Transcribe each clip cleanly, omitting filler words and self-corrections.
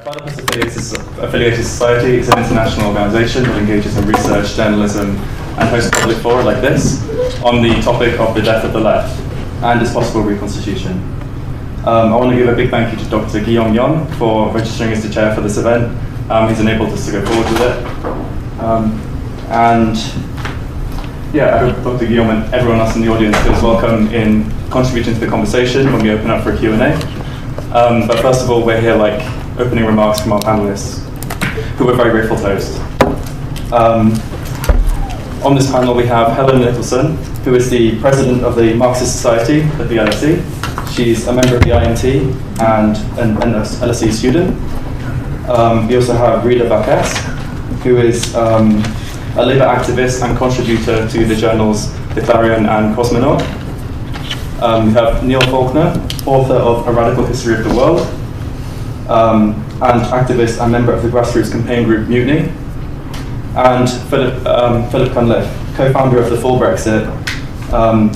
Platypus Affiliated Society is an international organisation that engages in research, journalism, and hosts public fora like this on the topic of the death of the left and its possible reconstitution. I want to give a big thank you to Dr. Guillaume Yon for registering as the chair for this event. He's enabled us to go forward with it. I hope Dr. Guillaume and everyone else in the audience feels welcome in contributing to the conversation when we open up for a Q&A. But first of all, we're here like opening remarks from our panelists, who we're very grateful to host. On this panel, we have Helen Nicholson, who is the president of the Marxist Society at the LSE. She's a member of the IMT and an LSE student. We also have Rita Bacchus, who is a labour activist and contributor to the journals The Clarion and Cosmonaut. We have Neil Faulkner, author of A Radical History of the World, and activist and member of the grassroots campaign group Mutiny. And Philip Cunliffe, co-founder of The Full Brexit,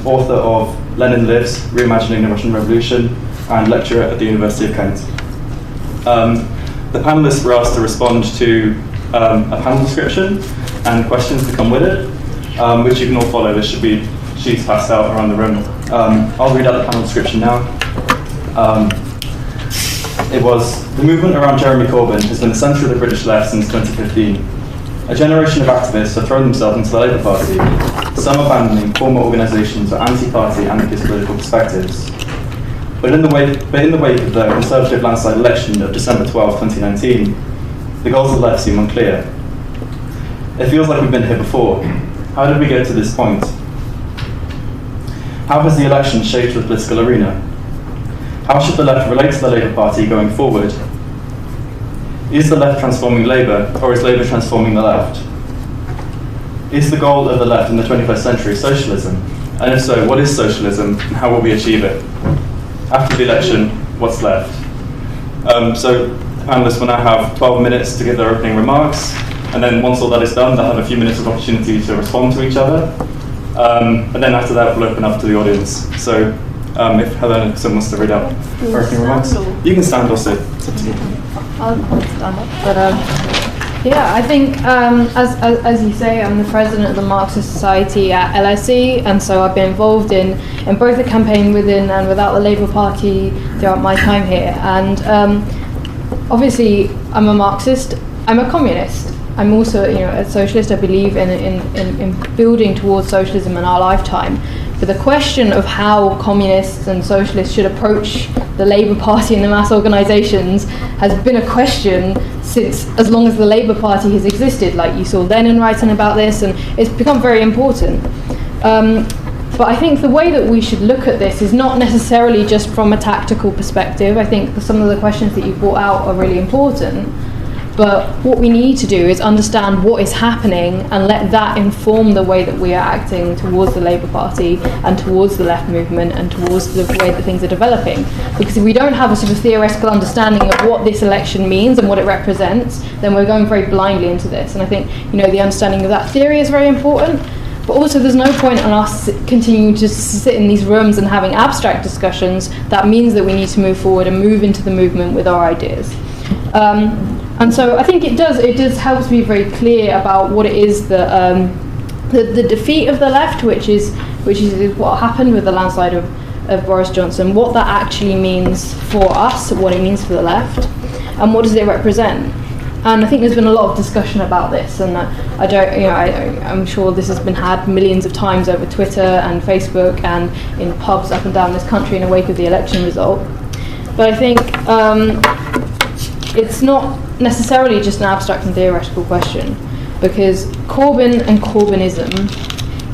author of Lenin Lives, Reimagining the Russian Revolution, and lecturer at the University of Kent. The panelists were asked to respond to a panel description and questions that come with it, which you can all follow. There should be sheets passed out around the room. I'll read out the panel description now. It was, the movement around Jeremy Corbyn has been the centre of the British left since 2015. A generation of activists have thrown themselves into the Labour Party, some abandoning former organisations or anti-party anarchist political perspectives. But in the wake of the Conservative landslide election of December 12, 2019, the goals of the left seem unclear. It feels like we've been here before. How did we get to this point? How has the election shaped the political arena? How should the left relate to the Labour Party going forward? Is the left transforming Labour, or is Labour transforming the left? Is the goal of the left in the 21st century socialism? And if so, what is socialism, and how will we achieve it? After the election, what's left? So the panelists will now have 12 minutes to give their opening remarks, and then once all that is done, they'll have a few minutes of opportunity to respond to each other. And then after that, we'll open up to the audience. So if Helen wants to read out her opening remarks. You can stand or sit. It's up to you. I'll stand up. But I think, as you say, I'm the president of the Marxist Society at LSE, and so I've been involved in both the campaign within and without the Labour Party throughout my time here. And obviously, I'm a Marxist. I'm a communist. I'm also, a socialist. I believe in building towards socialism in our lifetime. But the question of how communists and socialists should approach the Labour Party and the mass organisations has been a question since as long as the Labour Party has existed. Like you saw Lenin writing about this, and it's become very important. But I think the way that we should look at this is not necessarily just from a tactical perspective. I think some of the questions that you brought out are really important. But what we need to do is understand what is happening and let that inform the way that we are acting towards the Labour Party and towards the left movement and towards the way that things are developing. Because if we don't have a sort of theoretical understanding of what this election means and what it represents, then we're going very blindly into this. And I think, the understanding of that theory is very important. But also there's no point in us continuing to sit in these rooms and having abstract discussions. That means that we need to move forward and move into the movement with our ideas. And so I think it does help to be very clear about what it is that the defeat of the left, which is what happened with the landslide of Boris Johnson, what that actually means for us, what it means for the left, and what does it represent. And I think there's been a lot of discussion about this, and I'm sure this has been had millions of times over Twitter and Facebook and in pubs up and down this country in the wake of the election result. But I think it's not necessarily just an abstract and theoretical question, because Corbyn and Corbynism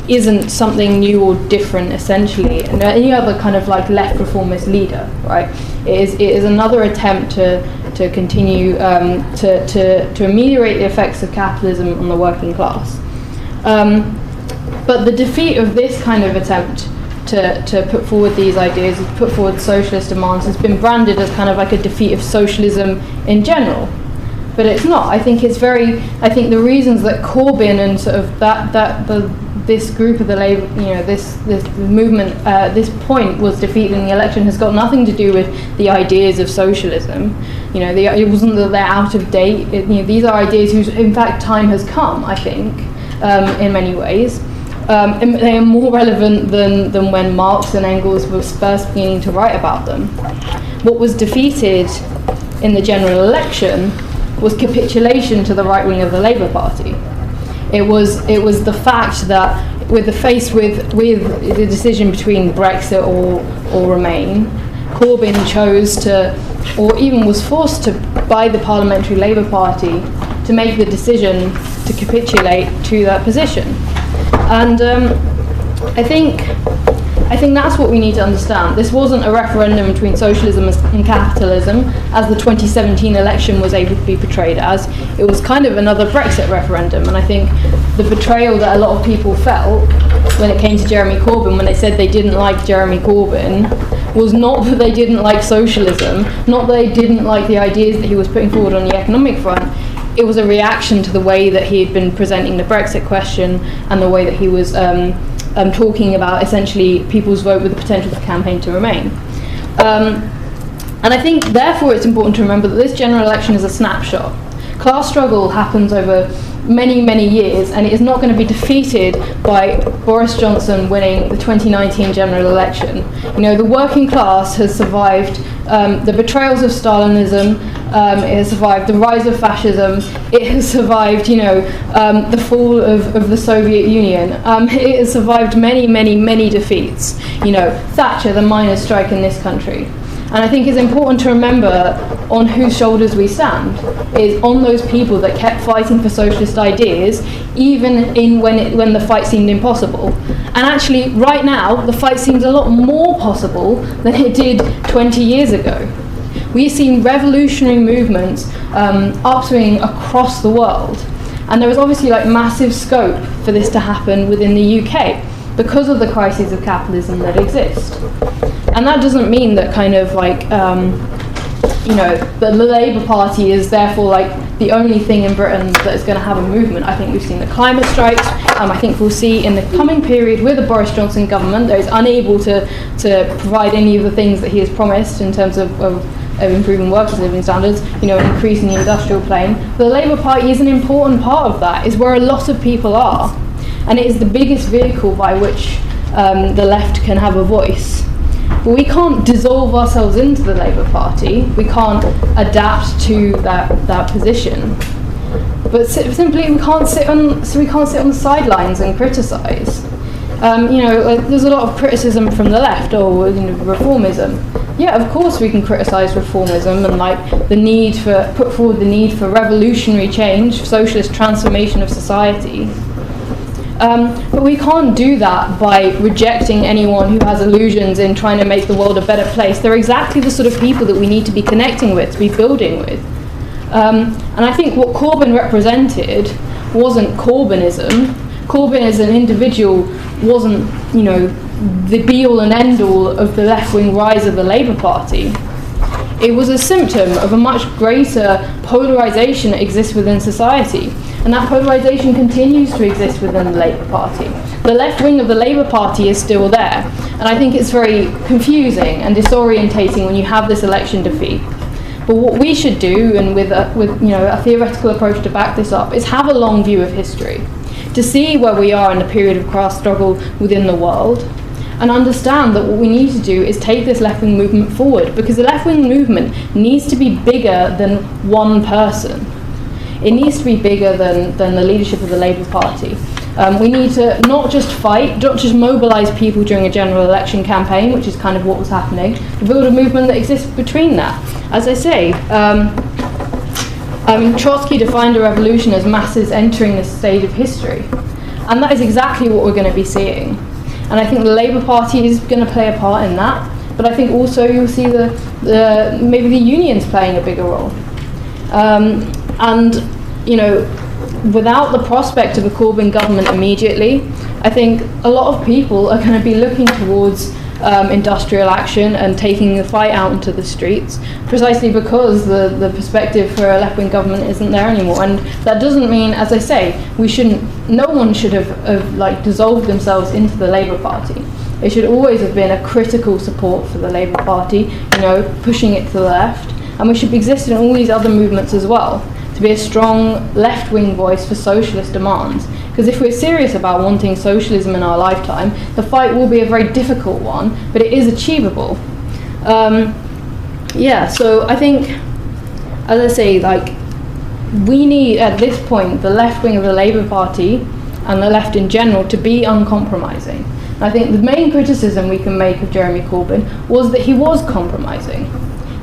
isn't something new or different essentially than any other kind of like left reformist leader, right? It is another attempt to continue to ameliorate the effects of capitalism on the working class. But the defeat of this kind of attempt to put forward these ideas, put forward socialist demands, has been branded as kind of like a defeat of socialism in general. But it's not. I think the reasons that Corbyn and sort of the this group of the Labour, this movement, this point was defeated in the election has got nothing to do with the ideas of socialism. It wasn't that they're out of date. These are ideas whose, in fact, time has come, I think, in many ways. And they are more relevant than when Marx and Engels were first beginning to write about them. What was defeated in the general election was capitulation to the right wing of the Labour Party. It was the fact that faced with the decision between Brexit or Remain, Corbyn chose to, or even was forced to, by the Parliamentary Labour Party to make the decision to capitulate to that position. And I think that's what we need to understand. This wasn't a referendum between socialism and capitalism, as the 2017 election was able to be portrayed as. It was kind of another Brexit referendum, and I think the betrayal that a lot of people felt when it came to Jeremy Corbyn, when they said they didn't like Jeremy Corbyn, was not that they didn't like socialism, not that they didn't like the ideas that he was putting forward on the economic front. It was a reaction to the way that he had been presenting the Brexit question and the way that he was talking about essentially people's vote with the potential for campaign to Remain. And I think therefore it's important to remember that this general election is a snapshot. Class struggle happens over many, many years, and it is not going to be defeated by Boris Johnson winning the 2019 general election. The working class has survived the betrayals of Stalinism, it has survived the rise of fascism, it has survived, the fall of the Soviet Union. It has survived many, many, many defeats. Thatcher, the miners' strike in this country. And I think it's important to remember on whose shoulders we stand, is on those people that kept fighting for socialist ideas, even when the fight seemed impossible. And actually, right now, the fight seems a lot more possible than it did 20 years ago. We've seen revolutionary movements upswing across the world. And there is obviously massive scope for this to happen within the UK because of the crises of capitalism that exist. And that doesn't mean that that the Labour Party is therefore the only thing in Britain that is going to have a movement. I think we've seen the climate strikes. I think we'll see in the coming period with the Boris Johnson government that is unable to provide any of the things that he has promised in terms of improving workers' living standards, increasing the industrial plane. The Labour Party is an important part of that, is where a lot of people are. And it is the biggest vehicle by which the left can have a voice. But we can't dissolve ourselves into the Labour Party. We can't adapt to that position. But simply, we can't sit on the sidelines and criticise. There's a lot of criticism from the left, or reformism. Yeah, of course we can criticise reformism and put forward the need for revolutionary change, socialist transformation of society. But we can't do that by rejecting anyone who has illusions in trying to make the world a better place. They're exactly the sort of people that we need to be connecting with, to be building with. And I think what Corbyn represented wasn't Corbynism. Corbyn as an individual wasn't, the be-all and end-all of the left-wing rise of the Labour Party. It was a symptom of a much greater polarisation that exists within society. And that polarisation continues to exist within the Labour Party. The left wing of the Labour Party is still there. And I think it's very confusing and disorientating when you have this election defeat. But what we should do, and with a theoretical approach to back this up, is have a long view of history, to see where we are in the period of class struggle within the world, and understand that what we need to do is take this left-wing movement forward, because the left-wing movement needs to be bigger than one person. It needs to be bigger than the leadership of the Labour Party. We need to not just fight, not just mobilise people during a general election campaign, which is kind of what was happening, to build a movement that exists between that. As I say, Trotsky defined a revolution as masses entering this stage of history. And that is exactly what we're going to be seeing. And I think the Labour Party is going to play a part in that. But I think also you'll see maybe the unions playing a bigger role. Without the prospect of a Corbyn government immediately, I think a lot of people are going to be looking towards industrial action and taking the fight out into the streets, precisely because the perspective for a left-wing government isn't there anymore. And that doesn't mean, as I say, no one should have like dissolved themselves into the Labour Party. It should always have been a critical support for the Labour Party, pushing it to the left. And we should exist in all these other movements as well, to be a strong left-wing voice for socialist demands. Because if we're serious about wanting socialism in our lifetime, the fight will be a very difficult one, but it is achievable. So I think, as I say, like, we need, at this point, the left wing of the Labour Party and the left in general to be uncompromising. And I think the main criticism we can make of Jeremy Corbyn was that he was compromising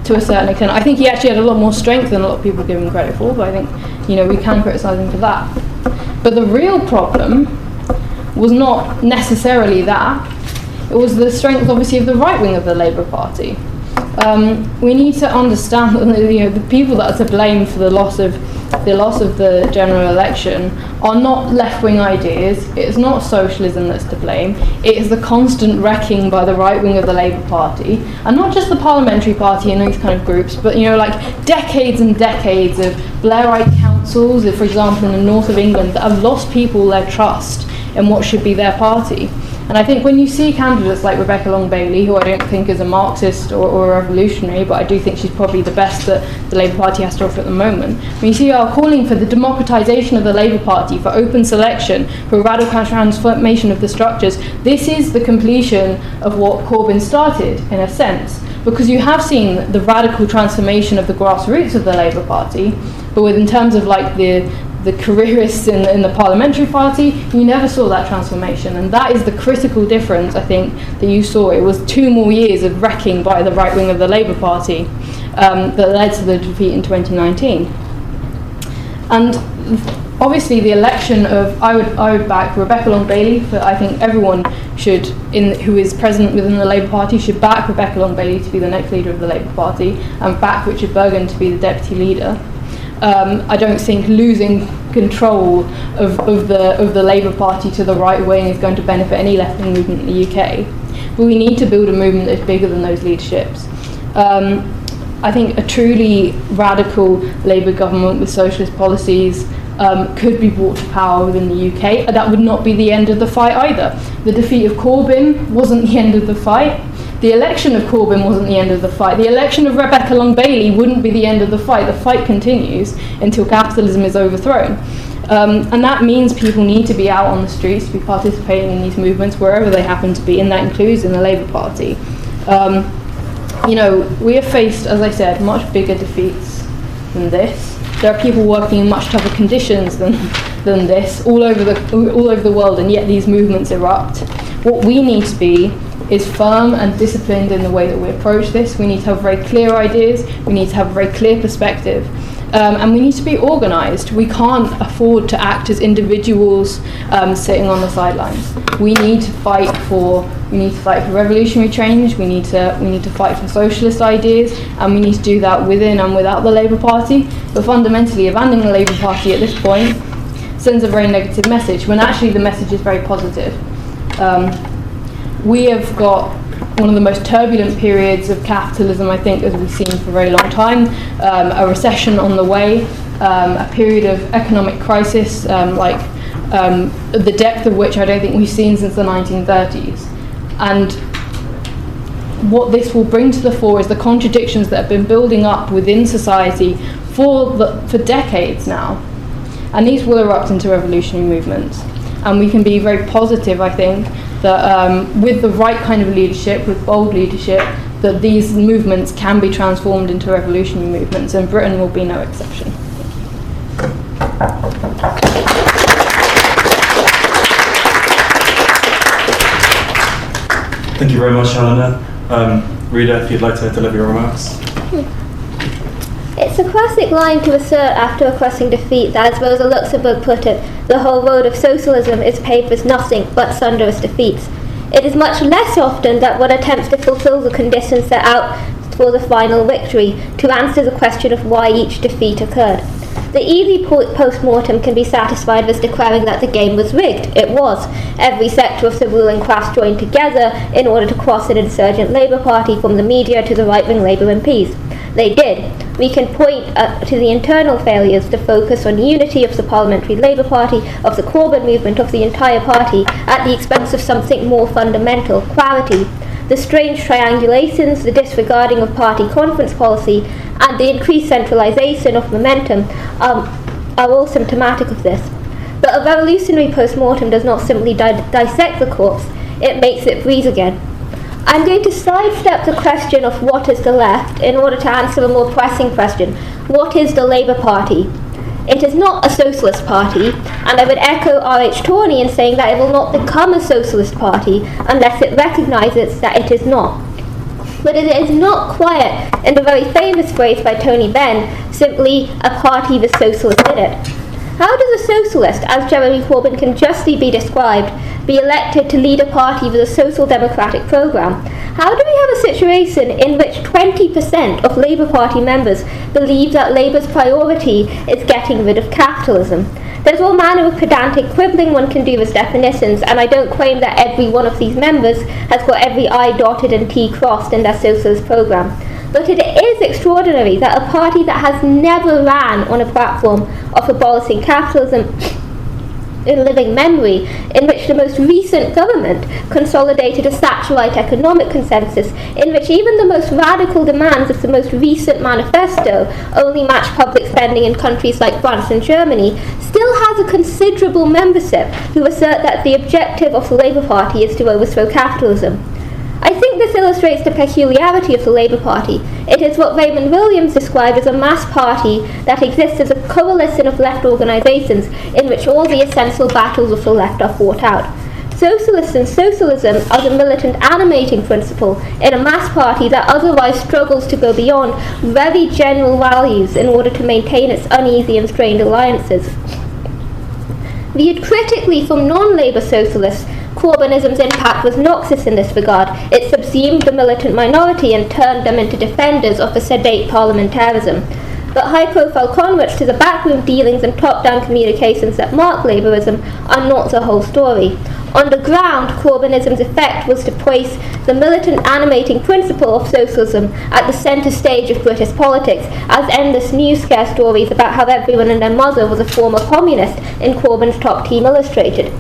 to a certain extent. I think he actually had a lot more strength than a lot of people give him credit for, but I think, we can criticise him for that. But the real problem was not necessarily that. It was the strength, obviously, of the right wing of the Labour Party. We need to understand that the people that are to blame for the loss of the general election are not left-wing ideas. It's not socialism that's to blame. It is the constant wrecking by the right wing of the Labour Party, and not just the parliamentary party and these kind of groups, but decades and decades of Blairite councils, for example, in the north of England, that have lost people their trust in what should be their party. And I think when you see candidates like Rebecca Long-Bailey, who I don't think is a Marxist or a revolutionary, but I do think she's probably the best that the Labour Party has to offer at the moment, when you see her calling for the democratisation of the Labour Party, for open selection, for radical transformation of the structures, this is the completion of what Corbyn started, in a sense. Because you have seen the radical transformation of the grassroots of the Labour Party, but in terms of the careerists in the parliamentary party, you never saw that transformation. And that is the critical difference, I think, that you saw. It was 2 more years of wrecking by the right wing of the Labour Party that led to the defeat in 2019. And obviously the election of, I would back Rebecca Long-Bailey, but I think everyone should, who is present within the Labour Party, should back Rebecca Long-Bailey to be the next leader of the Labour Party, and back Richard Bergen to be the deputy leader. I don't think losing control of the Labour Party to the right wing is going to benefit any left-wing movement in the UK. But we need to build a movement that's bigger than those leaderships. I think a truly radical Labour government with socialist policies could be brought to power within the UK. That would not be the end of the fight either. The defeat of Corbyn wasn't the end of the fight. The election of Corbyn wasn't the end of the fight. The election of Rebecca Long-Bailey wouldn't be the end of the fight. The fight continues until capitalism is overthrown. And that means people need to be out on the streets, to be participating in these movements wherever they happen to be, and that includes in the Labour Party. We have faced, as I said, much bigger defeats than this. There are people working in much tougher conditions than this all over the world, and yet these movements erupt. What we need to be is firm and disciplined in the way that we approach this. We need to have very clear ideas, we need to have a very clear perspective, and we need to be organised. We can't afford to act as individuals sitting on the sidelines. We need to fight for revolutionary change, we need to fight for socialist ideas, and we need to do that within and without the Labour Party. But fundamentally, abandoning the Labour Party at this point sends a very negative message, when actually the message is very positive. We have got one of the most turbulent periods of capitalism, I think, as we've seen for a very long time, a recession on the way, a period of economic crisis, the depth of which I don't think we've seen since the 1930s. And what this will bring to the fore is the contradictions that have been building up within society for decades now. And these will erupt into revolutionary movements. And we can be very positive, I think, that with the right kind of leadership, with bold leadership, that these movements can be transformed into revolutionary movements, and Britain will be no exception. Thank you very much, Helena. Rita, if you'd like to deliver your remarks. It's a classic line to assert after a crushing defeat that, as Rosa Luxemburg put it, the whole road of socialism is paved with nothing but thunderous defeats. It is much less often that one attempts to fulfill the conditions set out for the final victory, to answer the question of why each defeat occurred. The easy post-mortem can be satisfied with declaring that the game was rigged. It was. Every sector of the ruling class joined together in order to cross an insurgent Labour Party from the media to the right-wing Labour MPs. They did. We can point to the internal failures to focus on unity of the Parliamentary Labour Party, of the Corbyn movement, of the entire party, at the expense of something more fundamental, clarity. The strange triangulations, the disregarding of party conference policy, and the increased centralisation of momentum are all symptomatic of this. But a revolutionary post-mortem does not simply dissect the corpse, it makes it breathe again. I'm going to sidestep the question of what is the left in order to answer a more pressing question. What is the Labour Party? It is not a socialist party, and I would echo R.H. Tawney in saying that it will not become a socialist party unless it recognises that it is not. But it is not quite, in the very famous phrase by Tony Benn, simply a party with socialists in it. How does a socialist, as Jeremy Corbyn can justly be described, be elected to lead a party with a social democratic programme? How do we have a situation in which 20% of Labour Party members believe that Labour's priority is getting rid of capitalism? There's all manner of pedantic quibbling one can do with definitions, and I don't claim that every one of these members has got every I dotted and T crossed in their socialist programme. But it is extraordinary that a party that has never ran on a platform of abolishing capitalism in living memory, in which the most recent government consolidated a Thatcherite economic consensus, in which even the most radical demands of the most recent manifesto only match public spending in countries like France and Germany, still has a considerable membership who assert that the objective of the Labour Party is to overthrow capitalism. I think this illustrates the peculiarity of the Labour Party. It is what Raymond Williams described as a mass party that exists as a coalition of left organisations in which all the essential battles of the left are fought out. Socialists and socialism are the militant animating principle in a mass party that otherwise struggles to go beyond very general values in order to maintain its uneasy and strained alliances. Viewed critically from non-Labour socialists, Corbynism's impact was noxious in this regard. It subsumed the militant minority and turned them into defenders of a sedate parliamentarism. But high-profile converts to the backroom dealings and top-down communications that mark Labourism are not the whole story. On the ground, Corbynism's effect was to place the militant animating principle of socialism at the centre stage of British politics, as endless news-scare stories about how everyone and their mother was a former communist in Corbyn's top team illustrated.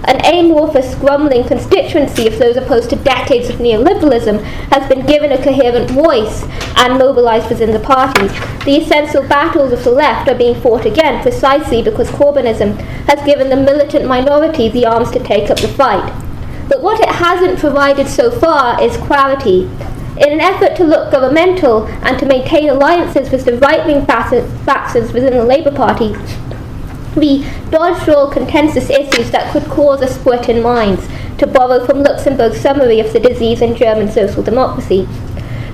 An amorphous, grumbling constituency of those opposed to decades of neoliberalism has been given a coherent voice and mobilised within the party. The essential battles of the left are being fought again precisely because Corbynism has given the militant minority the arms to take up the fight. But what it hasn't provided so far is clarity. In an effort to look governmental and to maintain alliances with the right-wing factions within the Labour Party, we dodged all contentious issues that could cause a split in minds, to borrow from Luxemburg's summary of the disease in German social democracy.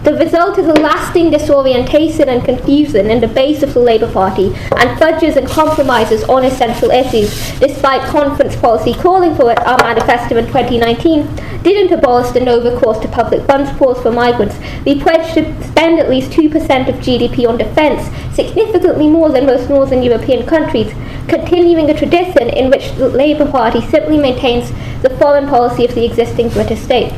The result is a lasting disorientation and confusion in the base of the Labour Party, and fudges and compromises on essential issues, despite conference policy calling for it. Our manifesto in 2019 didn't abolish the no recourse to public funds clause for migrants. We pledged to spend at least 2% of GDP on defence, significantly more than most northern European countries, continuing a tradition in which the Labour Party simply maintains the foreign policy of the existing British state.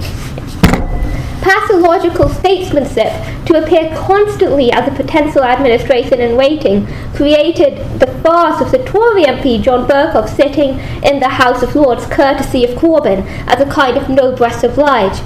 Pathological statesmanship, to appear constantly as a potential administration in waiting, created the farce of the Tory MP John Bercow sitting in the House of Lords courtesy of Corbyn as a kind of noblesse oblige.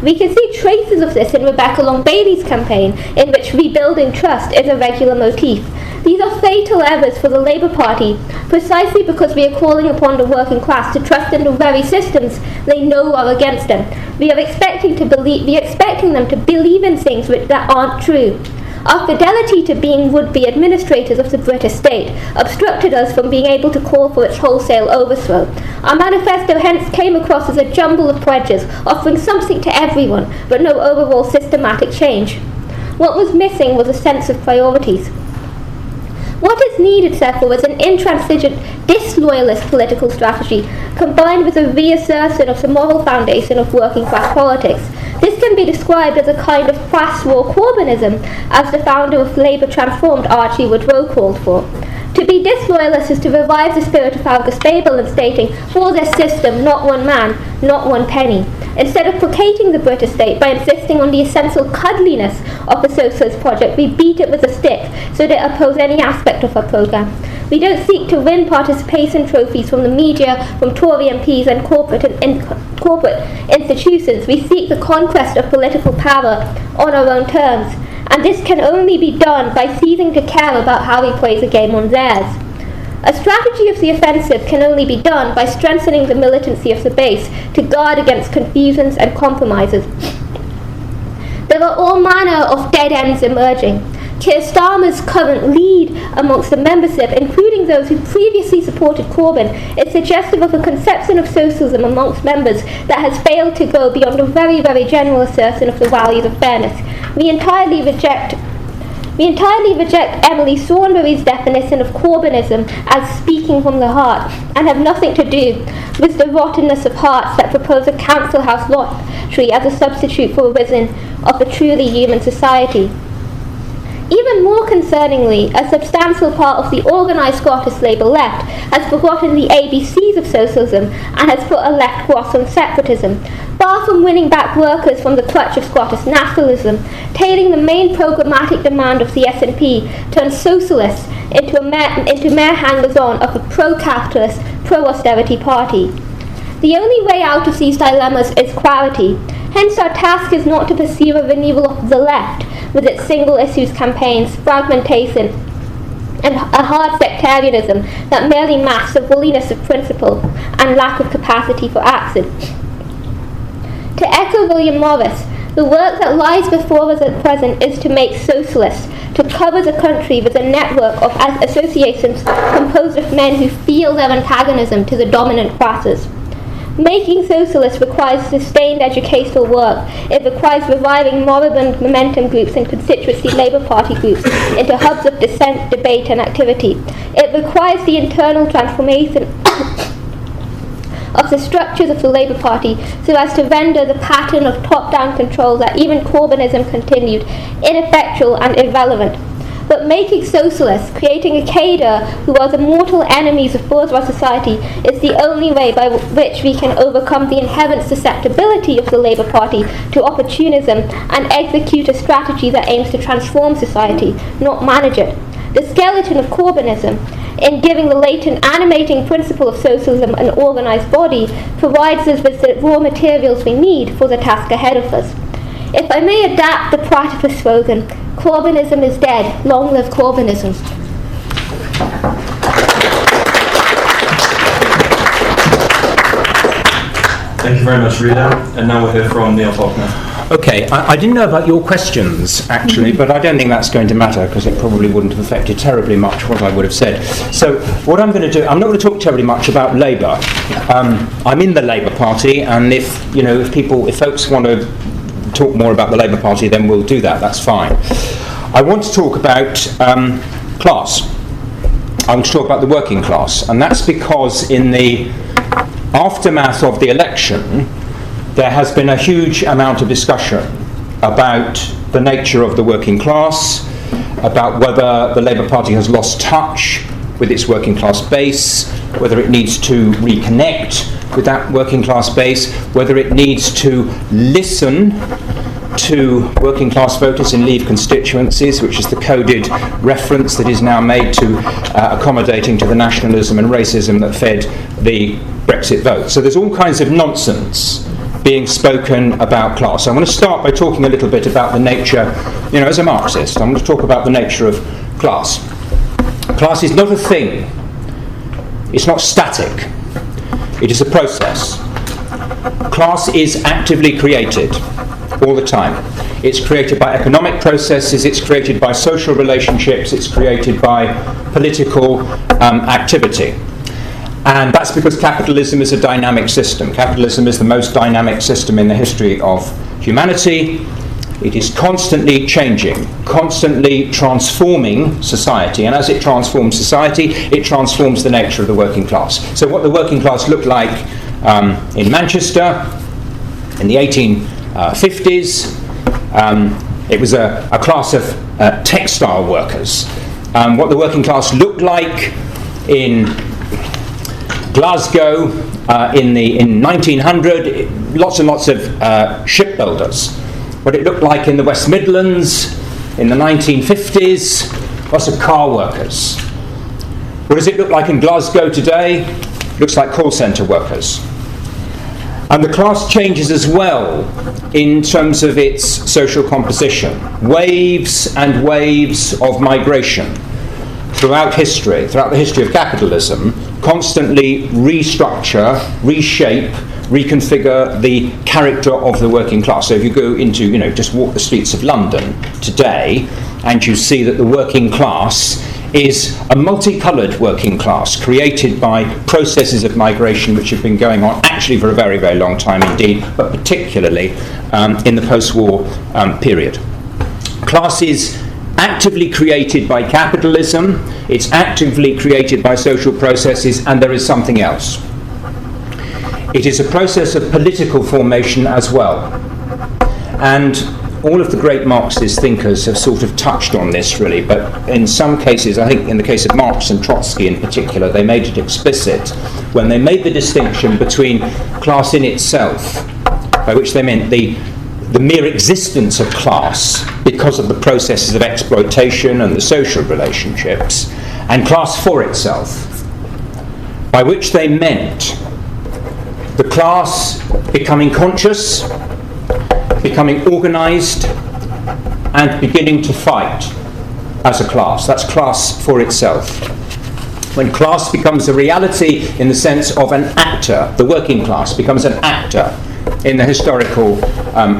We can see traces of this in Rebecca Long-Bailey's campaign, in which rebuilding trust is a regular motif. These are fatal errors for the Labour Party, precisely because we are calling upon the working class to trust in the very systems they know are against them. We are expecting them to believe in things that aren't true. Our fidelity to being would-be administrators of the British state obstructed us from being able to call for its wholesale overthrow. Our manifesto hence came across as a jumble of pledges, offering something to everyone, but no overall systematic change. What was missing was a sense of priorities. What is needed, therefore, is an intransigent, disloyalist political strategy, combined with a reassertion of the moral foundation of working class politics. This can be described as a kind of class war Corbynism, as the founder of Labour Transformed Archie Woodrow called for. To be disloyalist is to revive the spirit of Albus Babel and stating, for this system, not one man, not one penny. Instead of placating the British state by insisting on the essential cuddliness of the socialist project, we beat it with a stick so that it oppose any aspect of our programme. We don't seek to win participation trophies from the media, from Tory MPs and corporate institutions. We seek the conquest of political power on our own terms. And this can only be done by ceasing to care about how we play the game on theirs. A strategy of the offensive can only be done by strengthening the militancy of the base to guard against confusions and compromises. There are all manner of dead ends emerging. Keir Starmer's current lead amongst the membership, including those who previously supported Corbyn, is suggestive of a conception of socialism amongst members that has failed to go beyond a very, very general assertion of the values of fairness. We entirely reject Emily Thornberry's definition of Corbynism as speaking from the heart, and have nothing to do with the rottenness of hearts that propose a council house lottery as a substitute for a vision of a truly human society. Even more concerningly, a substantial part of the organised Scottish Labour left has forgotten the ABCs of socialism and has put a left cross on separatism. Far from winning back workers from the clutch of Scottish nationalism, tailing the main programmatic demand of the SNP turns socialists into mere hangers-on of a pro-capitalist, pro-austerity party. The only way out of these dilemmas is clarity. Hence our task is not to pursue a renewal of the left with its single issues campaigns, fragmentation, and a hard sectarianism that merely masks the woolliness of principle and lack of capacity for action. To echo William Morris, the work that lies before us at present is to make socialists, to cover the country with a network of associations composed of men who feel their antagonism to the dominant classes. Making socialists requires sustained educational work. It requires reviving moribund momentum groups and constituency Labour Party groups into hubs of dissent, debate and activity. It requires the internal transformation of the structures of the Labour Party so as to render the pattern of top-down control that even Corbynism continued ineffectual and irrelevant. But making socialists, creating a cadre who are the mortal enemies of bourgeois society, is the only way by which we can overcome the inherent susceptibility of the Labour Party to opportunism and execute a strategy that aims to transform society, not manage it. The skeleton of Corbynism, in giving the latent animating principle of socialism an organised body, provides us with the raw materials we need for the task ahead of us. If I may adapt the platypus slogan, Corbynism is dead, long live Corbynism. Thank you very much, Rita. And now we'll hear from Neil Faulkner. Okay, I didn't know about your questions, actually, but I don't think that's going to matter because it probably wouldn't have affected terribly much what I would have said. So what I'm going to do, I'm not going to talk terribly much about Labour. I'm in the Labour Party, and if folks want to talk more about the Labour Party, then we'll do that. That's fine. I want to talk about class. I want to talk about the working class, and that's because in the aftermath of the election, there has been a huge amount of discussion about the nature of the working class, about whether the Labour Party has lost touch with its working class base, whether it needs to reconnect with that working class base, whether it needs to listen to working class voters in Leave constituencies, which is the coded reference that is now made to accommodating to the nationalism and racism that fed the Brexit vote. So there's all kinds of nonsense being spoken about class. So I'm going to start by talking a little bit about the nature, as a Marxist, I'm going to talk about the nature of class. Class is not a thing. It's not static. It is a process. Class is actively created all the time. It's created by economic processes, it's created by social relationships, it's created by political activity. And that's because capitalism is a dynamic system. Capitalism is the most dynamic system in the history of humanity. It is constantly changing, constantly transforming society. And as it transforms society, it transforms the nature of the working class. So what the working class looked like in Manchester in the 1850s, it was a class of textile workers. what the working class looked like in Glasgow in 1900, lots and lots of shipbuilders. What it looked like in the West Midlands in the 1950s, lots of car workers. What does it look like in Glasgow today? Looks like call centre workers. And the class changes as well in terms of its social composition. Waves and waves of migration throughout the history of capitalism, constantly restructure, reshape, reconfigure the character of the working class. So if you go into, just walk the streets of London today, and you see that the working class is a multicoloured working class created by processes of migration which have been going on actually for a very, very long time indeed, but particularly in the post-war period. Class is actively created by capitalism, it's actively created by social processes, and there is something else. It is a process of political formation as well. And all of the great Marxist thinkers have sort of touched on this, really, but in some cases, I think in the case of Marx and Trotsky in particular, they made it explicit when they made the distinction between class in itself, by which they meant the mere existence of class because of the processes of exploitation and the social relationships, and class for itself, by which they meant the class becoming conscious, becoming organised, and beginning to fight as a class. That's class for itself. When class becomes a reality in the sense of an actor, the working class becomes an actor in the historical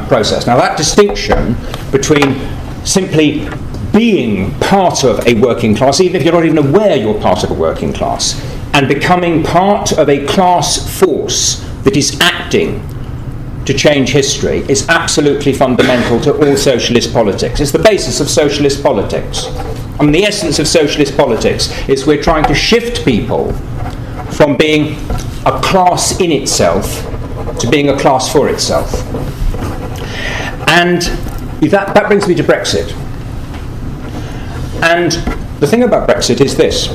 process. Now that distinction between simply being part of a working class, even if you're not even aware you're part of a working class, and becoming part of a class force that is acting to change history is absolutely fundamental to all socialist politics. It's the basis of socialist politics. I mean, the essence of socialist politics is we're trying to shift people from being a class in itself to being a class for itself. And that brings me to Brexit. And the thing about Brexit is this.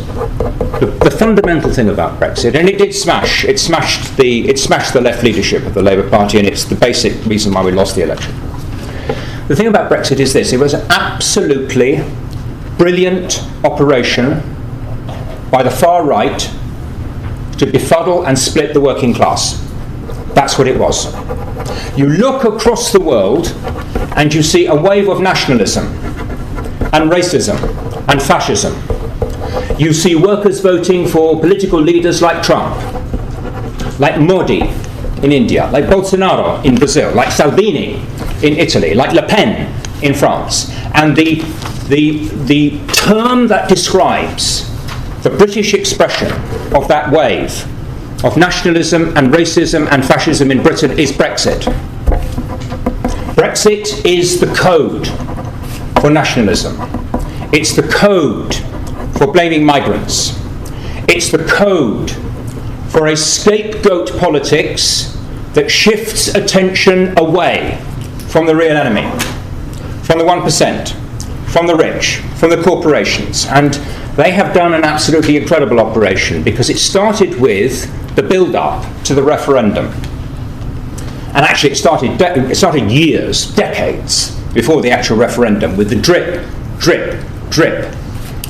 The fundamental thing about Brexit, and it smashed the left leadership of the Labour Party, and it's the basic reason why we lost the election. The thing about Brexit is this. It was an absolutely brilliant operation by the far right to befuddle and split the working class. That's what it was. You look across the world and you see a wave of nationalism and racism and fascism. You see workers voting for political leaders like Trump, like Modi in India, like Bolsonaro in Brazil, like Salvini in Italy, like Le Pen in France. And the term that describes the British expression of that wave of nationalism and racism and fascism in Britain is Brexit. Brexit is the code for nationalism. It's the code for blaming migrants. It's the code for a scapegoat politics that shifts attention away from the real enemy, from the 1%, from the rich, from the corporations. And they have done an absolutely incredible operation because it started with the build-up to the referendum. And actually it started years, decades before the actual referendum with the drip, drip, drip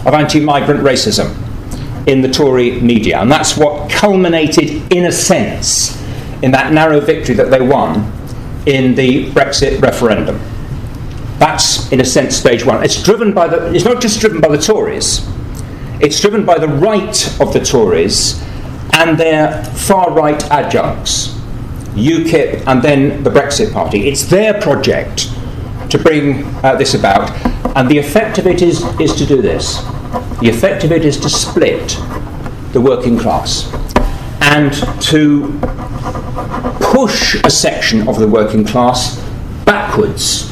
of anti-migrant racism in the Tory media. And that's what culminated, in a sense, in that narrow victory that they won in the Brexit referendum. That's, in a sense, stage one. It's not just driven by the Tories. It's driven by the right of the Tories and their far-right adjuncts, UKIP and then the Brexit Party. It's their project to bring this about. And the effect of it is to do this. The effect of it is to split the working class and to push a section of the working class backwards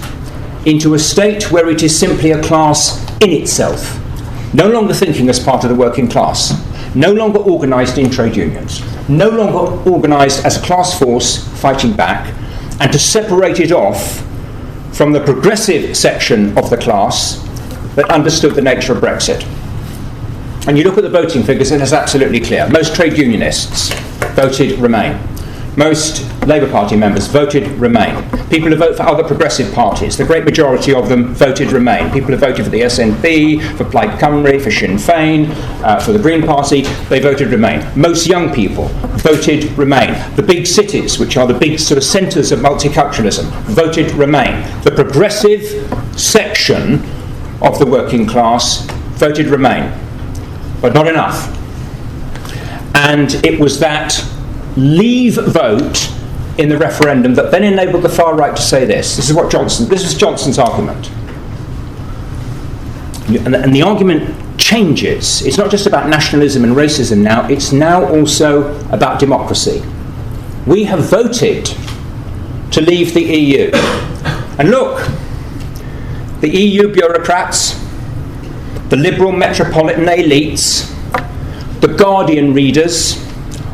into a state where it is simply a class in itself, no longer thinking as part of the working class, no longer organised in trade unions, no longer organised as a class force fighting back, and to separate it off from the progressive section of the class that understood the nature of Brexit. and you look at the voting figures, it is absolutely clear. Most trade unionists voted Remain. Most Labour Party members voted Remain. People who vote for other progressive parties, the great majority of them voted Remain. People who voted for the SNP, for Plaid Cymru, for Sinn Féin, for the Green Party, they voted Remain. Most young people voted Remain. The big cities, which are the big sort of centres of multiculturalism, voted Remain. The progressive section of the working class voted Remain. But not enough. And it was that Leave vote in the referendum that then enabled the far right to say this. This is Johnson's argument. And the argument changes. It's not just about nationalism and racism now, it's now also about democracy. We have voted to leave the EU. And look, the EU bureaucrats, the liberal metropolitan elites, the Guardian readers,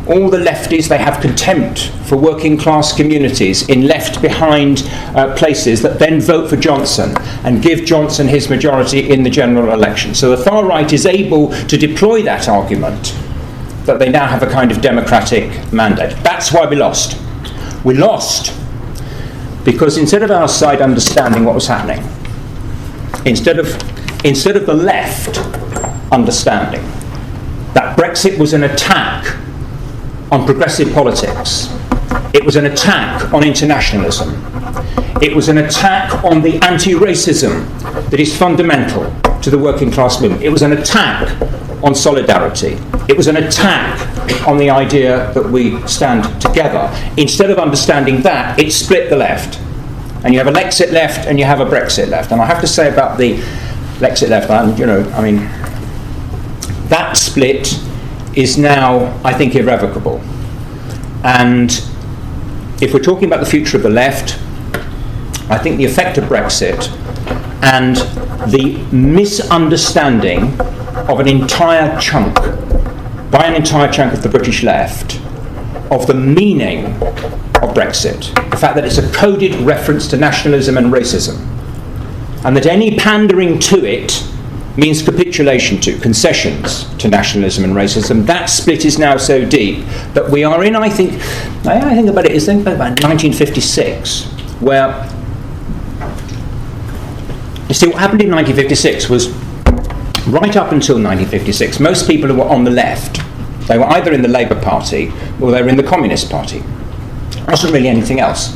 all the lefties, they have contempt for working class communities in left behind places that then vote for Johnson and give Johnson his majority in the general election. So the far right is able to deploy that argument that they now have a kind of democratic mandate. That's why we lost. We lost because instead of our side understanding what was happening, instead of the left understanding that Brexit was an attack on progressive politics, it was an attack on internationalism, it was an attack on the anti-racism that is fundamental to the working class movement, it was an attack on solidarity, it was an attack on the idea that we stand together. Instead of understanding that, it split the left. And you have a Lexit left and you have a Brexit left. And I have to say about the Lexit left, that split is now, I think, irrevocable. And if we're talking about the future of the left, I think the effect of Brexit and the misunderstanding of an entire chunk, by an entire chunk of the British left, of the meaning of Brexit, the fact that it's a coded reference to nationalism and racism, and that any pandering to it means capitulation to, concessions to nationalism and racism. That split is now so deep that we are in, I think about 1956, where, you see, what happened in 1956 was, right up until 1956, most people who were on the left, they were either in the Labour Party or they were in the Communist Party. There wasn't really anything else.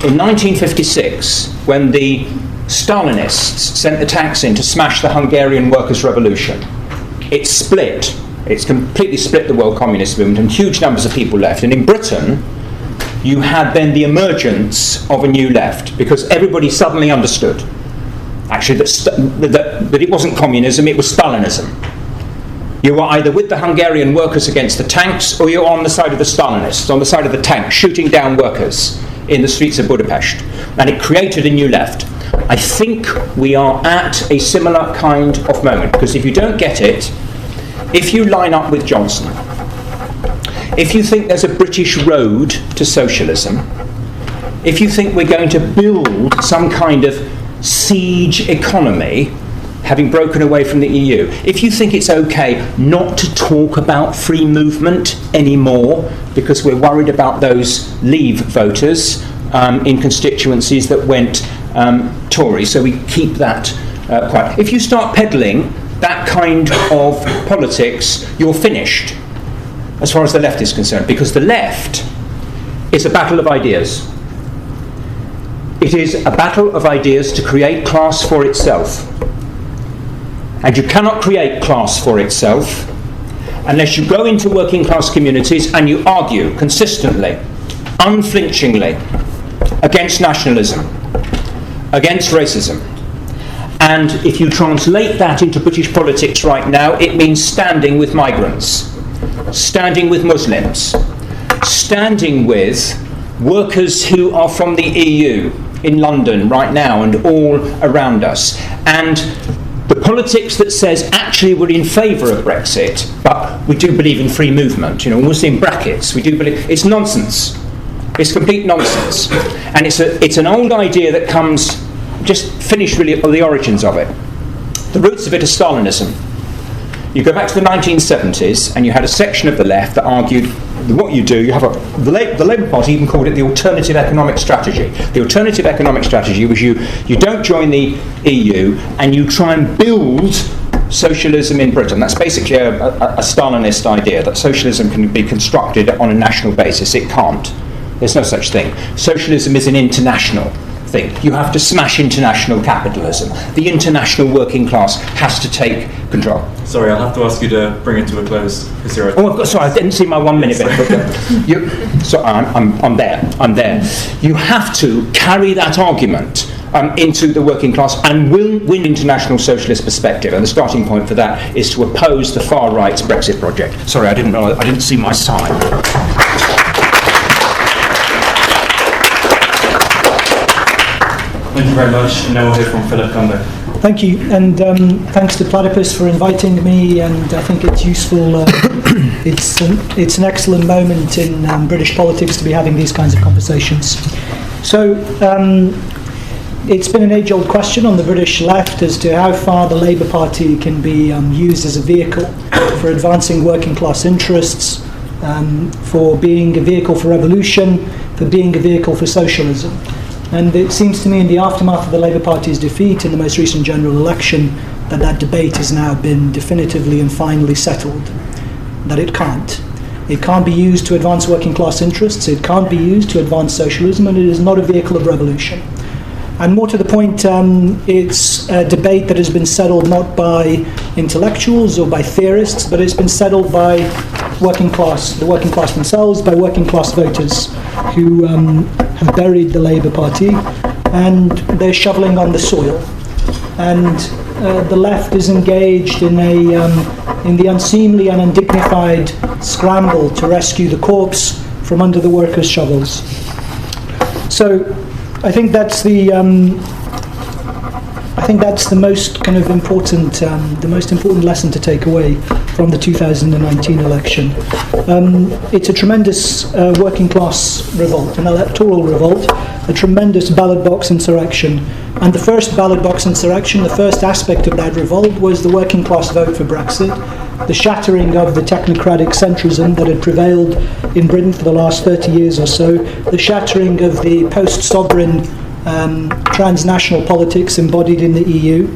In 1956, when the Stalinists sent the tanks in to smash the Hungarian workers' revolution, it's completely split the world communist movement, and huge numbers of people left. And in Britain, you had then the emergence of a new left, because everybody suddenly understood, actually, that it wasn't communism, it was Stalinism. You were either with the Hungarian workers against the tanks, or you were on the side of the Stalinists, on the side of the tanks, shooting down workers in the streets of Budapest. And it created a new left. I think we are at a similar kind of moment, because if you don't get it, if you line up with Johnson, if you think there's a British road to socialism, if you think we're going to build some kind of siege economy, having broken away from the EU, if you think it's okay not to talk about free movement anymore because we're worried about those Leave voters in constituencies that went Tory, so we keep that quiet. If you start peddling that kind of politics, you're finished, as far as the left is concerned, because the left is a battle of ideas. It is a battle of ideas to create class for itself. And you cannot create class for itself unless you go into working class communities and you argue consistently, unflinchingly, against nationalism, against racism. And if you translate that into British politics right now, it means standing with migrants, standing with Muslims, standing with workers who are from the EU in London right now and all around us. And the politics that says, actually, we're in favour of Brexit, but we do believe in free movement, almost in brackets, we do believe, it's nonsense. It's complete nonsense. And it's an old idea that comes, just finished really, the origins of it. The roots of it are Stalinism. You go back to the 1970s, and you had a section of the left that argued that what you do, you have the Labour Party even called it the alternative economic strategy. The alternative economic strategy was you don't join the EU, and you try and build socialism in Britain. That's basically a Stalinist idea, that socialism can be constructed on a national basis. It can't. There's no such thing. Socialism is an international thing. You have to smash international capitalism. The international working class has to take control. Sorry, I'll have to ask you to bring it to a close. Sorry, I didn't see my 1 minute bit. So I'm there. You have to carry that argument into the working class and win international socialist perspective, and the starting point for that is to oppose the far right's Brexit project. Sorry, I didn't see my sign. Thank you very much. And now we'll hear from Philip Cundiff. Thank you, and thanks to Platypus for inviting me, and I think it's useful, it's an excellent moment in British politics to be having these kinds of conversations. So, it's been an age-old question on the British left as to how far the Labour Party can be used as a vehicle for advancing working class interests, for being a vehicle for revolution, for being a vehicle for socialism. And it seems to me in the aftermath of the Labour Party's defeat in the most recent general election that debate has now been definitively and finally settled, that it can't. It can't be used to advance working class interests, it can't be used to advance socialism, and it is not a vehicle of revolution. And more to the point, it's a debate that has been settled not by intellectuals or by theorists, but it's been settled by the working class themselves, by working class voters who have buried the Labour Party, and they're shoveling on the soil. And the left is engaged in the unseemly and undignified scramble to rescue the corpse from under the workers' shovels. So I think that's the most kind of important, the most important lesson to take away from the 2019 election. It's a tremendous working class revolt, an electoral revolt, a tremendous ballot box insurrection. And the first ballot box insurrection, the first aspect of that revolt was the working class vote for Brexit, the shattering of the technocratic centrism that had prevailed in Britain for the last 30 years or so, the shattering of the post-sovereign transnational politics embodied in the EU.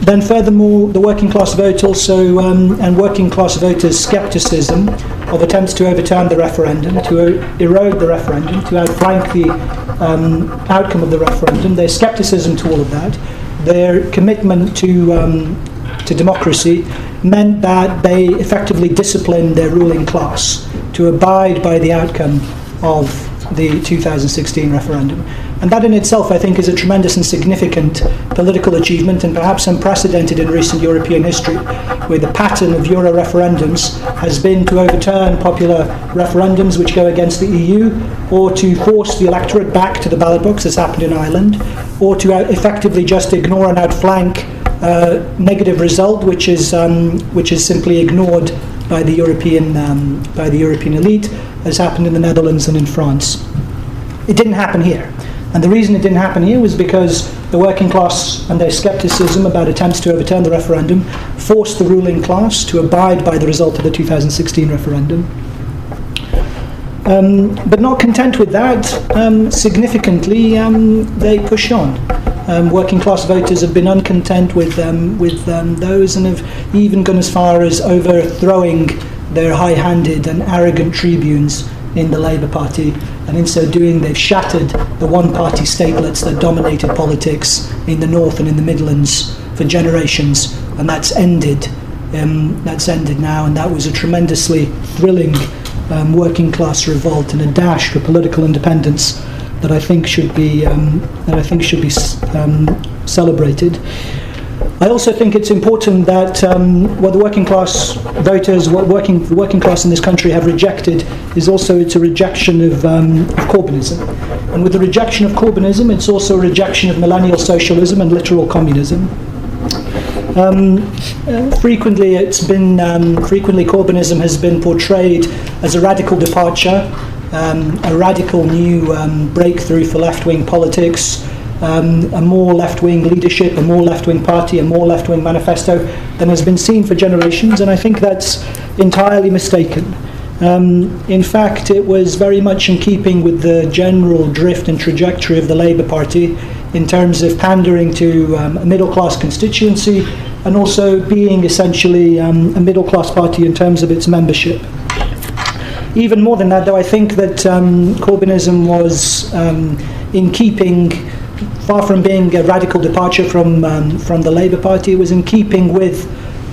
Then furthermore, the working class vote also, and working class voters' scepticism of attempts to overturn the referendum, to erode the referendum, to outflank the outcome of the referendum, their scepticism to all of that, their commitment to democracy, meant that they effectively disciplined their ruling class to abide by the outcome of the 2016 referendum. And that in itself, I think, is a tremendous and significant political achievement, and perhaps unprecedented in recent European history, where the pattern of Euro referendums has been to overturn popular referendums which go against the EU, or to force the electorate back to the ballot box, as happened in Ireland, or to effectively just ignore and outflank negative result, which is simply ignored by the European elite, as happened in the Netherlands and in France. It didn't happen here. And the reason it didn't happen here was because the working class and their scepticism about attempts to overturn the referendum forced the ruling class to abide by the result of the 2016 referendum. But not content with that, significantly they pushed on. Working class voters have been uncontent with those, and have even gone as far as overthrowing their high-handed and arrogant tribunes in the Labour Party, and in so doing they've shattered the one-party statelets that dominated politics in the North and in the Midlands for generations, and that's ended now, and that was a tremendously thrilling working class revolt and a dash for political independence that I think should be celebrated. I also think it's important that what the working class voters, the working class in this country have rejected is also it's a rejection of Corbynism. And with the rejection of Corbynism, it's also a rejection of millennial socialism and literal communism. Frequently Corbynism has been portrayed as a radical departure, a radical new breakthrough for left-wing politics, a more left-wing leadership, a more left-wing party, a more left-wing manifesto than has been seen for generations, and I think that's entirely mistaken. In fact, it was very much in keeping with the general drift and trajectory of the Labour Party in terms of pandering to a middle-class constituency and also being essentially a middle-class party in terms of its membership. Even more than that, though, I think that Corbynism was in keeping, far from being a radical departure from the Labour Party, it was in keeping with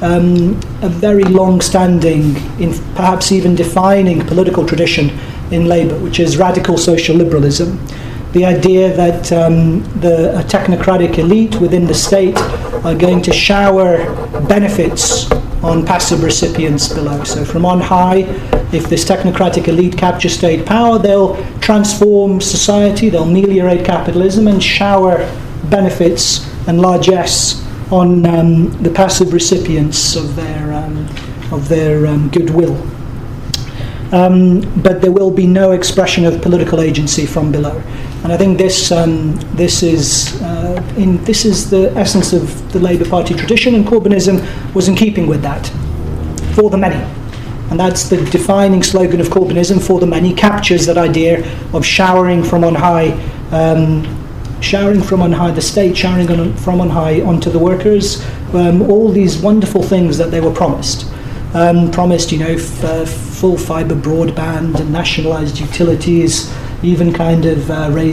a very long-standing, perhaps even defining political tradition in Labour, which is radical social liberalism. The idea that a technocratic elite within the state are going to shower benefits on passive recipients below. So from on high, if this technocratic elite capture state power, they'll transform society, they'll ameliorate capitalism and shower benefits and largesse on the passive recipients of their goodwill. But there will be no expression of political agency from below. And I think this is the essence of the Labour Party tradition, and Corbynism was in keeping with that. For the many. And that's the defining slogan of Corbynism, for the many, captures that idea of showering from on high the state, from on high onto the workers, all these wonderful things that they were promised. Promised, full fibre broadband and nationalised utilities, even kind of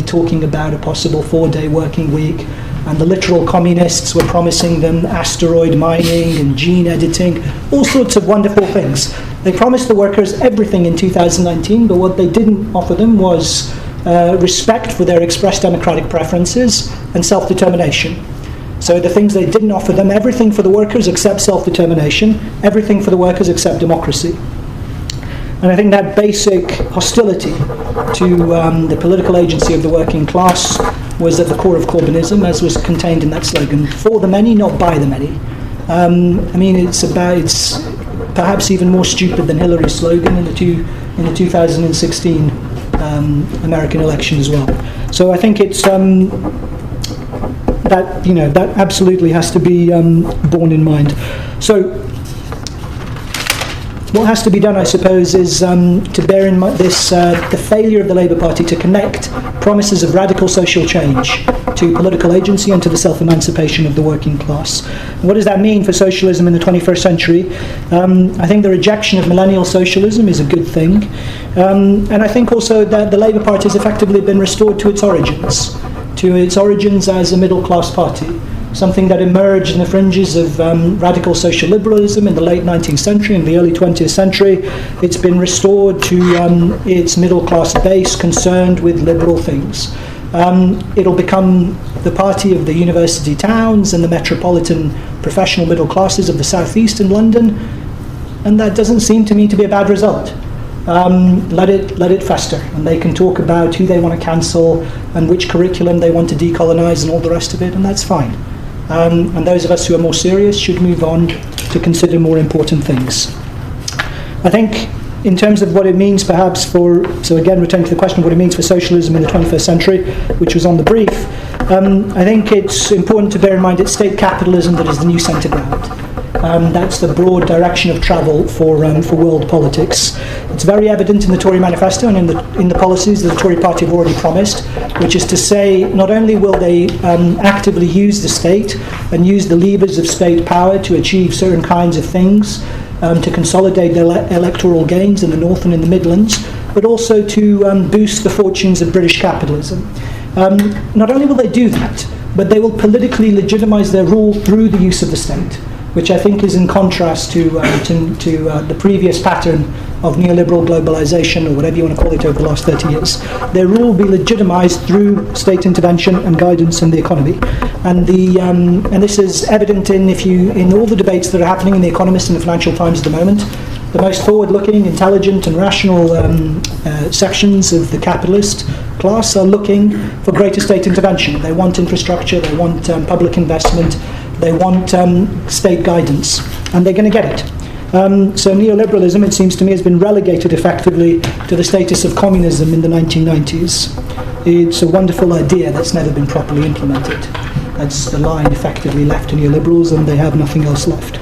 talking about a possible 4-day working week. And the literal communists were promising them asteroid mining and gene editing, all sorts of wonderful things. They promised the workers everything in 2019, but what they didn't offer them was respect for their expressed democratic preferences and self-determination. So the things they didn't offer them, everything for the workers except self-determination, everything for the workers except democracy. And I think that basic hostility to the political agency of the working class was at the core of Corbynism, as was contained in that slogan, for the many, not by the many. It's perhaps even more stupid than Hillary's slogan in the 2016 American election as well. So I think it's that absolutely has to be borne in mind. So what has to be done, I suppose, is to bear in mind the failure of the Labour Party to connect promises of radical social change to political agency and to the self-emancipation of the working class. And what does that mean for socialism in the 21st century? I think the rejection of millennial socialism is a good thing. And I think also that the Labour Party has effectively been restored to its origins as a middle-class party. Something that emerged in the fringes of radical social liberalism in the late 19th century and the early 20th century. It's been restored to its middle-class base concerned with liberal things. It'll become the party of the university towns and the metropolitan professional middle classes of the southeast in London, and that doesn't seem to me to be a bad result. Let it fester, and they can talk about who they want to cancel and which curriculum they want to decolonise and all the rest of it, and that's fine. And those of us who are more serious should move on to consider more important things. I think in terms of what it means perhaps so again returning to the question of what it means for socialism in the 21st century, which was on the brief, I think it's important to bear in mind it's state capitalism that is the new centre ground. That's the broad direction of travel for world politics. It's very evident in the Tory manifesto and in the policies that the Tory party have already promised, which is to say not only will they actively use the state and use the levers of state power to achieve certain kinds of things, to consolidate their electoral gains in the North and in the Midlands, but also to boost the fortunes of British capitalism. Not only will they do that, but they will politically legitimise their rule through the use of the state, which I think is in contrast to the previous pattern of neoliberal globalisation, or whatever you want to call it, over the last 30 years. Their rule will be legitimised through state intervention and guidance in the economy. And this is evident in all the debates that are happening in The Economist and the Financial Times at the moment. The most forward-looking, intelligent and rational sections of the capitalist class are looking for greater state intervention. They want infrastructure, they want public investment, they want state guidance, and they're going to get it. So neoliberalism, it seems to me, has been relegated effectively to the status of communism in the 1990s. it's a wonderful idea that's never been properly implemented. That's the line effectively left to neoliberals, and they have nothing else left.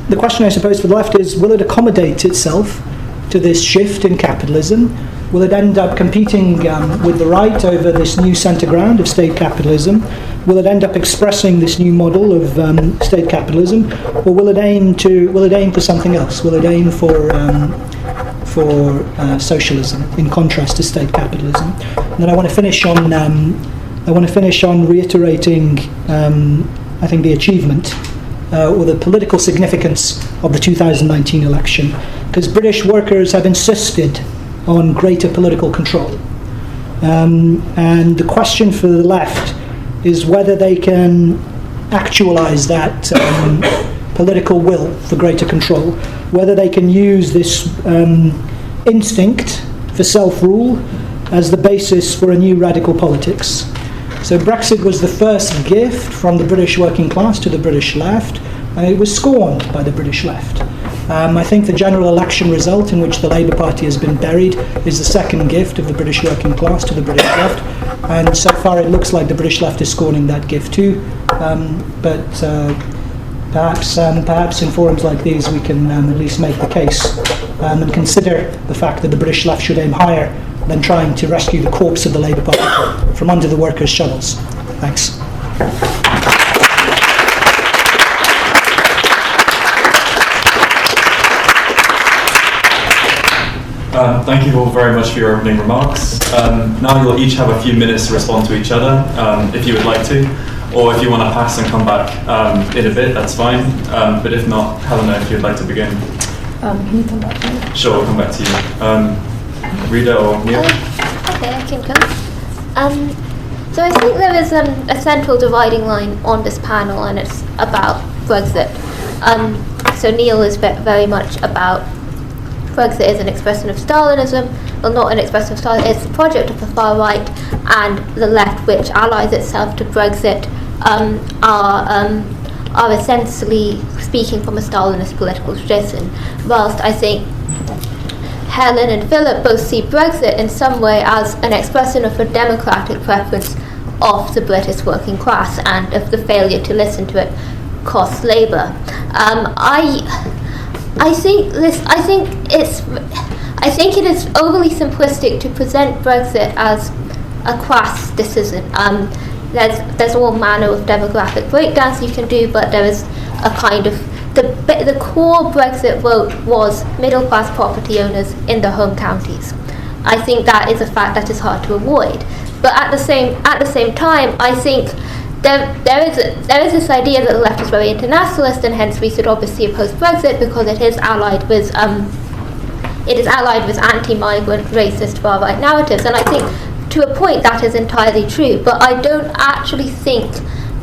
The question, I suppose, for the left is, will it accommodate itself to this shift in capitalism? Will it end up competing with the right over this new centre ground of state capitalism? Will it end up expressing this new model of state capitalism, or will it aim for something else? Will it aim for socialism in contrast to state capitalism? And then I want to finish on reiterating I think the achievement or the political significance of the 2019 election, because British workers have insisted on greater political control. And the question for the left is whether they can actualise that political will for greater control, whether they can use this instinct for self-rule as the basis for a new radical politics. So Brexit was the first gift from the British working class to the British left, and it was scorned by the British left. I think the general election result, in which the Labour Party has been buried, is the second gift of the British working class to the British left, and so far it looks like the British left is scorning that gift too. Perhaps in forums like these we can at least make the case and consider the fact that the British left should aim higher than trying to rescue the corpse of the Labour Party from under the workers' shovels. Thanks. Thank you all very much for your opening remarks. Now you'll each have a few minutes to respond to each other, if you would like to, or if you want to pass and come back in a bit, that's fine. But if not, Helena, if you'd like to begin. Can you come back to me? Sure, I'll come back to you. Rita or Neil? Okay, I can come. So I think there is a central dividing line on this panel, and it's about Brexit. So Neil is very much about Brexit is an expression of Stalinism, well, not an expression of Stalinism, it's a project of the far right, and the left, which allies itself to Brexit, are essentially speaking from a Stalinist political tradition, whilst I think Helen and Philip both see Brexit in some way as an expression of a democratic preference of the British working class, and of the failure to listen to it costs Labour. I think it is overly simplistic to present Brexit as a class decision. There's all manner of demographic breakdowns you can do, but there is a kind of the core Brexit vote was middle class property owners in their home counties. I think that is a fact that is hard to avoid. But at the same time, I think there is this idea that the left is very internationalist, and hence we should obviously oppose Brexit because it is allied with anti-migrant, racist, far-right narratives. And I think to a point that is entirely true. But I don't actually think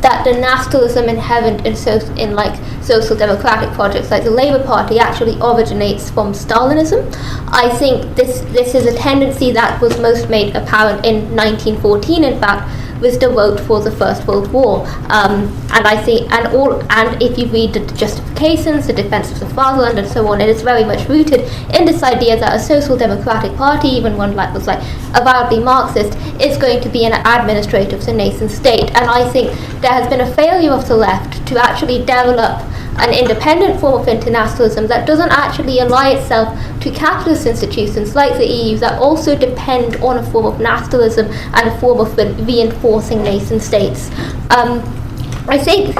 that the nationalism inherent in social democratic projects like the Labour Party actually originates from Stalinism. I think this is a tendency that was most made apparent in 1914, in fact, with the vote for the First World War, and I think, and if you read the justifications, the defence of the fatherland, and so on, it is very much rooted in this idea that a social democratic party, even one that was avowedly Marxist, is going to be an administrator of the nation state. And I think there has been a failure of the left to actually develop an independent form of internationalism that doesn't actually ally itself to capitalist institutions like the EU that also depend on a form of nationalism and a form of reinforcing nation states. I think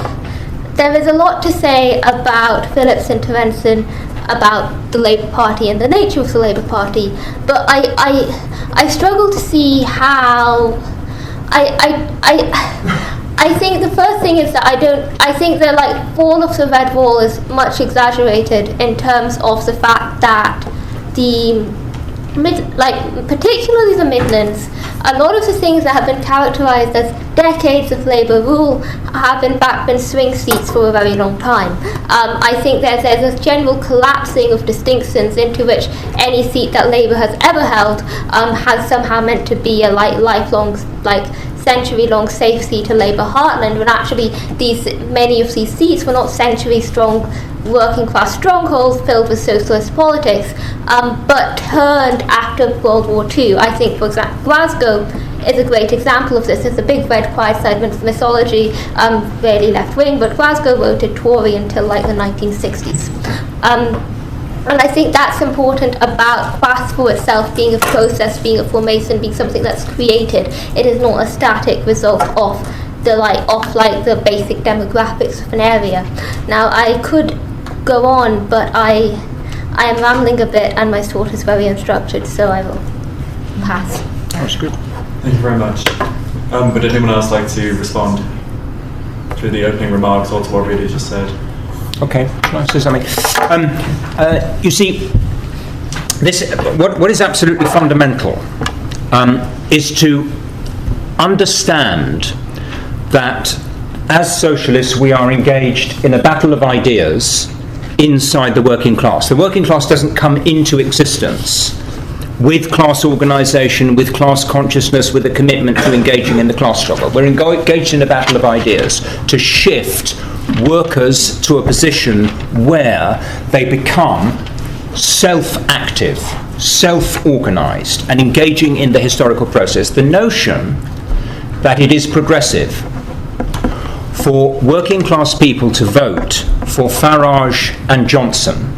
there is a lot to say about Philip's intervention about the Labour Party and the nature of the Labour Party, but I struggle to see how I think the first thing is that I think the fall of the Red Wall is much exaggerated in terms of the fact that particularly the Midlands, a lot of the things that have been characterised as decades of Labour rule have in fact been swing seats for a very long time. I think there's a general collapsing of distinctions into which any seat that Labour has ever held has somehow meant to be a lifelong century-long safe seat to Labour heartland, when actually many of these seats were not century-strong working-class strongholds filled with socialist politics, but turned after World War II. I think, for example, Glasgow is a great example of this. It's a big red quiet segment of mythology, very left-wing, but Glasgow voted Tory until like the 1960s. And I think that's important about class for itself being a process, being a formation, being something that's created. It is not a static result of the basic demographics of an area. Now, I could go on, but I am rambling a bit, and my thought is very unstructured, so I will pass. That's good. Thank you very much. Would anyone else like to respond to the opening remarks or to what Rita just said? Okay, can I say something? You see, what is absolutely fundamental is to understand that as socialists we are engaged in a battle of ideas inside the working class. The working class doesn't come into existence with class organisation, with class consciousness, with a commitment to engaging in the class struggle. We're engaged in a battle of ideas to shift workers to a position where they become self-active, self-organised, and engaging in the historical process. The notion that it is progressive for working class people to vote for Farage and Johnson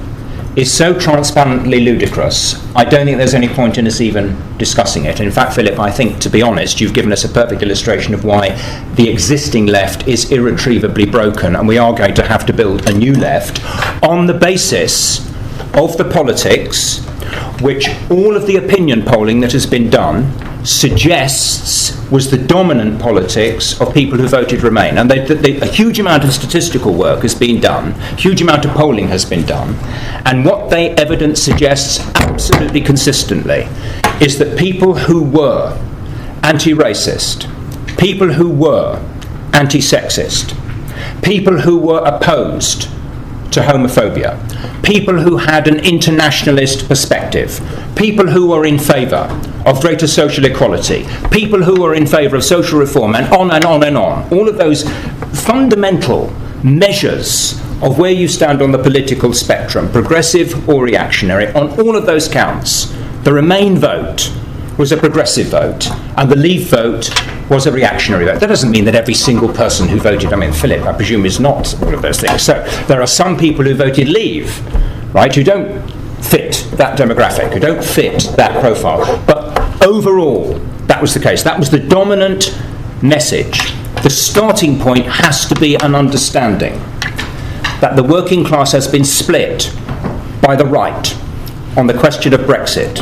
is so transparently ludicrous, I don't think there's any point in us even discussing it. In fact, Philip, I think, to be honest, you've given us a perfect illustration of why the existing left is irretrievably broken, and we are going to have to build a new left on the basis of the politics which all of the opinion polling that has been done suggests was the dominant politics of people who voted Remain. And a huge amount of statistical work has been done, a huge amount of polling has been done, and what the evidence suggests absolutely consistently is that people who were anti-racist, people who were anti-sexist, people who were opposed to homophobia, people who had an internationalist perspective, people who were in favour of greater social equality, people who were in favour of social reform, and on and on and on. All of those fundamental measures of where you stand on the political spectrum, progressive or reactionary, on all of those counts, the Remain vote was a progressive vote, and the Leave vote was a reactionary vote. That doesn't mean that every single person who voted, Philip, I presume, is not all of those things. So there are some people who voted Leave, right, who don't fit that demographic, who don't fit that profile. But overall, that was the case. That was the dominant message. The starting point has to be an understanding that the working class has been split by the right on the question of Brexit.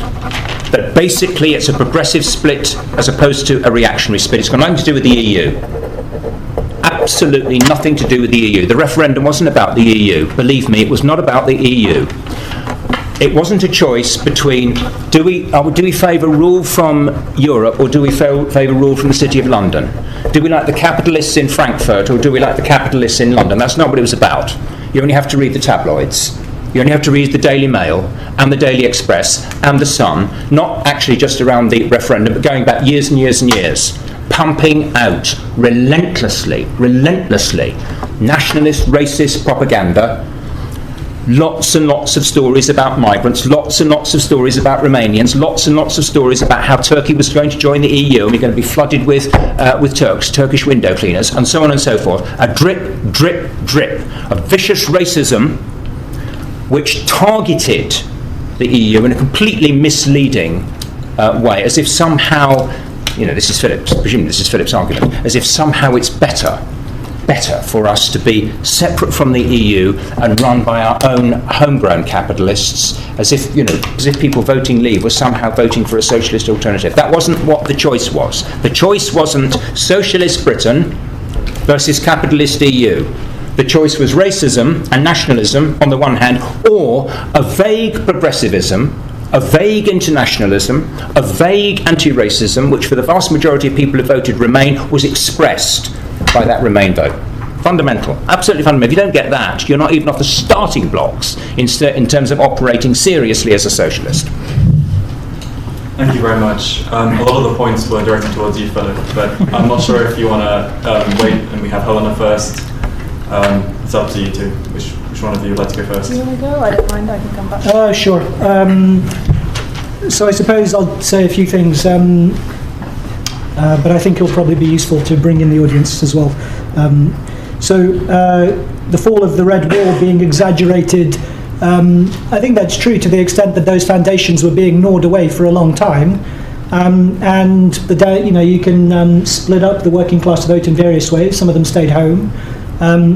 That basically it's a progressive split as opposed to a reactionary split. It's got nothing to do with the EU. Absolutely nothing to do with the EU. The referendum wasn't about the EU. Believe me, it was not about the EU. It wasn't a choice between do we favour rule from Europe or do we favour rule from the City of London? Do we like the capitalists in Frankfurt or do we like the capitalists in London? That's not what it was about. You only have to read the tabloids. You only have to read the Daily Mail and the Daily Express and the Sun, not actually just around the referendum, but going back years and years and years, pumping out relentlessly, nationalist, racist propaganda, lots and lots of stories about migrants, lots and lots of stories about Romanians, lots and lots of stories about how Turkey was going to join the EU and we're going to be flooded with Turkish window cleaners, and so on and so forth. A drip, drip, drip of vicious racism which targeted the EU in a completely misleading way, as if somehow, this is Philip's argument, as if somehow it's better for us to be separate from the EU and run by our own homegrown capitalists, as if people voting Leave were somehow voting for a socialist alternative. That wasn't what the choice was. The choice wasn't socialist Britain versus capitalist EU. The choice was racism and nationalism on the one hand, or a vague progressivism, a vague internationalism, a vague anti-racism, which for the vast majority of people who voted Remain was expressed by that Remain vote. Fundamental, absolutely fundamental. If you don't get that, you're not even off the starting blocks in terms of operating seriously as a socialist. Thank you very much. A lot of the points were directed towards you, Philip, but I'm not sure if you want to wait and we have Helena first. It's up to you two. Which one of you would like to go first? Do you want to go? I don't mind, I can come back. Sure. So I suppose I'll say a few things, but I think it'll probably be useful to bring in the audience as well. The fall of the Red Wall being exaggerated, I think that's true to the extent that those foundations were being gnawed away for a long time. And you can split up the working class vote in various ways. Some of them stayed home.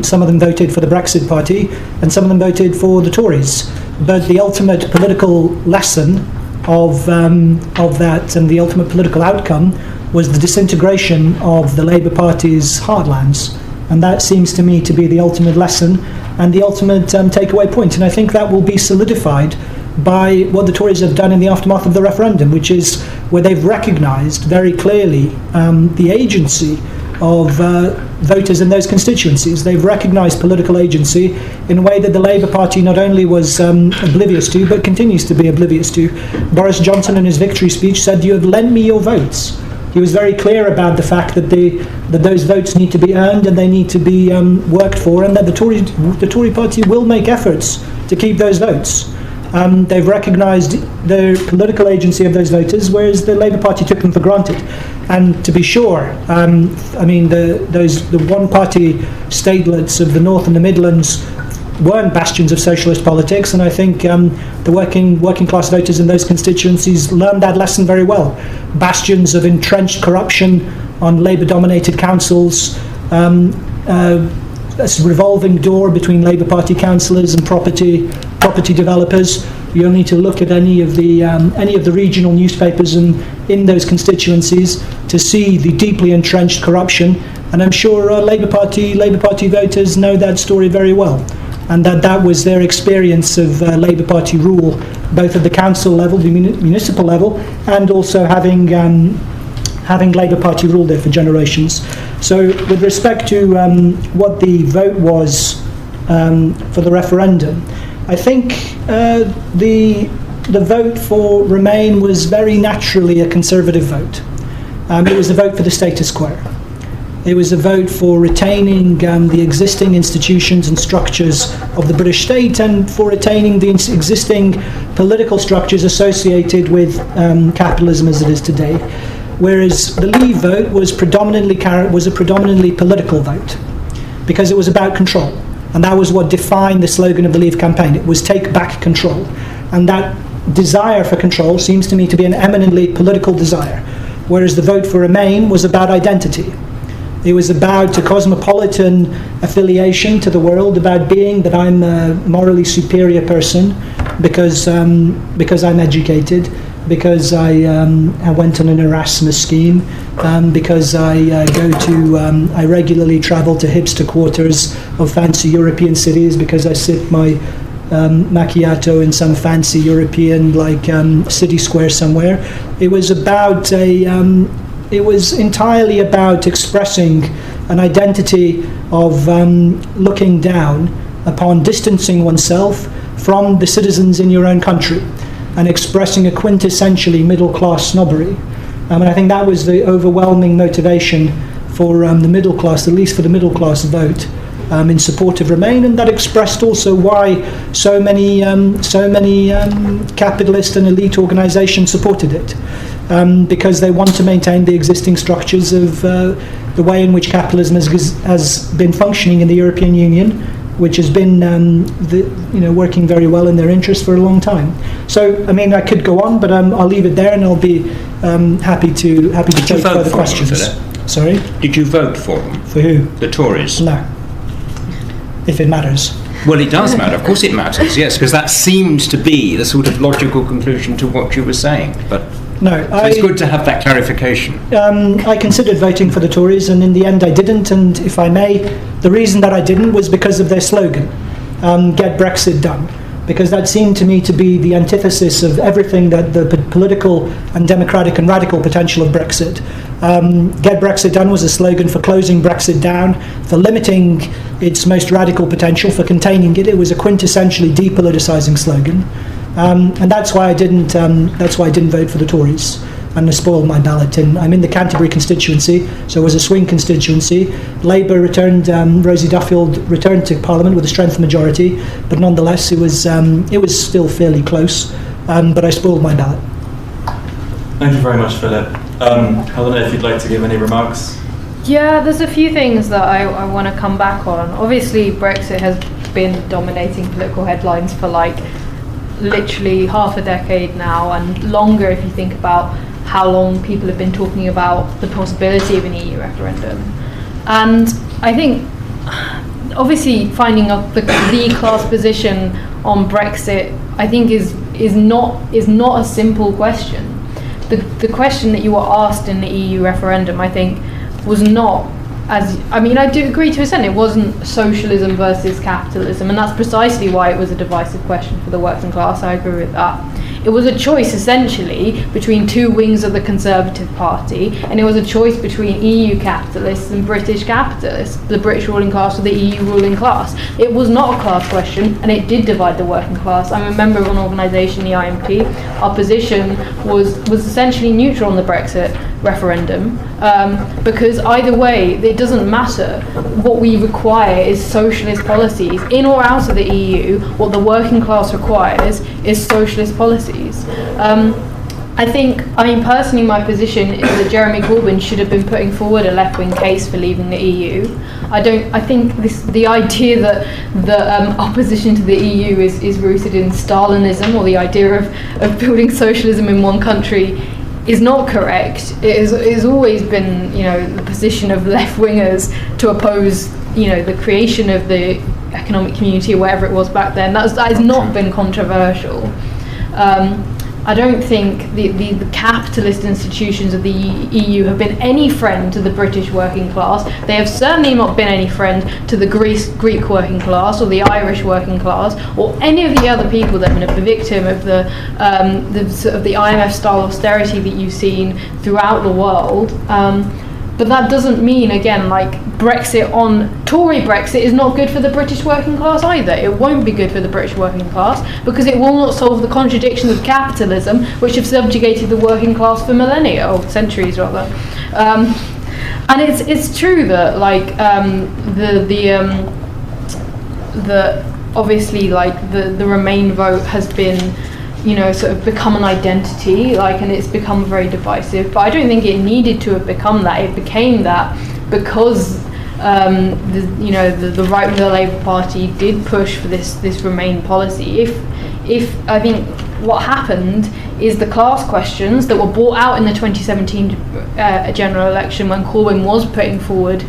Some of them voted for the Brexit Party, and some of them voted for the Tories. But the ultimate political lesson of that, and the ultimate political outcome, was the disintegration of the Labour Party's heartlands. And that seems to me to be the ultimate lesson and the ultimate takeaway point. And I think that will be solidified by what the Tories have done in the aftermath of the referendum, which is where they've recognised very clearly the agency of voters in those constituencies. They've recognised political agency in a way that the Labour Party not only was oblivious to, but continues to be oblivious to. Boris Johnson in his victory speech said, "You have lent me your votes." He was very clear about the fact that those votes need to be earned and they need to be worked for, and that the Tory Party will make efforts to keep those votes. They've recognised the political agency of those voters, whereas the Labour Party took them for granted. And to be sure, the one-party statelets of the North and the Midlands weren't bastions of socialist politics, and I think the working class voters in those constituencies learned that lesson very well. Bastions of entrenched corruption on Labour-dominated councils, a revolving door between Labour Party councillors and property developers. You only need to look at any of the regional newspapers in those constituencies to see the deeply entrenched corruption. And I'm sure Labour Party voters know that story very well, and that was their experience of Labour Party rule, both at the council level, the municipal level, and also having Labour Party rule there for generations. So with respect to what the vote was for the referendum, I think the vote for Remain was very naturally a conservative vote. It was a vote for the status quo. It was a vote for retaining the existing institutions and structures of the British state, and for retaining the existing political structures associated with capitalism as it is today. Whereas the Leave vote was a predominantly political vote, because it was about control. And that was what defined the slogan of the Leave campaign. It was take back control. And that desire for control seems to me to be an eminently political desire. Whereas the vote for Remain was about identity. It was about a cosmopolitan affiliation to the world, about being that I'm a morally superior person because I'm educated, because I went on an Erasmus scheme, because I regularly travel to hipster quarters of fancy European cities, because I sip my macchiato in some fancy European city square somewhere. It was entirely about expressing an identity of looking down upon, distancing oneself from the citizens in your own country, and expressing a quintessentially middle-class snobbery. And I think that was the overwhelming motivation for the middle class, at least for the middle class vote, in support of Remain, and that expressed also why so many capitalist and elite organisations supported it, because they want to maintain the existing structures of the way in which capitalism has been functioning in the European Union, which has been working very well in their interest for a long time. So, I could go on, but I'll leave it there, and I'll be happy to take further questions. Sorry? Did you vote for them? For who? The Tories? No. If it matters. Well, it does matter. Of course it matters, yes, because that seems to be the sort of logical conclusion to what you were saying. But no, so it's good to have that clarification. I considered voting for the Tories, and in the end I didn't. And if I may, the reason that I didn't was because of their slogan, "Get Brexit Done," because that seemed to me to be the antithesis of everything that the political and democratic and radical potential of Brexit. Get Brexit Done was a slogan for closing Brexit down, for limiting its most radical potential, for containing it. It was a quintessentially depoliticising slogan. and that's why I didn't. That's why I didn't vote for the Tories, and I spoiled my ballot. And I'm in the Canterbury constituency, so it was a swing constituency. Labour returned. Rosie Duffield returned to Parliament with a strength majority, but nonetheless, it was still fairly close. But I spoiled my ballot. Thank you very much, Philip. Helena, if you'd like to give any remarks. Yeah, there's a few things that I want to come back on. Obviously, Brexit has been dominating political headlines for like literally half a decade now, and longer if you think about how long people have been talking about the possibility of an EU referendum. And I think, obviously, finding out the class position on Brexit, I think is not a simple question. The question that you were asked in the EU referendum, I think, was not I do agree to an extent, it wasn't socialism versus capitalism, and that's precisely why it was a divisive question for the working class. I agree with that. It was a choice essentially between two wings of the Conservative Party, and it was a choice between EU capitalists and British capitalists, the British ruling class or the EU ruling class. It was not a class question, and it did divide the working class. I'm a member of an organisation, the IMP. Our position was essentially neutral on the Brexit referendum, because either way, it doesn't matter. What we require is socialist policies in or out of the EU. What the working class requires is socialist policies. Personally, my position is that Jeremy Corbyn should have been putting forward a left-wing case for leaving the EU. I think the idea that opposition to the EU is rooted in Stalinism, or the idea of building socialism in one country, is not correct. It has always been, the position of left-wingers to oppose, the creation of the economic community or whatever it was back then. That has not been controversial. I don't think the capitalist institutions of the EU have been any friend to the British working class. They have certainly not been any friend to the Greek working class or the Irish working class or any of the other people that have been a victim of the IMF-style austerity that you've seen throughout the world. But that doesn't mean, again, Tory Brexit is not good for the British working class either. It won't be good for the British working class because it will not solve the contradictions of capitalism, which have subjugated the working class for millennia, or centuries rather. And it's true that the Remain vote has been, sort of become an identity, and it's become very divisive. But I don't think it needed to have become that. It became that because the right of the Labour Party did push for this Remain policy. If I think what happened is the class questions that were brought out in the 2017 general election, when Corbyn was putting forward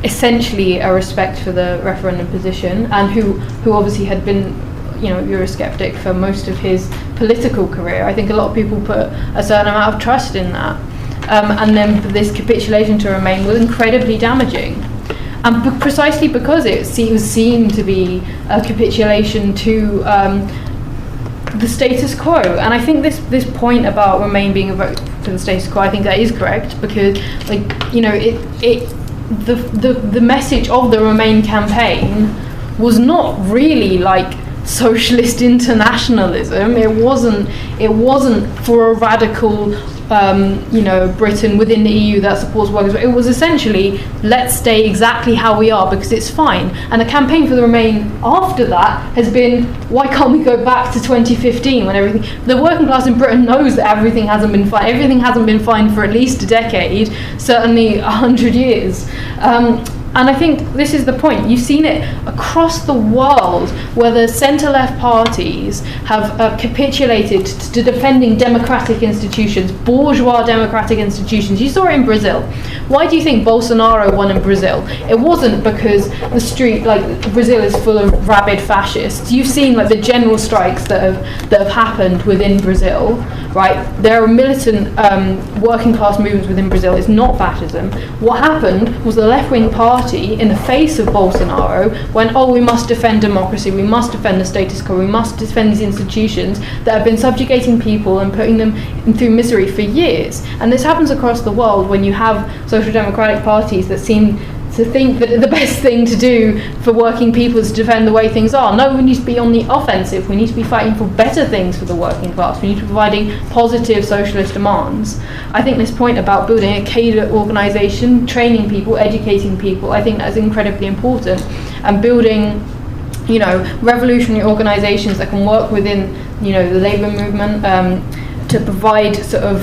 essentially a respect for the referendum position, and who obviously had been Eurosceptic for most of his political career. I think a lot of people put a certain amount of trust in that. And then this capitulation to Remain was incredibly damaging. And precisely because it was seen to be a capitulation to the status quo. And I think this point about Remain being a vote to the status quo, I think that is correct, because the message of the Remain campaign was not really socialist internationalism. It wasn't for a radical Britain within the EU that supports workers. It was essentially, let's stay exactly how we are because it's fine. And the campaign for the Remain after that has been, why can't we go back to 2015 when the working class in Britain knows that everything hasn't been fine. Everything hasn't been fine for at least a decade, certainly 100 years. And I think this is the point. You've seen it across the world where the centre-left parties have capitulated to defending democratic institutions, bourgeois democratic institutions. You saw it in Brazil. Why do you think Bolsonaro won in Brazil? It wasn't because Brazil is full of rabid fascists. You've seen the general strikes that have happened within Brazil, right? There are militant working class movements within Brazil. It's not fascism. What happened was the left-wing party, in the face of Bolsonaro, went, we must defend democracy, we must defend the status quo, we must defend these institutions that have been subjugating people and putting them through misery for years. And this happens across the world when you have social democratic parties that seem to think that the best thing to do for working people is to defend the way things are. No, we need to be on the offensive. We need to be fighting for better things for the working class. We need to be providing positive socialist demands. I think this point about building a cadre organisation, training people, educating people, I think that's incredibly important. And building, revolutionary organisations that can work within, the labour movement, to provide sort of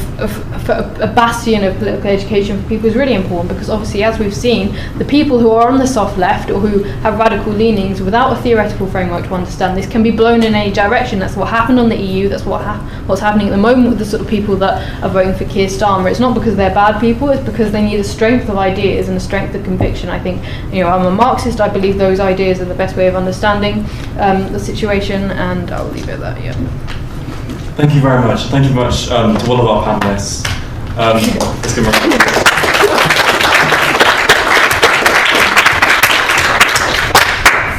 a bastion of political education for people is really important, because obviously, as we've seen, the people who are on the soft left or who have radical leanings without a theoretical framework to understand this can be blown in any direction. That's what happened on the EU, that's what's happening at the moment with the sort of people that are voting for Keir Starmer. It's not because they're bad people, it's because they need a strength of ideas and a strength of conviction. I think, I'm a Marxist, I believe those ideas are the best way of understanding the situation, and I'll leave it at that, Thank you very much. Thank you very much to all of our panellists. Let's give them a round of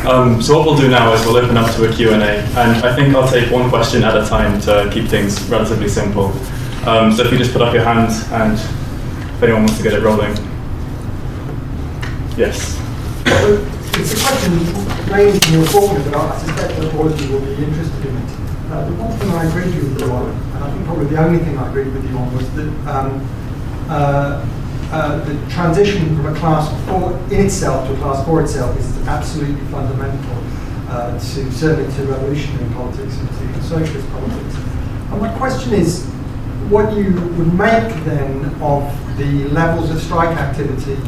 applause. So what we'll do now is we'll open up to a Q&A, and I think I'll take one question at a time to keep things relatively simple. So if you just put up your hand, and if anyone wants to get it rolling. Yes. So it's a question ranged more broadly, but I suspect that all of you will be interested in it. The one thing I agreed with you on, and I think probably the only thing I agreed with you on, was that the transition from a class in itself to a class for itself is absolutely fundamental certainly to revolutionary politics and to socialist politics. And my question is, what you would make then of the levels of strike activity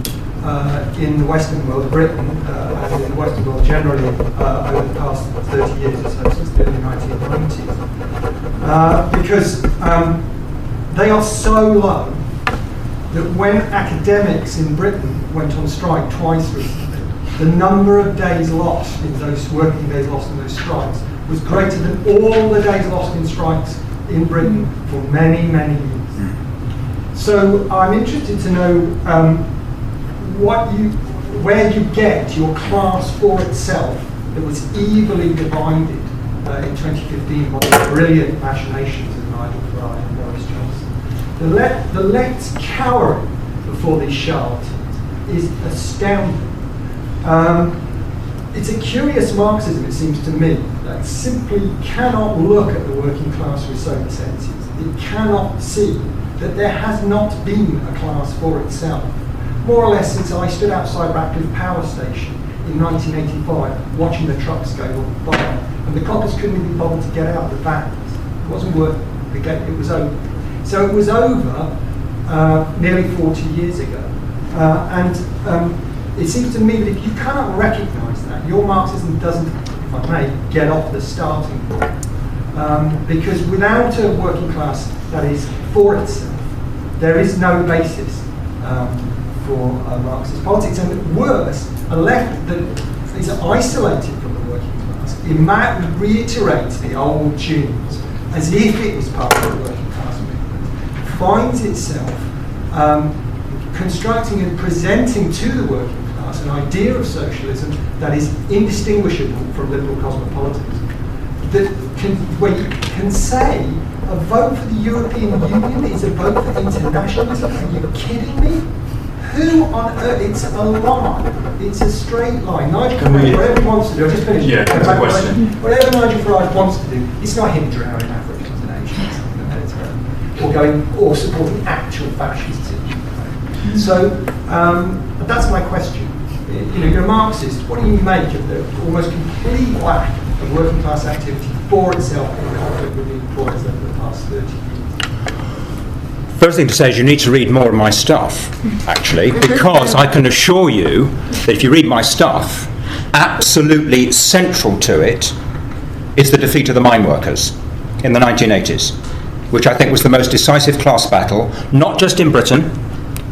in the Western world, Britain, and in the Western world generally, over the past 30 years or so, since the early 1990s. Because they are so low that when academics in Britain went on strike twice recently, the number of days lost in those working days lost in those strikes was greater than all the days lost in strikes in Britain for many, many years. So I'm interested to know where you get your class for itself that was evilly divided in 2015 by the brilliant machinations of Nigel Farage and Boris Johnson. The left's cowering before these charlatans is astounding. It's a curious Marxism, it seems to me, that simply cannot look at the working class with sober senses. It cannot see that there has not been a class for itself. More or less since I stood outside Ratcliffe Power Station in 1985, watching the trucks go on fire, and the coppers couldn't even be bothered to get out of the vans. It wasn't worth the gate, it was over. So it was over nearly 40 years ago. And it seems to me that if you cannot recognise that, your Marxism doesn't, if I may, get off the starting point. Because without a working class that is for itself, there is no basis for Marxist politics, and worse, a left that is isolated from the working class, it reiterates the old tunes as if it was part of the working class movement, finds itself constructing and presenting to the working class an idea of socialism that is indistinguishable from liberal cosmopolitanism, that where you can say a vote for the European Union is a vote for internationalism. Are you kidding me? Who on earth? It's a line. It's a straight line. Nigel Farage, whatever he wants to do, I'll just finish. Yeah, that's a question. Whatever Nigel Farage wants to do, it's not him drowning Africans and Asians in the Mediterranean, or supporting actual fascists in Ukraine. So that's my question. You're a Marxist. What do you make of the almost complete lack of working class activity for itself in the conflict with the employers over the past 30 years? First thing to say is you need to read more of my stuff, actually, because I can assure you that if you read my stuff, absolutely central to it is the defeat of the mine workers in the 1980s, which I think was the most decisive class battle, not just in Britain,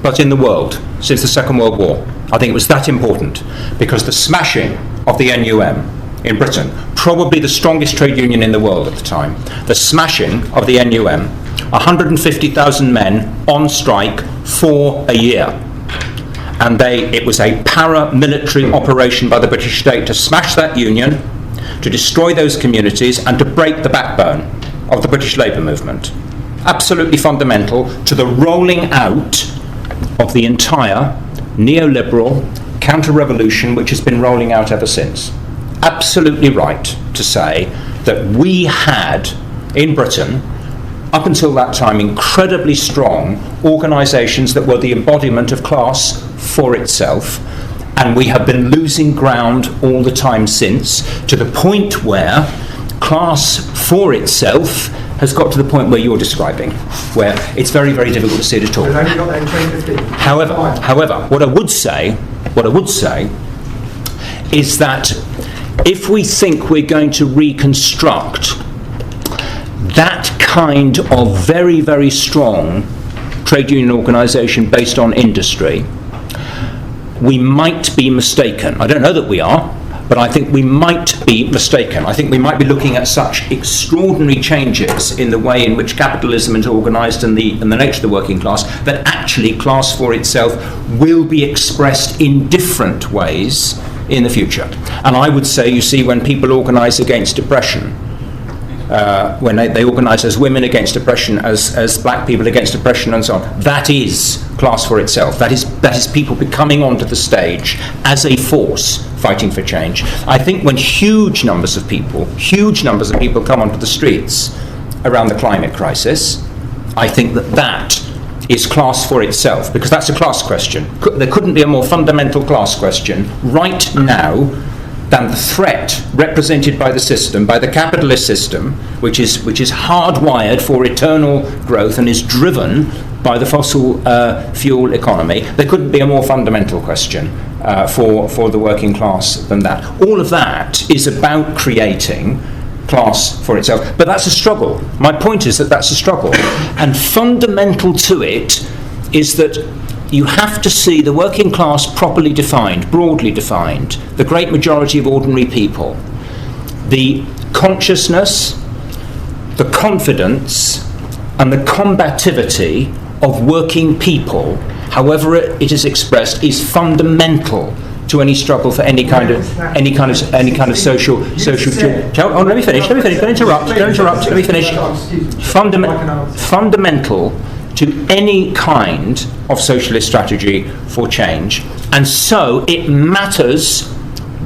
but in the world since the Second World War. I think it was that important, because the smashing of the NUM in Britain, probably the strongest trade union in the world at the time, the smashing of the NUM, 150,000 men on strike for a year. And it was a paramilitary operation by the British state to smash that union, to destroy those communities, and to break the backbone of the British labour movement. Absolutely fundamental to the rolling out of the entire neoliberal, counter-revolution which has been rolling out ever since. Absolutely right to say that we had, in Britain, up until that time, incredibly strong organisations that were the embodiment of class for itself, and we have been losing ground all the time since, to the point where class for itself has got to the point where you're describing, where it's very, very difficult to see it at all. They've only got that in 2015. However, what I would say is that if we think we're going to reconstruct that kind of very, very strong trade union organisation based on industry, we might be mistaken. I don't know that we are, but I think we might be mistaken. I think we might be looking at such extraordinary changes in the way in which capitalism is organised and the nature of the working class, that actually class for itself will be expressed in different ways in the future. And I would say, you see, when people organise against oppression, when they organise as women against oppression, as black people against oppression and so on, that is class for itself. That is people coming onto the stage as a force fighting for change. I think when huge numbers of people come onto the streets around the climate crisis, I think that is class for itself, because that's a class question. There couldn't be a more fundamental class question right now than the threat represented by the system, by the capitalist system, which is hardwired for eternal growth and is driven by the fossil fuel economy. There couldn't be a more fundamental question for the working class than that. All of that is about creating class for itself. But that's a struggle. My point is that that's a struggle. And fundamental to it is that you have to see the working class properly defined, broadly defined, the great majority of ordinary people, the consciousness, the confidence, and the combativity of working people, however it is expressed, is fundamental to any struggle for any kind of social. Oh, let me finish. Don't interrupt. Let me finish. Fundamental to any kind of socialist strategy for change, and so it matters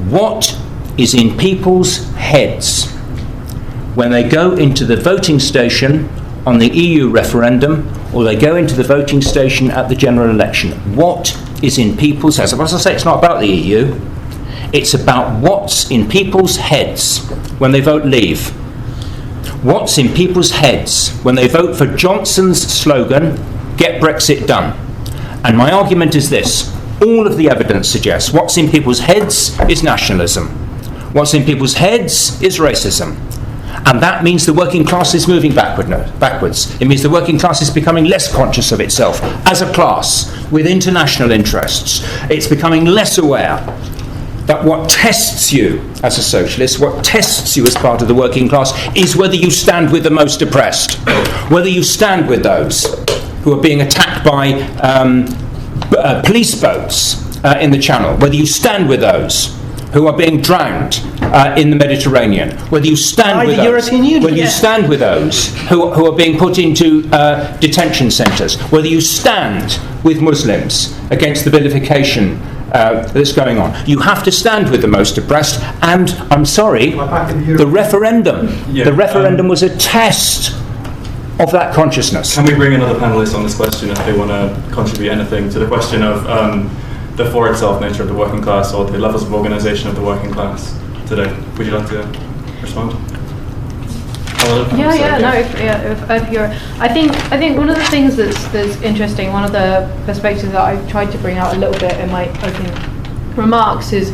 what is in people's heads when they go into the voting station on the EU referendum, or they go into the voting station at the general election. What is in people's heads? As I say, it's not about the EU. It's about what's in people's heads when they vote Leave. What's in people's heads when they vote for Johnson's slogan, "Get Brexit Done." And my argument is this: all of the evidence suggests what's in people's heads is nationalism. What's in people's heads is racism. And that means the working class is moving backwards. It means the working class is becoming less conscious of itself as a class with international interests. It's becoming less aware that what tests you as a socialist, what tests you as part of the working class, is whether you stand with the most oppressed, whether you stand with those who are being attacked by police boats in the Channel, whether you stand with those who are being drowned in the Mediterranean, whether you stand with those, whether you stand with those who are being put into detention centres, whether you stand with Muslims against the vilification that's going on. You have to stand with the most oppressed, and I'm sorry, the referendum was a test of that consciousness. Can we bring another panellist on this question if they want to contribute anything to the question of the for itself nature of the working class, or the levels of organisation of the working class today? Would you like to respond? I think one of the things that's interesting, one of the perspectives that I've tried to bring out a little bit in my opening remarks is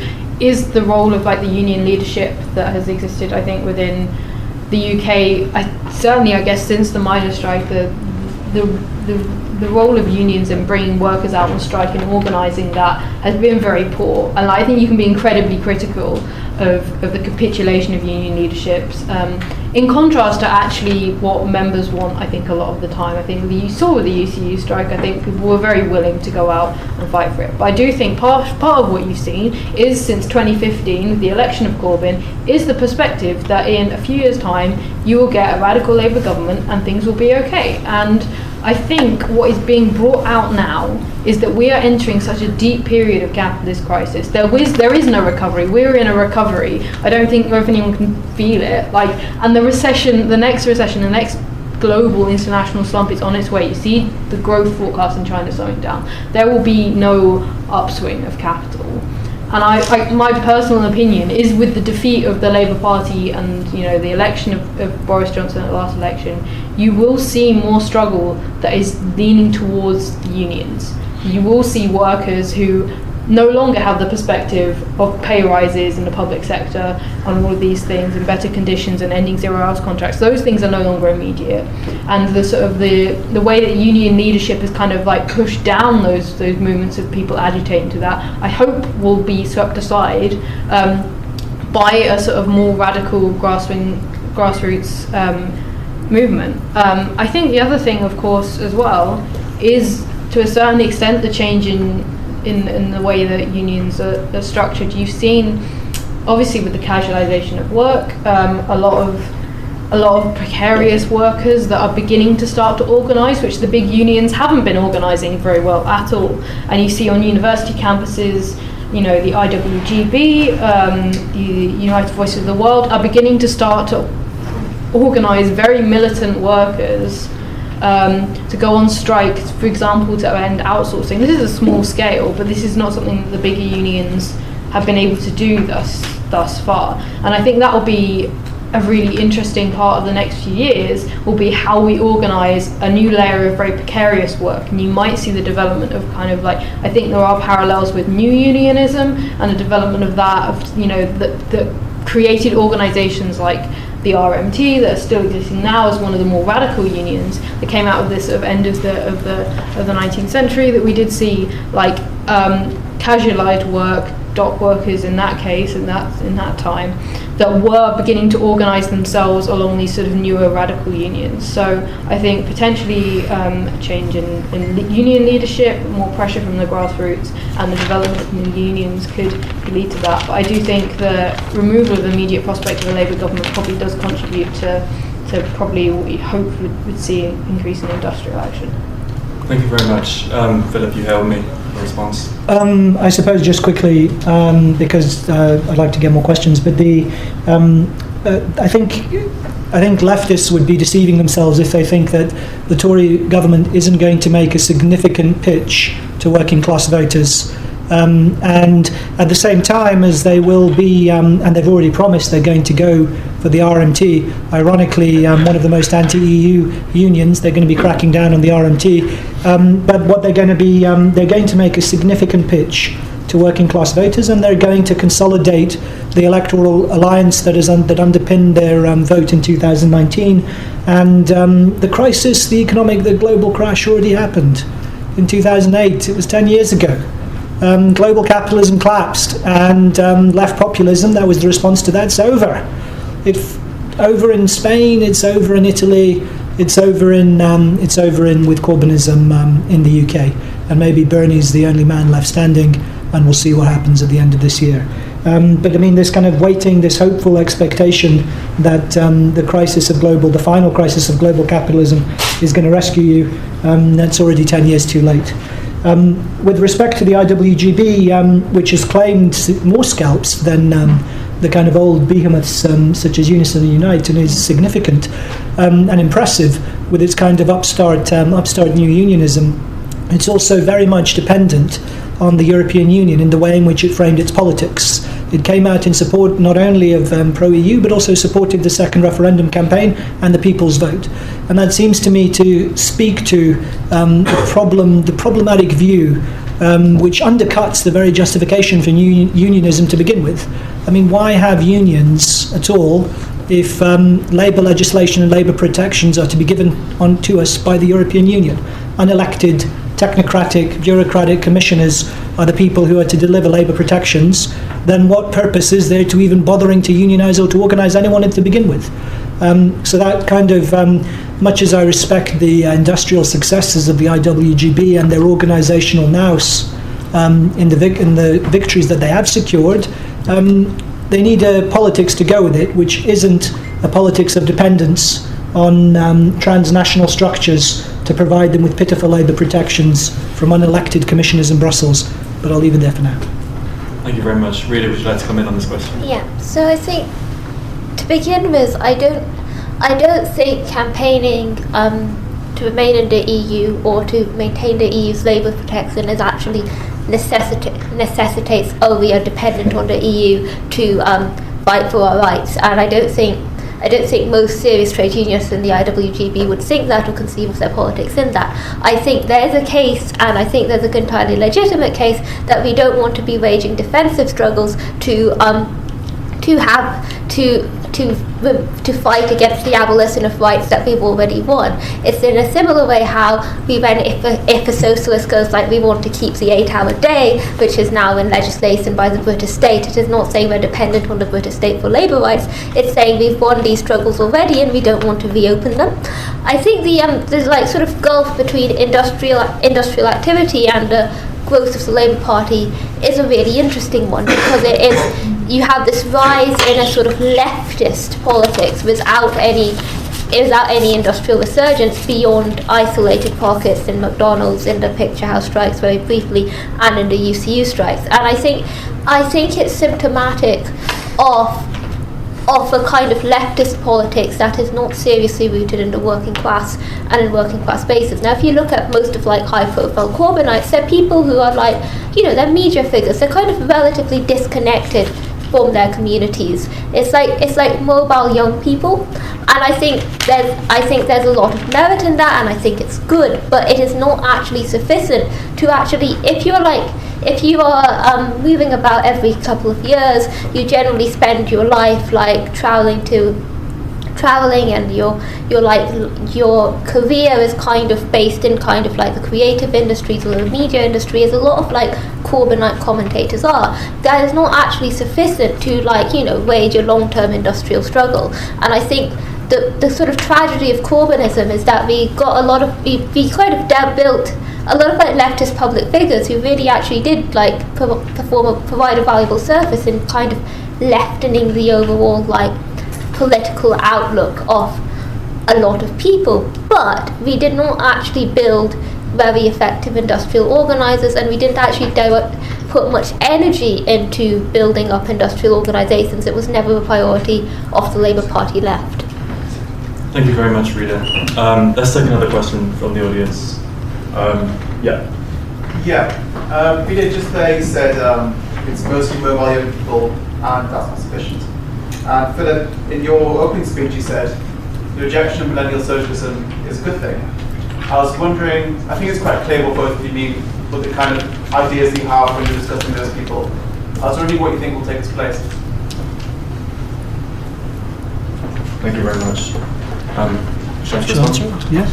the role of like the union leadership that has existed, I think, within the UK. Certainly, I guess, since the miners' strike, the role of unions in bringing workers out on strike and organising that has been very poor. And I think you can be incredibly critical of the capitulation of union leaderships, in contrast to actually what members want, I think, a lot of the time. I think you saw with the UCU strike, I think people were very willing to go out and fight for it. But I do think part of what you've seen is, since 2015, with the election of Corbyn, is the perspective that in a few years' time you will get a radical Labour government and things will be okay. And I think what is being brought out now is that we are entering such a deep period of capitalist crisis. There is no recovery. We're in a recovery. I don't think anyone can feel it. And the next global international slump is on its way. You see the growth forecast in China slowing down. There will be no upswing of capital. And my personal opinion is, with the defeat of the Labour Party and the election of Boris Johnson at the last election, you will see more struggle that is leaning towards the unions. You will see workers who no longer have the perspective of pay rises in the public sector and all of these things and better conditions and ending 0 hours contracts. Those things are no longer immediate, and the way that union leadership has kind of pushed down those movements of people agitating to that, I hope will be swept aside by a sort of more radical grassroots movement. I think the other thing, of course, as well, is to a certain extent the change in the way that unions are structured. You've seen, obviously, with the casualisation of work, a lot of precarious workers that are beginning to start to organise, which the big unions haven't been organising very well at all. And you see on university campuses, the IWGB, the United Voices of the World are beginning to start to organise very militant workers to go on strike, for example, to end outsourcing. This is a small scale, but this is not something that the bigger unions have been able to do thus far. And I think that will be a really interesting part of the next few years, will be how we organise a new layer of very precarious work. And you might see the development of I think there are parallels with new unionism and the development of that, that created organisations like the RMT that are still existing now as one of the more radical unions that came out of this sort of end of the 19th century, that we did see casualised work, dock workers in that case, in that time, that were beginning to organise themselves along these sort of newer radical unions. So I think potentially a change in union leadership, more pressure from the grassroots, and the development of new unions could lead to that. But I do think the removal of the immediate prospect of a Labour government probably does contribute to probably what we hope would see an increase in industrial action. Thank you very much. Philip, you held me for a response. I suppose just quickly, because I'd like to get more questions, but I think leftists would be deceiving themselves if they think that the Tory government isn't going to make a significant pitch to working class voters. And at the same time as they will be, and they've already promised they're going to go for the RMT, ironically one of the most anti-EU unions, they're going to be cracking down on the RMT, but what they're going to be, they're going to make a significant pitch to working class voters, and they're going to consolidate the electoral alliance that underpinned their vote in 2019, and the crisis, the global crash already happened in 2008. It was 10 years ago. Global capitalism collapsed, and left populism, that was the response to that. It's over. It's over in Spain, it's over in Italy, it's over in with Corbynism in the UK, and maybe Bernie's the only man left standing, and we'll see what happens at the end of this year. But I mean, this kind of waiting, this hopeful expectation that the final crisis of global capitalism is going to rescue you, that's already 10 years too late. With respect to the IWGB, which has claimed more scalps than the kind of old behemoths such as Unison and Unite, and is significant and impressive with its kind of upstart new unionism, it's also very much dependent on the European Union in the way in which it framed its politics. It came out in support not only of pro-EU, but also supported the second referendum campaign and the people's vote. And that seems to me to speak to the problematic view which undercuts the very justification for unionism to begin with. I mean, why have unions at all if labour legislation and labour protections are to be given on to us by the European Union? Unelected, technocratic, bureaucratic commissioners are the people who are to deliver labour protections. Then what purpose is there to even bothering to unionise or to organise anyone to begin with? So that kind of, much as I respect the industrial successes of the IWGB and their organisational nous in the victories that they have secured, they need a politics to go with it, which isn't a politics of dependence on transnational structures to provide them with pitiful labour protections from unelected commissioners in Brussels. But I'll leave it there for now. Thank you very much. Rita, would you like to come in on this question? Yeah, so I think to begin with, I don't think campaigning to remain in the EU or to maintain the EU's labour protection is actually necessitates, oh, we are dependent on the EU to fight for our rights. And I don't think most serious trade unionists in the IWGB would think that or conceive of their politics in that. I think there's a case, and I think there's an entirely legitimate case, that we don't want to be waging defensive struggles to fight against the abolition of rights that we've already won. It's in a similar way how if a socialist goes like, we want to keep the 8-hour day, which is now in legislation by the British state, it is not saying we're dependent on the British state for labour rights, it's saying we've won these struggles already and we don't want to reopen them. I think there's like sort of gulf between industrial activity and the growth of the Labour Party is a really interesting one, because you have this rise in a sort of leftist politics without any industrial resurgence beyond isolated pockets in McDonald's, in the Picture House strikes very briefly, and in the UCU strikes. And I think it's symptomatic of a kind of leftist politics that is not seriously rooted in the working class and in working class bases. Now, if you look at most of like high-profile Corbynites, they're people who are like, they're media figures. They're kind of relatively disconnected from their communities. It's like mobile young people, and I think there's a lot of merit in that, and I think it's good. But it is not actually sufficient to actually, if you are moving about every couple of years, you generally spend your life like traveling, and your career is kind of based in kind of like the creative industries or the media industry, as a lot of like Corbynite commentators are. That is not actually sufficient to wage a long-term industrial struggle. And I think the sort of tragedy of Corbynism is that we kind of built a lot of like leftist public figures who really actually did like provide a valuable service in kind of leftening the overall like political outlook of a lot of people. But we did not actually build very effective industrial organisers, and we didn't actually put much energy into building up industrial organisations. It was never a priority of the Labour Party left. Thank you very much, Rita. Let's take another question from the audience. Peter just there, you said it's mostly mobile young people and that's not sufficient. And Philip, in your opening speech you said the rejection of millennial socialism is a good thing. I was wondering, I think it's quite clear what both of you mean, what the kind of ideas you have when you're discussing those people. I was wondering what you think will take its place. Thank you very much. Shall I respond? Yeah.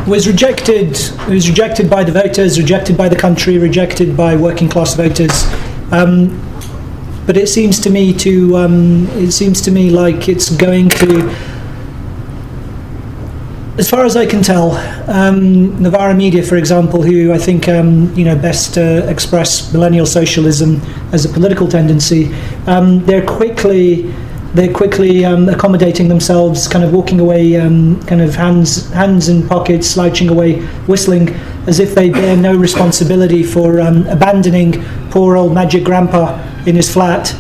Was rejected by the voters, rejected by the country, rejected by working class voters. But it seems to me like it's going to, as far as I can tell, Novara Media, for example, who I think best express millennial socialism as a political tendency, they're quickly accommodating themselves, kind of walking away, kind of hands in pockets, slouching away, whistling, as if they bear no responsibility for abandoning poor old Magic Grandpa in his flat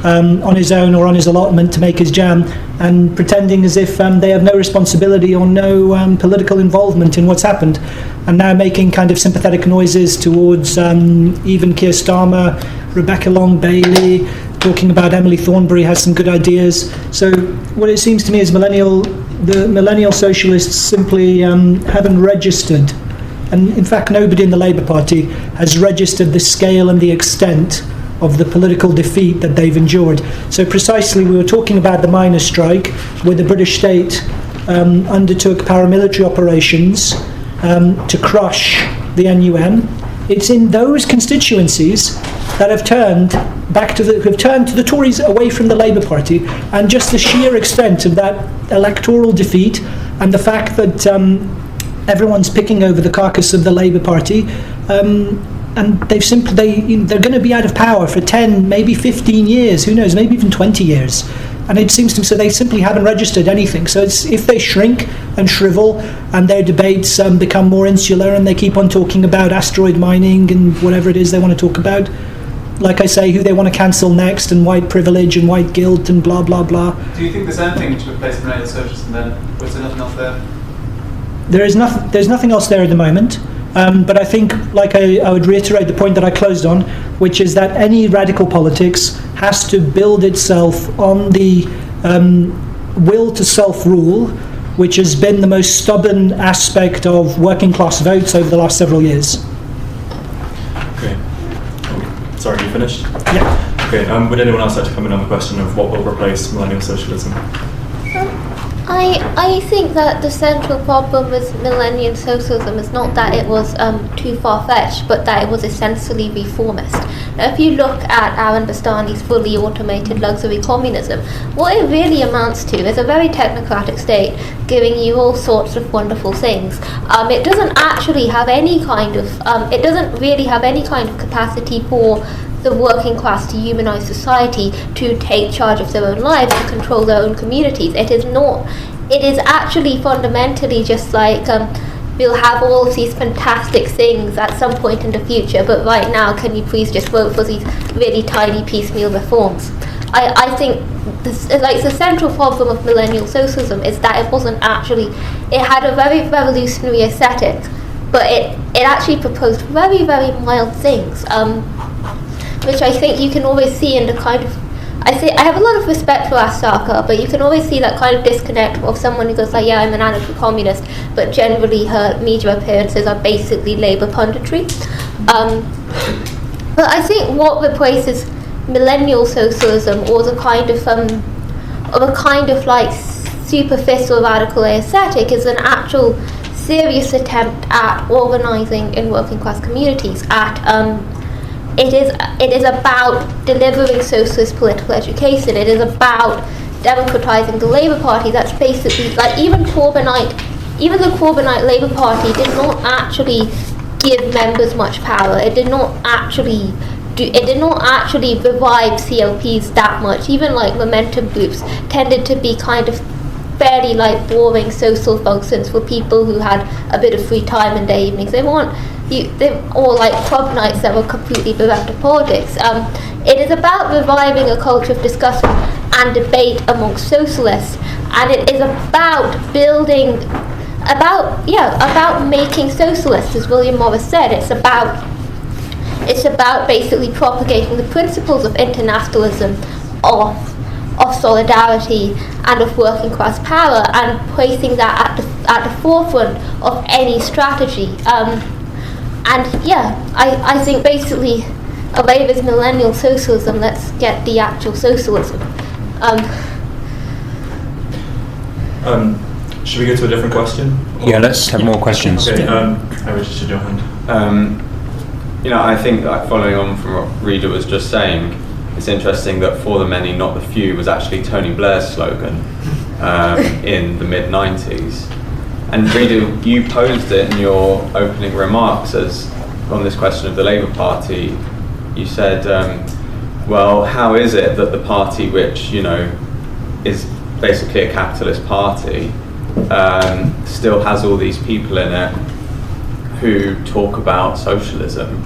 on his own or on his allotment to make his jam, and pretending as if they have no responsibility or no political involvement in what's happened, and now making kind of sympathetic noises towards even Keir Starmer, Rebecca Long Bailey, talking about Emily Thornberry has some good ideas. So what it seems to me is the millennial socialists simply haven't registered, and in fact nobody in the Labour Party has registered the scale and the extent of the political defeat that they've endured. So precisely, we were talking about the miners' strike, where the British state undertook paramilitary operations to crush the NUM. It's in those constituencies that have turned to the Tories away from the Labour Party, and just the sheer extent of that electoral defeat and the fact that everyone's picking over the carcass of the Labour Party, and they're going to be out of power for 10, maybe 15 years, who knows, maybe even 20 years. And it seems to me, so they simply haven't registered anything. So it's, if they shrink and shrivel and their debates become more insular and they keep on talking about asteroid mining and whatever it is they want to talk about, like I say, who they want to cancel next and white privilege and white guilt and blah, blah, blah. Do you think there's anything to replace millennial socialism then? Or is there nothing else there? There's nothing else there at the moment. But I think, like I would reiterate the point that I closed on, which is that any radical politics has to build itself on the will to self-rule, which has been the most stubborn aspect of working class votes over the last several years. Okay. Sorry, you finished? Yeah. Okay, would anyone else like to come in on the question of what will replace millennial socialism? I think that the central problem with millennial socialism is not that it was too far-fetched, but that it was essentially reformist. Now, if you look at Aaron Bastani's fully automated luxury communism, what it really amounts to is a very technocratic state giving you all sorts of wonderful things. It doesn't actually have any kind of, it doesn't really have any kind of capacity for the working class to humanise society, to take charge of their own lives, to control their own communities. It is not. It is actually fundamentally just like we'll have all of these fantastic things at some point in the future, but right now can you please just vote for these really tiny piecemeal reforms? I think this, like, the central problem of millennial socialism is that it wasn't actually, it had a very revolutionary aesthetic, but it actually proposed very, very mild things, which I think you can always see in the kind of, I have a lot of respect for Asaka, but you can always see that kind of disconnect of someone who goes like, yeah, I'm an anarcho-communist, but generally her media appearances are basically Labour punditry. But I think what replaces millennial socialism, or a kind of like superficial radical aesthetic, is an actual serious attempt at organising in working class communities, It is about delivering socialist political education. It is about democratising the Labour Party. That's basically, like, even the Corbynite Labour Party did not actually give members much power. It did not actually revive CLPs that much. Even like momentum groups tended to be kind of fairly like boring social functions for people who had a bit of free time in their evenings. Or like club nights that were completely bereft of politics. It is about reviving a culture of discussion and debate amongst socialists, and it is about making socialists, as William Morris said. It's about basically propagating the principles of internationalism, of solidarity, and of working class power, and placing that at the forefront of any strategy. I think basically away with millennial socialism, let's get the actual socialism. Should we go to a different question? Yeah, let's have more questions. Okay, I registered your hand. I think, like, following on from what Rita was just saying, it's interesting that "for the many, not the few" was actually Tony Blair's slogan in the mid-90s. And Rita, you posed it in your opening remarks as on this question of the Labour Party. You said, well, how is it that the party, which, is basically a capitalist party, still has all these people in it who talk about socialism?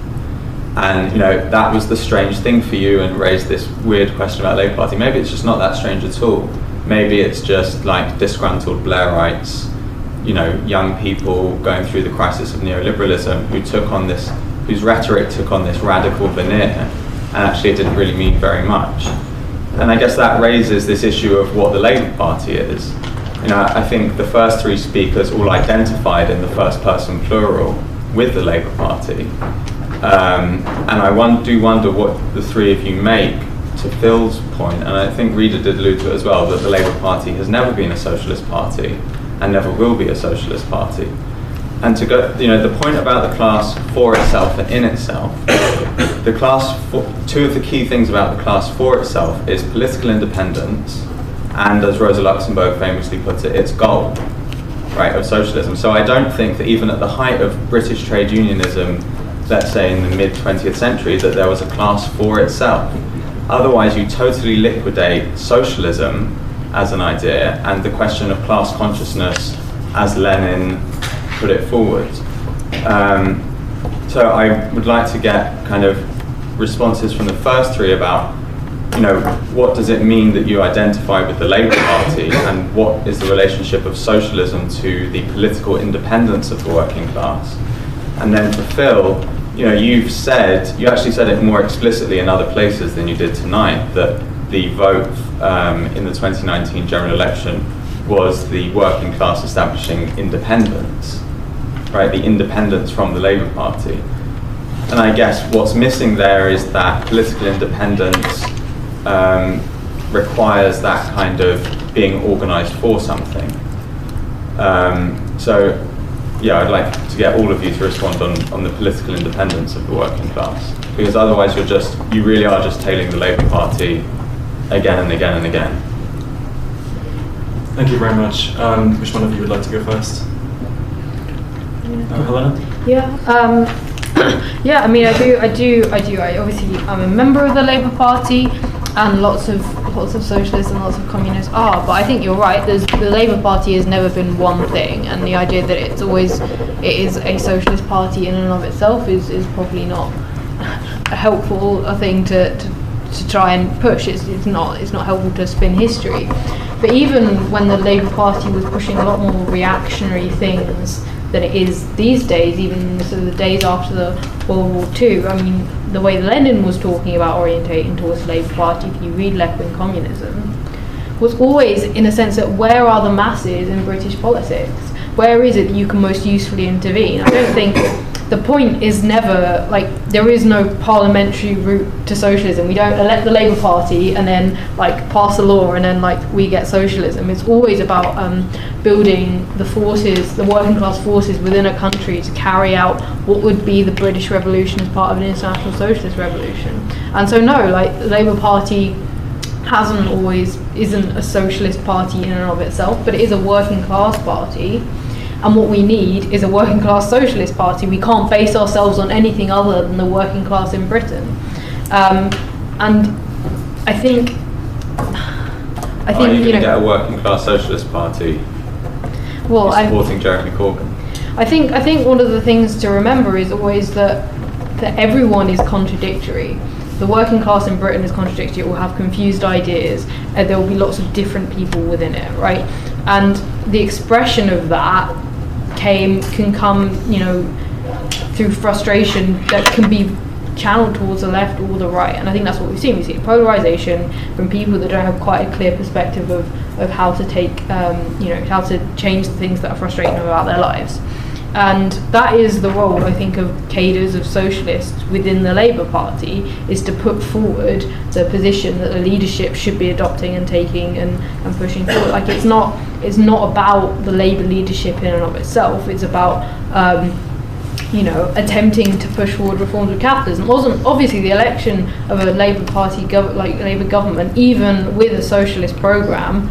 And, that was the strange thing for you, and raised this weird question about the Labour Party. Maybe it's just not that strange at all. Maybe it's just like disgruntled Blairites, young people going through the crisis of neoliberalism whose rhetoric took on this radical veneer, and actually it didn't really mean very much. And I guess that raises this issue of what the Labour Party is. I think the first three speakers all identified in the first person plural with the Labour Party. And I do wonder what the three of you make to Phil's point, and I think Rita did allude to it as well, that the Labour Party has never been a socialist party and never will be a socialist party. And to go, the point about the class for itself and in itself, two of the key things about the class for itself is political independence, and, as Rosa Luxemburg famously puts it, its goal, right, of socialism. So I don't think that even at the height of British trade unionism, let's say in the mid-20th century, that there was a class for itself. Otherwise, you totally liquidate socialism as an idea and the question of class consciousness as Lenin put it forward. So I would like to get kind of responses from the first three about, what does it mean that you identify with the Labour Party, and what is the relationship of socialism to the political independence of the working class? And then for Phil, you actually said it more explicitly in other places than you did tonight, that the vote in the 2019 general election was the working class establishing independence, right? The independence from the Labour Party. And I guess what's missing there is that political independence requires that kind of being organised for something. I'd like to get all of you to respond on the political independence of the working class, because otherwise you really are just tailing the Labour Party again and again and again. Thank you very much. Which one of you would like to go first? Helena? Yeah. Yeah, I mean, I do. Obviously, I'm a member of the Labour Party, and lots of socialists and lots of communists are. But I think you're right. The Labour Party has never been one thing, and the idea that it is a socialist party in and of itself is probably not a helpful thing to try and push. It's not helpful to spin history. But even when the Labour Party was pushing a lot more reactionary things than it is these days, even sort of the days after the World War II. I mean, the way Lenin was talking about orientating towards the Labour Party, if you read Left-Wing Communism, was always in a sense that where are the masses in British politics? Where is it that you can most usefully intervene? I don't think the point is never, there is no parliamentary route to socialism. We don't elect the Labour Party and then pass a law and then we get socialism. It's always about building the forces, the working class forces within a country to carry out what would be the British Revolution as part of an international socialist revolution. And so no, the Labour Party isn't a socialist party in and of itself, but it is a working class party. And what we need is a working class socialist party. We can't base ourselves on anything other than the working class in Britain. And I think you can get a working class socialist party supporting Jeremy Corbyn. I think one of the things to remember is always that everyone is contradictory. The working class in Britain is contradictory. It will have confused ideas. There will be lots of different people within it, right? And the expression of that can come, through frustration that can be channeled towards the left or the right. And I think that's what we've seen. We've seen polarization from people that don't have quite a clear perspective of how to take, how to change the things that are frustrating them about their lives. And that is the role, I think, of cadres of socialists within the Labour Party, is to put forward the position that the leadership should be adopting and taking and pushing forward. It's not about the Labour leadership in and of itself. It's about attempting to push forward reforms of capitalism. Obviously, the election of a Labour Party Labour government, even with a socialist programme,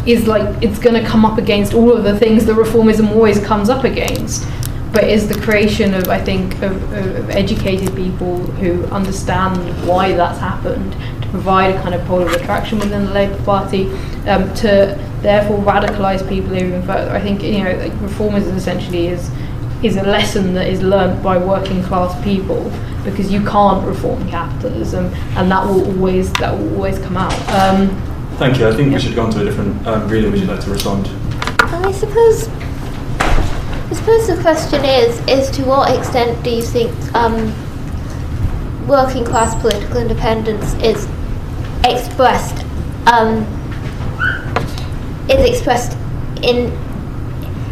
is it's going to come up against all of the things that reformism always comes up against. But it's the creation of, I think, of educated people who understand why that's happened, to provide a kind of pole of attraction within the Labour Party, to therefore radicalise people even further. I think reformism essentially is a lesson that is learnt by working class people, because you can't reform capitalism, and that will always come out. Thank you. I think we should go on to a different. Really, would you like to respond? I suppose the question is to what extent do you think working class political independence is expressed in,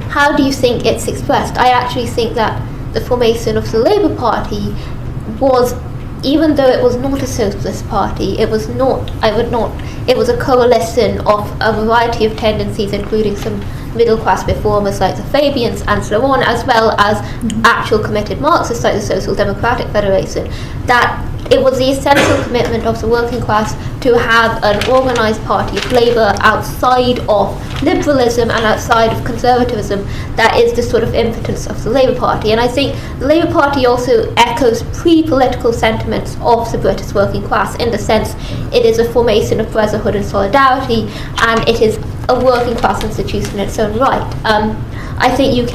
how do you think it's expressed? I actually think that the formation of the Labour Party was, even though it was not a socialist party, it was a coalition of a variety of tendencies, including some middle class reformers like the Fabians and so on, as well as actual committed Marxists like the Social Democratic Federation, that it was the essential commitment of the working class to have an organised party of labour outside of liberalism and outside of conservatism that is the sort of impotence of the Labour Party. And I think the Labour Party also echoes pre-political sentiments of the British working class, in the sense it is a formation of brotherhood and solidarity, and it is a working class institution in its own right. I think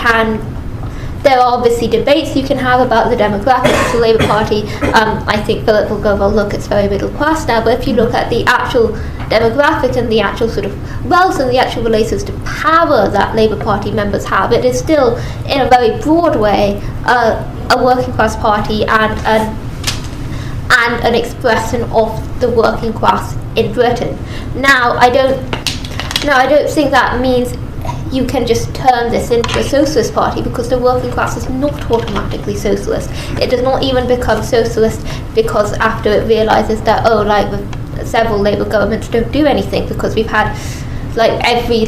there are obviously debates you can have about the demographics of the Labour Party. I think Philip will go, well, look, it's very middle class now, but if you look at the actual demographic and the actual sort of wealth and the actual relations to power that Labour Party members have, it is still, in a very broad way, a working class party and an expression of the working class in Britain. Now, I don't think that means you can just turn this into a socialist party, because the working class is not automatically socialist. It does not even become socialist because after it realises that, several Labour governments don't do anything, because we've had every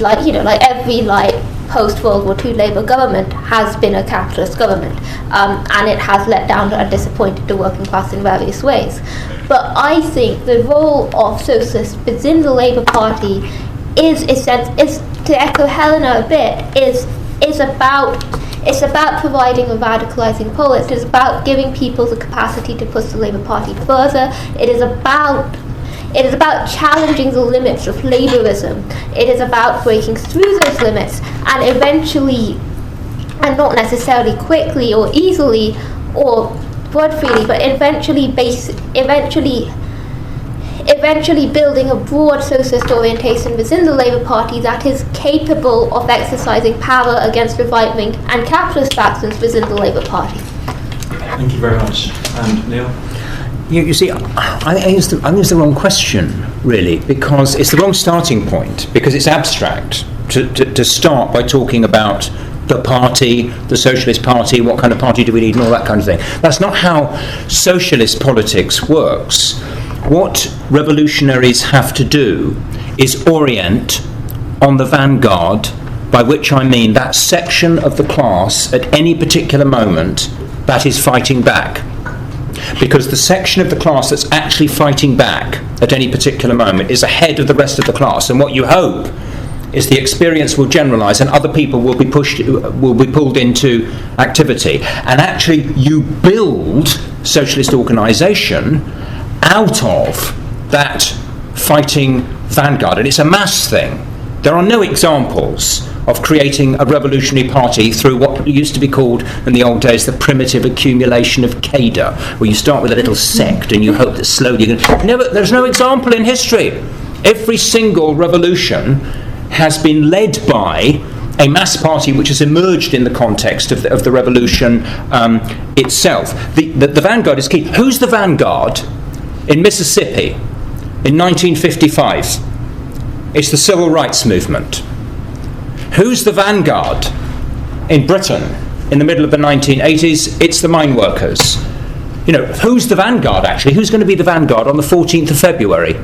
post-World War II Labour government has been a capitalist government, and it has let down and disappointed the working class in various ways. But I think the role of socialists within the Labour Party is to echo Helena a bit, is about providing a radicalising pole. It is about giving people the capacity to push the Labour Party further. It is about challenging the limits of Labourism. It is about breaking through those limits and eventually, and not necessarily quickly or easily or broad freely, but eventually building a broad socialist orientation within the Labour Party that is capable of exercising power against the right-wing and capitalist factions within the Labour Party. Thank you very much. And Neil? You see, I think it's the wrong question, really, because it's the wrong starting point, because it's abstract to start by talking about the party, the Socialist Party, what kind of party do we need, and all that kind of thing. That's not how socialist politics works. What revolutionaries have to do is orient on the vanguard, by which I mean that section of the class at any particular moment that is fighting back. Because the section of the class that's actually fighting back at any particular moment is ahead of the rest of the class, and what you hope is the experience will generalise and other people will be pulled into activity. And actually you build socialist organisation out of that fighting vanguard, and it's a mass thing. There are no examples of creating a revolutionary party through what used to be called in the old days the primitive accumulation of cadre, where you start with a little sect and you hope that slowly you can... There's no example in history. Every single revolution has been led by a mass party which has emerged in the context of the revolution itself. The vanguard is key. Who's the vanguard in Mississippi in 1955? It's the civil rights movement. Who's the vanguard in Britain in the middle of the 1980s? It's the mine workers. Who's the vanguard actually? Who's going to be the vanguard on the 14th of February?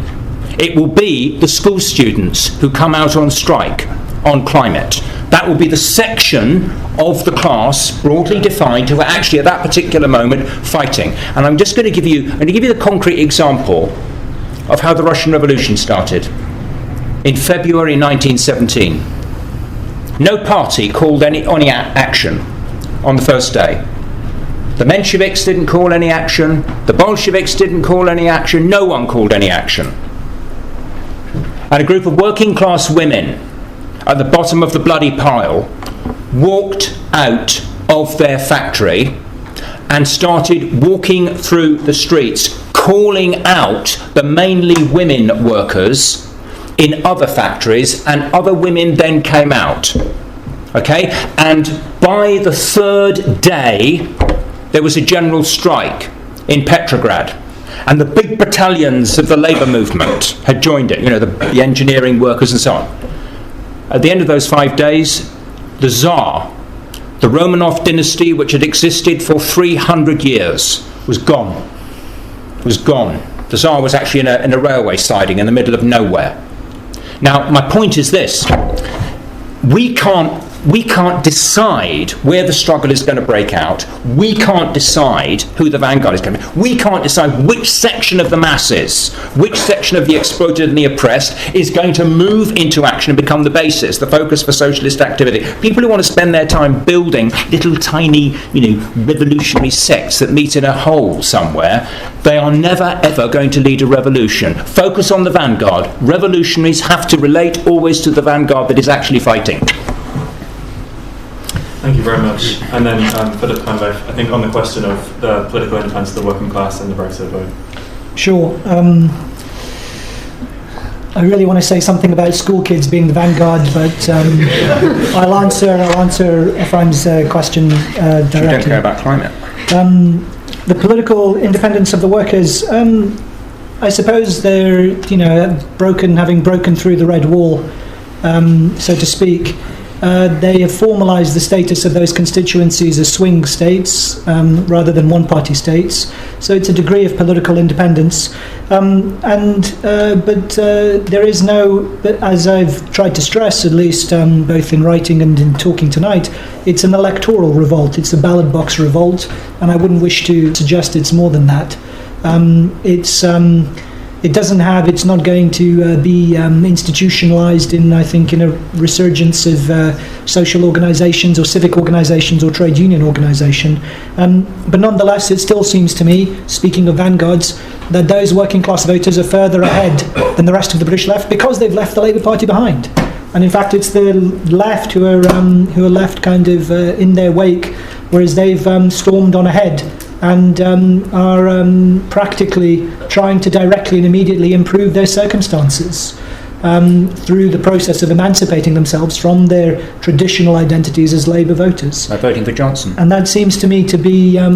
It will be the school students who come out on strike on climate. That will be the section of the class, broadly defined, who are actually at that particular moment fighting. And I'm just going to give you the concrete example of how the Russian Revolution started. In February 1917, no party called any action on the first day. The Mensheviks didn't call any action, the Bolsheviks didn't call any action, no one called any action. And a group of working class women at the bottom of the bloody pile walked out of their factory and started walking through the streets, calling out the mainly women workers in other factories, and other women then came out. Okay? And by the third day, there was a general strike in Petrograd. And the big battalions of the labour movement had joined it, the engineering workers and so on. At the end of those 5 days, the Tsar, the Romanov dynasty, which had existed for 300 years, was gone. The Tsar was actually in a railway siding in the middle of nowhere. Now, my point is this. We can't we can't decide where the struggle is going to break out. We can't decide who the vanguard is going to be. We can't decide which section of the masses, which section of the exploited and the oppressed is going to move into action and become the basis, the focus for socialist activity. People who want to spend their time building little tiny, revolutionary sects that meet in a hole somewhere, they are never ever going to lead a revolution. Focus on the vanguard. Revolutionaries have to relate always to the vanguard that is actually fighting. Thank you very much. And then Philip, I think on the question of the political independence of the working class and the Brexit vote. Sure. I really want to say something about school kids being the vanguard, but I'll answer Ephraim's question directly. You don't care about climate. The political independence of the workers. I suppose they're having broken through the red wall, so to speak. They have formalised the status of those constituencies as swing states rather than one-party states. So it's a degree of political independence. But there is no, as I've tried to stress, at least both in writing and in talking tonight, it's an electoral revolt. It's a ballot box revolt, and I wouldn't wish to suggest it's more than that. It's not going to be institutionalized in a resurgence of social organizations or civic organizations or trade union organization. But nonetheless, it still seems to me, speaking of vanguards, that those working class voters are further ahead than the rest of the British left because they've left the Labour Party behind. And in fact, it's the left who are left kind of in their wake, whereas they've stormed on ahead and are practically trying to directly and immediately improve their circumstances through the process of emancipating themselves from their traditional identities as Labour voters. By voting for Johnson. And that seems to me to be a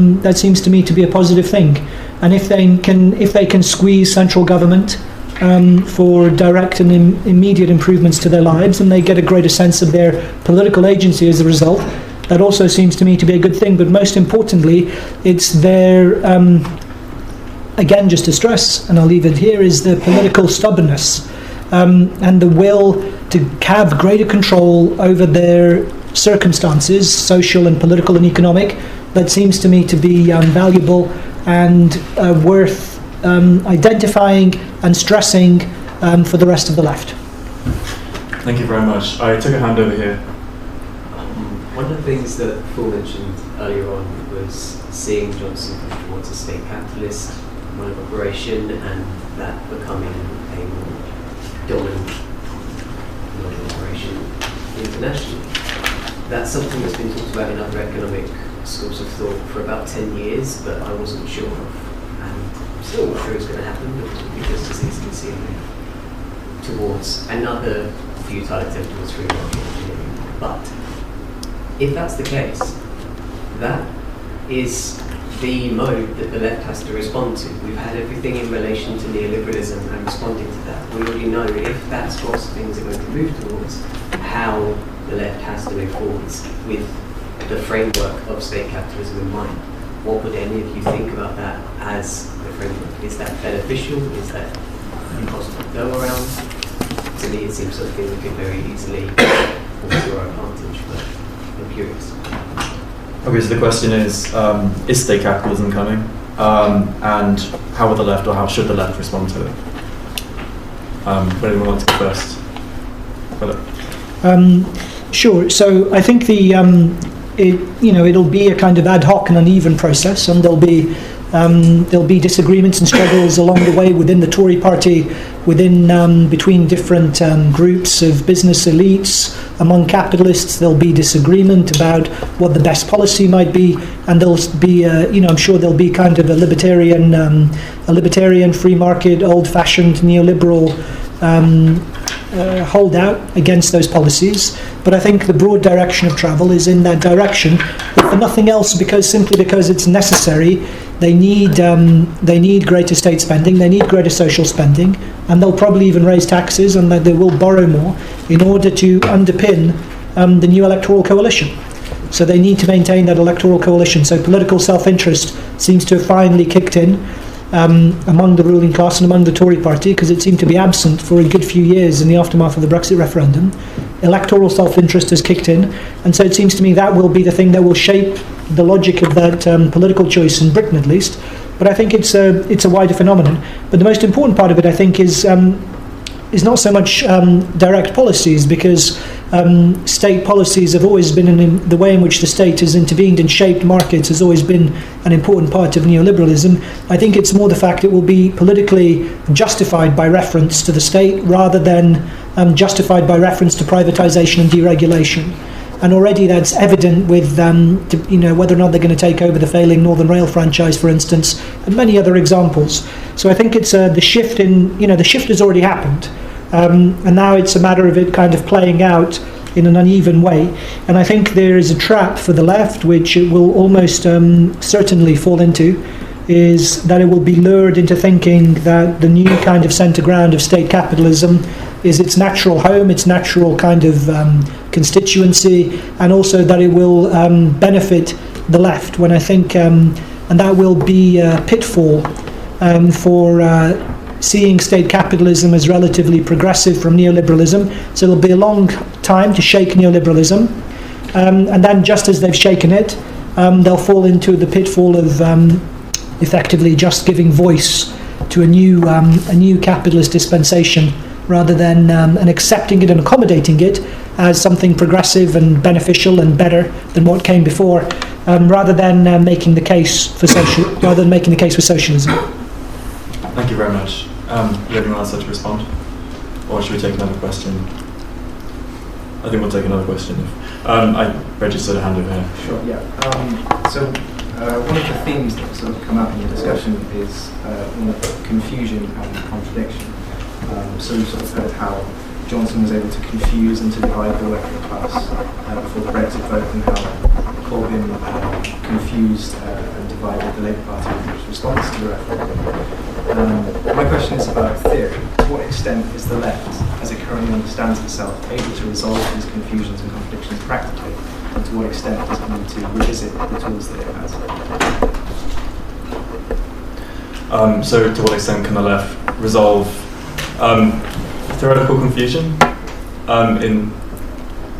positive thing. And if they can squeeze central government for direct and immediate improvements to their lives, and they get a greater sense of their political agency as a result, that also seems to me to be a good thing. But most importantly, it's their, again, just to stress, and I'll leave it here, is the political stubbornness and the will to have greater control over their circumstances, social and political and economic, that seems to me to be valuable and worth identifying and stressing for the rest of the left. Thank you very much. I took a hand over here. One of the things that Paul mentioned earlier on was seeing Johnson push towards a state capitalist mode of operation and that becoming a more dominant mode of operation internationally. That's something that's been talked about in other economic schools of thought for about 10 years, but I wasn't sure of. And I'm still not sure it's going to happen, but it would be just as easy to see a move towards another futile attempt towards free market engineering. But if that's the case, that is the mode that the left has to respond to. We've had everything in relation to neoliberalism and responding to that. We already know if that's what things are going to move towards, how the left has to move forwards with the framework of state capitalism in mind. What would any of you think about that as the framework? Is that beneficial? Is that impossible to go around? To me, it seems something we could very easily use to our advantage, but I'm curious. Okay, so the question is state capitalism coming? And how would the left, or how should the left respond to it? Would anyone want to go first? Philip? Sure. So I think it'll be a kind of ad hoc and uneven process, and there'll be disagreements and struggles along the way within the Tory party, between different groups of business elites, among capitalists. There'll be disagreement about what the best policy might be, and there'll be, I'm sure there'll be kind of a libertarian free market, old-fashioned neoliberal holdout against those policies. But I think the broad direction of travel is in that direction, if for nothing else, simply because it's necessary. They need greater state spending, they need greater social spending, and they'll probably even raise taxes, and that they will borrow more in order to underpin the new electoral coalition. So they need to maintain that electoral coalition. So political self-interest seems to have finally kicked in among the ruling class and among the Tory party, because it seemed to be absent for a good few years in the aftermath of the Brexit referendum. electoral self-interest has kicked in, and so it seems to me that will be the thing that will shape the logic of that political choice in Britain, at least. But I think it's a wider phenomenon. But the most important part of it, I think, is not so much direct policies, because state policies have always been, in the way in which the state has intervened and shaped markets has always been an important part of neoliberalism. I think it's more the fact it will be politically justified by reference to the state rather than justified by reference to privatisation and deregulation. And already that's evident with whether or not they're going to take over the failing Northern Rail franchise, for instance, and many other examples. So I think it's the shift the shift has already happened, and now it's a matter of it kind of playing out in an uneven way. And I think there is a trap for the left, which it will almost certainly fall into, is that it will be lured into thinking that the new kind of centre ground of state capitalism is its natural home, its natural kind of constituency, and also that it will benefit the left, when I think, and that will be a pitfall for seeing state capitalism as relatively progressive from neoliberalism. So it'll be a long time to shake neoliberalism, and then just as they've shaken it, they'll fall into the pitfall of effectively just giving voice to a new capitalist dispensation, rather than and accepting it and accommodating it as something progressive and beneficial and better than what came before, rather than making the case for socialism. Thank you very much. Would anyone else like to respond, or should we take another question? I think we'll take another question. I registered a hand over here. Sure. Yeah. So one of the themes that sort of come out in your discussion is one of confusion and contradiction. So we sort of heard how Johnson was able to confuse and to divide the working class before the Brexit vote, and how Corbyn confused and divided the Labour Party in its response to the referendum. My question is about theory. To what extent is the left, as it currently understands itself, able to resolve these confusions and contradictions practically, and to what extent does it need to revisit the tools that it has? So to what extent can the left resolve theoretical confusion?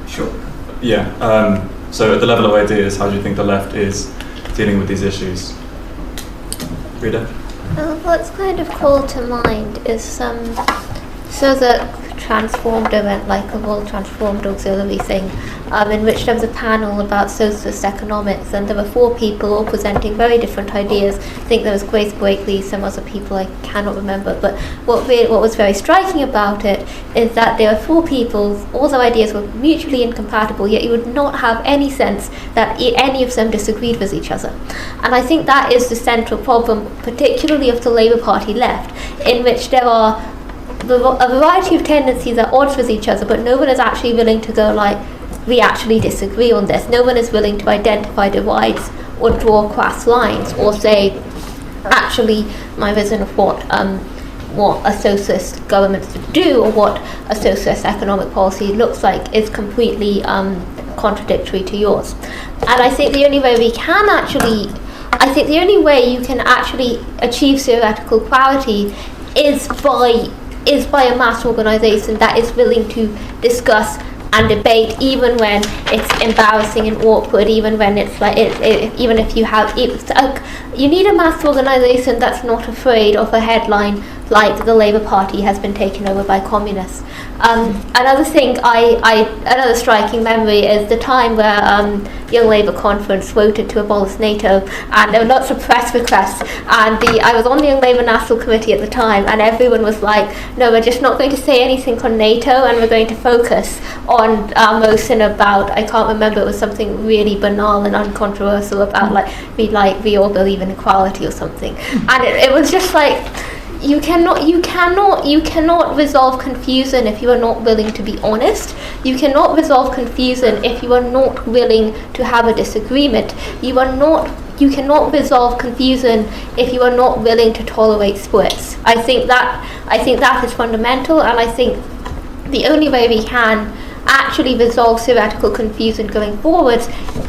Sure. Yeah. So at the level of ideas, how do you think the left is dealing with these issues? Rita? What's kind of called to mind is so the transformed event, like a world transformed auxiliary thing, in which there was a panel about socialist economics, and there were 4 people all presenting very different ideas. I think there was Grace Blakely, some other people I cannot remember, but what was very striking about it is that there were 4 people, all their ideas were mutually incompatible, yet you would not have any sense that any of them disagreed with each other. And I think that is the central problem, particularly of the Labour Party left, in which there are a variety of tendencies at odds with each other, but no one is actually willing to go like, we actually disagree on this. No one is willing to identify divides or draw crass lines, or say, actually, my vision of what a socialist government should do, or what a socialist economic policy looks like, is completely contradictory to yours. And I think the only way you can actually achieve theoretical clarity is by a mass organisation that is willing to discuss and debate, even when it's embarrassing and awkward, even when it's like even if you have you need a mass organisation that's not afraid of a headline like the Labour Party has been taken over by communists. Another thing, another striking memory is the time where Young Labour Conference voted to abolish NATO, and there were lots of press requests, and I was on the Young Labour National Committee at the time, and everyone was like, no, we're just not going to say anything on NATO, and we're going to focus on our motion about, I can't remember, it was something really banal and uncontroversial about we all believe in equality or something, and it was just like, you cannot resolve confusion if you are not willing to be honest. You cannot resolve confusion if you are not willing to have a disagreement. You cannot resolve confusion if you are not willing to tolerate splits. I think that is fundamental, and I think the only way we can actually resolve theoretical confusion going forward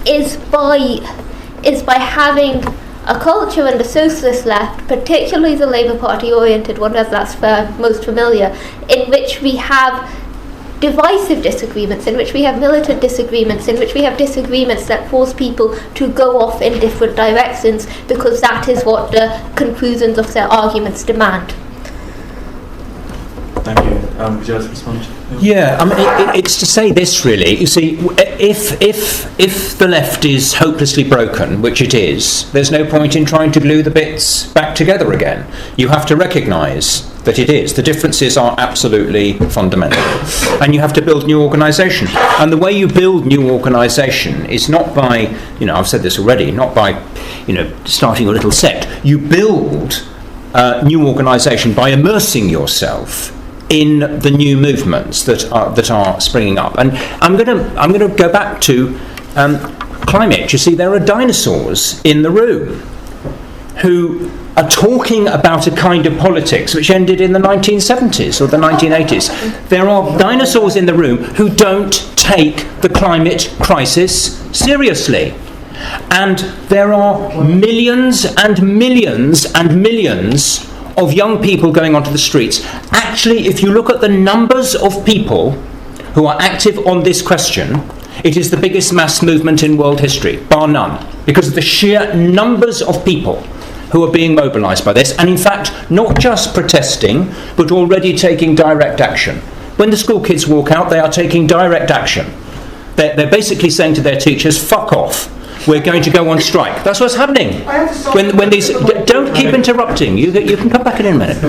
is by having a culture in the socialist left, particularly the Labour Party oriented one, as that's most familiar, in which we have divisive disagreements, in which we have militant disagreements, in which we have disagreements that force people to go off in different directions because that is what the conclusions of their arguments demand. Thank you. Would you like to respond? Yeah, I mean, it's to say this really. You see, if the left is hopelessly broken, which it is, there's no point in trying to glue the bits back together again. You have to recognise that it is. The differences are absolutely fundamental, and you have to build new organisation. And the way you build new organisation is not by, I've said this already, not by, starting a little sect. You build new organisation by immersing yourself in the new movements that are springing up. And I'm going to go back to climate. You see, there are dinosaurs in the room who are talking about a kind of politics which ended in the 1970s or the 1980s. There are dinosaurs in the room who don't take the climate crisis seriously. And there are millions and millions and millions of young people going onto the streets. Actually, if you look at the numbers of people who are active on this question, it is the biggest mass movement in world history, bar none, because of the sheer numbers of people who are being mobilised by this, and in fact, not just protesting, but already taking direct action. When the school kids walk out, they are taking direct action. They're basically saying to their teachers, fuck off. We're going to go on strike. That's what's happening. When these don't keep interrupting. You can come back in a minute.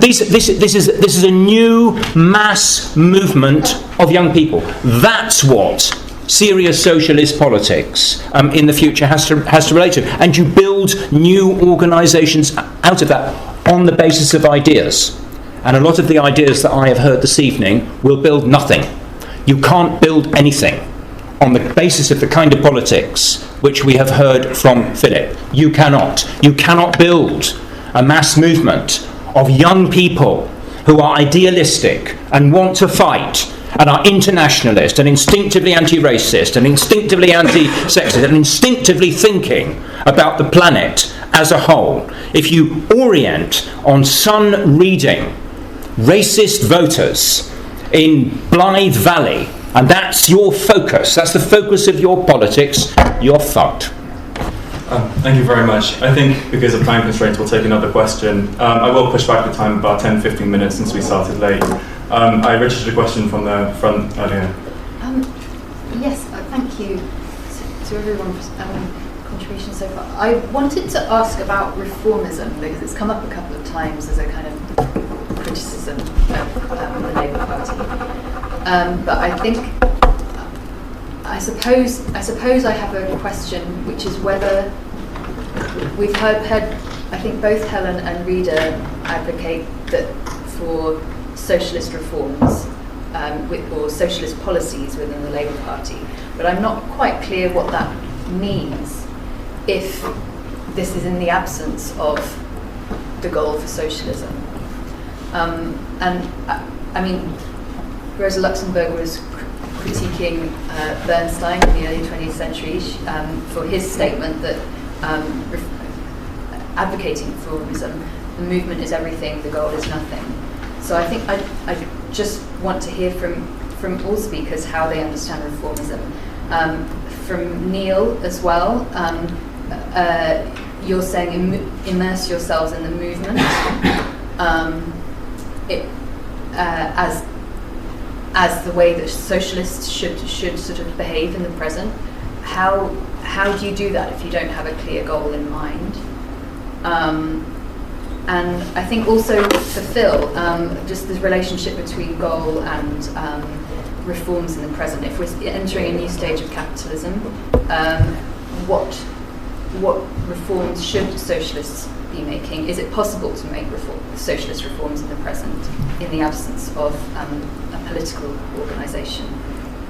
This is a new mass movement of young people. That's what serious socialist politics in the future has to relate to. And you build new organisations out of that on the basis of ideas. And a lot of the ideas that I have heard this evening will build nothing. You can't build anything on the basis of the kind of politics which we have heard from Philip. You cannot build a mass movement of young people who are idealistic and want to fight and are internationalist and instinctively anti-racist and instinctively anti-sexist and instinctively thinking about the planet as a whole. If you orient on sun reading racist voters in Blythe Valley, and that's your focus, that's the focus of your politics, you're fucked. Thank you very much. I think because of time constraints, we'll take another question. I will push back the time about 10-15 minutes since we started late. I registered a question from the front earlier. Yes, thank you to everyone for contribution so far. I wanted to ask about reformism because it's come up a couple of times as a kind of criticism of the Labour Party. But I suppose I have a question, which is whether we've heard I think both Helen and Rita advocate that for socialist reforms or socialist policies within the Labour Party, but I'm not quite clear what that means if this is in the absence of the goal for socialism. I mean, Rosa Luxemburg was critiquing Bernstein in the early 20th century for his statement that advocating reformism, the movement is everything, the goal is nothing. So I think I just want to hear from all speakers how they understand reformism. From Neil as well, you're saying immerse yourselves in the movement as the way that socialists should sort of behave in the present. How do you do that if you don't have a clear goal in mind? And I think also for Phil, just the relationship between goal and reforms in the present. If we're entering a new stage of capitalism, what reforms should socialists be making? Is it possible to make socialist reforms in the present in the absence of a political organisation,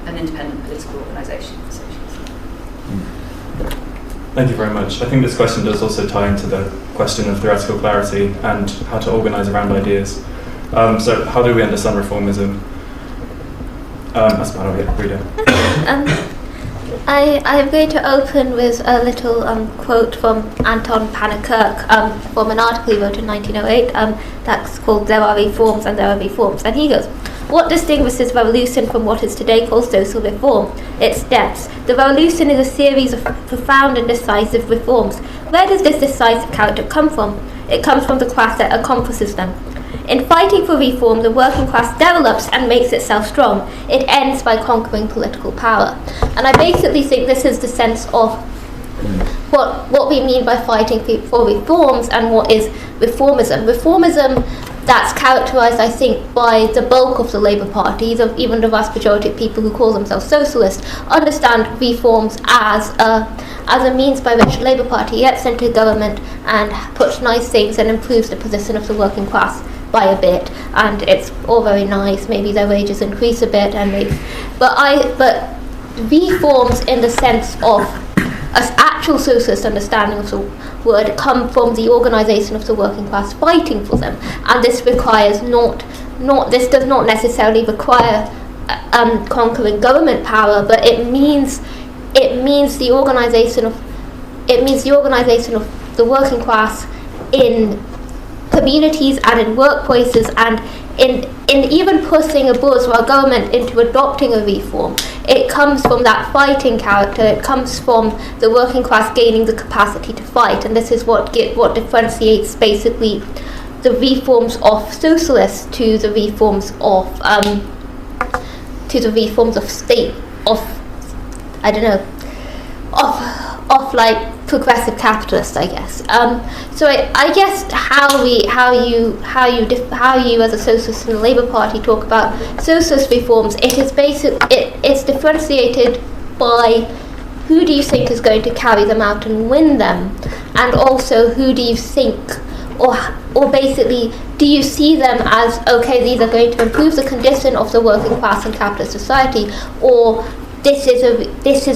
an independent political organisation for socialism? Thank you very much. I think this question does also tie into the question of theoretical clarity and how to organise around ideas. So how do we understand reformism? That's about it, Rita. I'm going to open with a little quote from Anton Pannekerk from an article he wrote in 1908 that's called There Are Reforms and There Are Reforms. And he goes, What distinguishes revolution from what is today called social reform? Its steps. The revolution is a series of profound and decisive reforms. Where does this decisive character come from? It comes from the class that accomplishes them. In fighting for reform, the working class develops and makes itself strong. It ends by conquering political power. And I basically think this is the sense of what we mean by fighting for reforms and what is reformism. Reformism that's characterised, I think, by the bulk of the Labour Party, even the vast majority of people who call themselves socialists, understand reforms as a means by which the Labour Party gets into government and puts nice things and improves the position of the working class by a bit, and it's all very nice. Maybe their wages increase a bit, but reforms in the sense of an actual socialist understanding of the word come from the organisation of the working class fighting for them, and this requires this does not necessarily require conquering government power, but it means the organisation of the working class in communities and in workplaces, and in even pushing a bourgeois government into adopting a reform. It comes from that fighting character. It comes from the working class gaining the capacity to fight, and this is what differentiates basically the reforms of socialists to the reforms of state of like progressive capitalists, I guess. So I guess how you as a socialist in the Labour Party talk about socialist reforms, it's differentiated by who do you think is going to carry them out and win them, and also who do you think, or basically, do you see them as, okay, these are going to improve the condition of the working class in capitalist society, or this is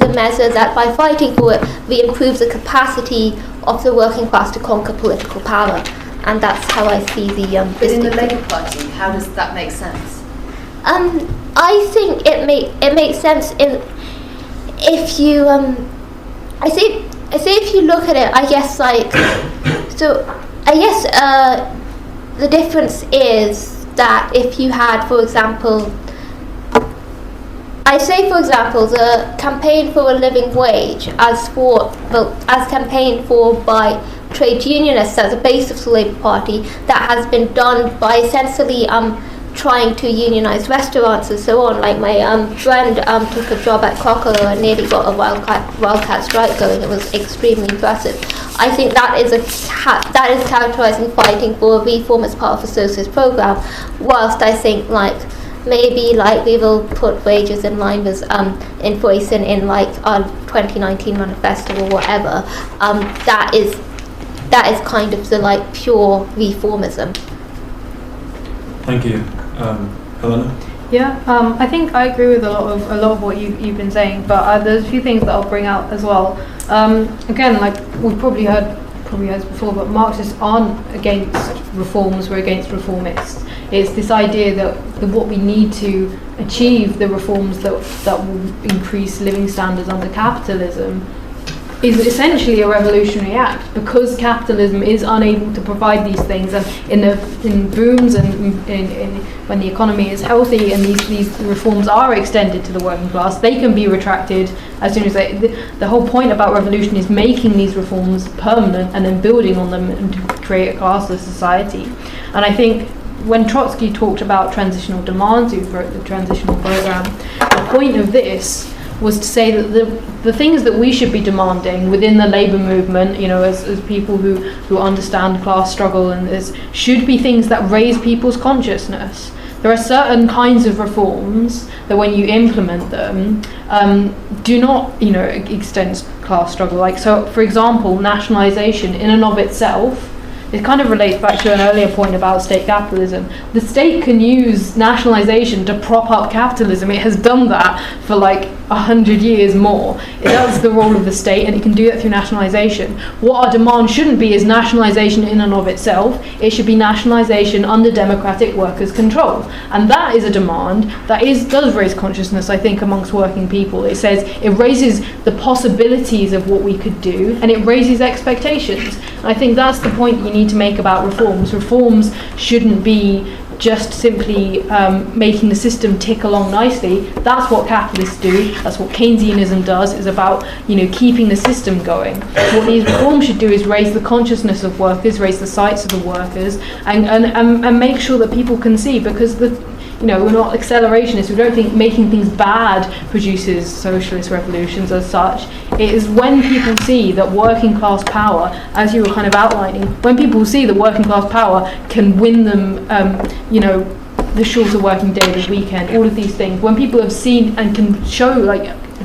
a measure that by fighting for it, we improve the capacity of the working class to conquer political power, and that's how I see the. But in the Labour Party, how does that make sense? I think it makes sense if you I say if you look at it, I guess the difference is that if you had, for example, the campaign for a living wage as campaigned for by trade unionists as a base of the Labour Party, that has been done by essentially trying to unionise restaurants and so on. Like my friend took a job at Cockle and nearly got a wildcat strike going. It was extremely impressive. I think that is characterising fighting for a reform as part of a socialist programme, whilst I think maybe we will put wages in line with inflation in our 2019 manifesto or whatever. That is kind of the pure reformism. Thank you, Helena. Yeah, I think I agree with a lot of what you've been saying, but there's a few things that I'll bring out as well. Again, we've probably heard this before, but Marxists aren't against reforms, we're against reformists. It's this idea that what we need to achieve, the reforms that will increase living standards under capitalism, is essentially a revolutionary act, because capitalism is unable to provide these things, and in booms and when the economy is healthy and these reforms are extended to the working class, they can be retracted as soon as the whole point about revolution is making these reforms permanent and then building on them and to create a classless society. And I think when Trotsky talked about transitional demands, he wrote the transitional program, the point of this was to say that the things that we should be demanding within the labour movement, as people who understand class struggle, and this should be things that raise people's consciousness. There are certain kinds of reforms that when you implement them, do not, extend class struggle. So, for example, nationalisation in and of itself, it kind of relates back to an earlier point about state capitalism. The state can use nationalisation to prop up capitalism. It has done that for 100 years more. That's the role of the state, and it can do that through nationalisation. What our demand shouldn't be is nationalisation in and of itself. It should be nationalisation under democratic workers' control. And that is a demand that does raise consciousness, I think, amongst working people. It says it raises the possibilities of what we could do, and it raises expectations. And I think that's the point you need to make about reforms. Reforms shouldn't be just simply making the system tick along nicely. That's what capitalists do. That's what Keynesianism does. Is about keeping the system going. What these reforms should do is raise the consciousness of workers, raise the sights of the workers, and make sure that people can see, because we're not accelerationists. We don't think making things bad produces socialist revolutions as such. It is when people see that working class power, as you were kind of outlining, when people see that working class power can win them, the shorter working day, the weekend, all of these things, when people have seen and can show,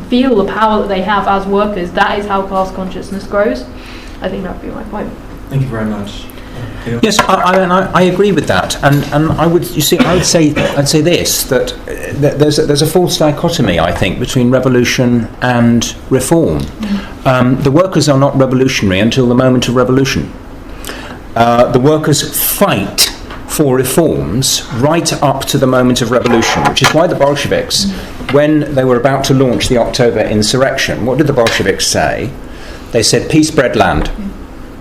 feel the power that they have as workers, that is how class consciousness grows. I think that would be my point. Thank you very much. Yes, I agree with that, and I'd say this, that there's a false dichotomy, I think, between revolution and reform. The workers are not revolutionary until the moment of revolution. The workers fight for reforms right up to the moment of revolution, which is why the Bolsheviks, when they were about to launch the October insurrection, what did the Bolsheviks say? They said, peace, bread, land.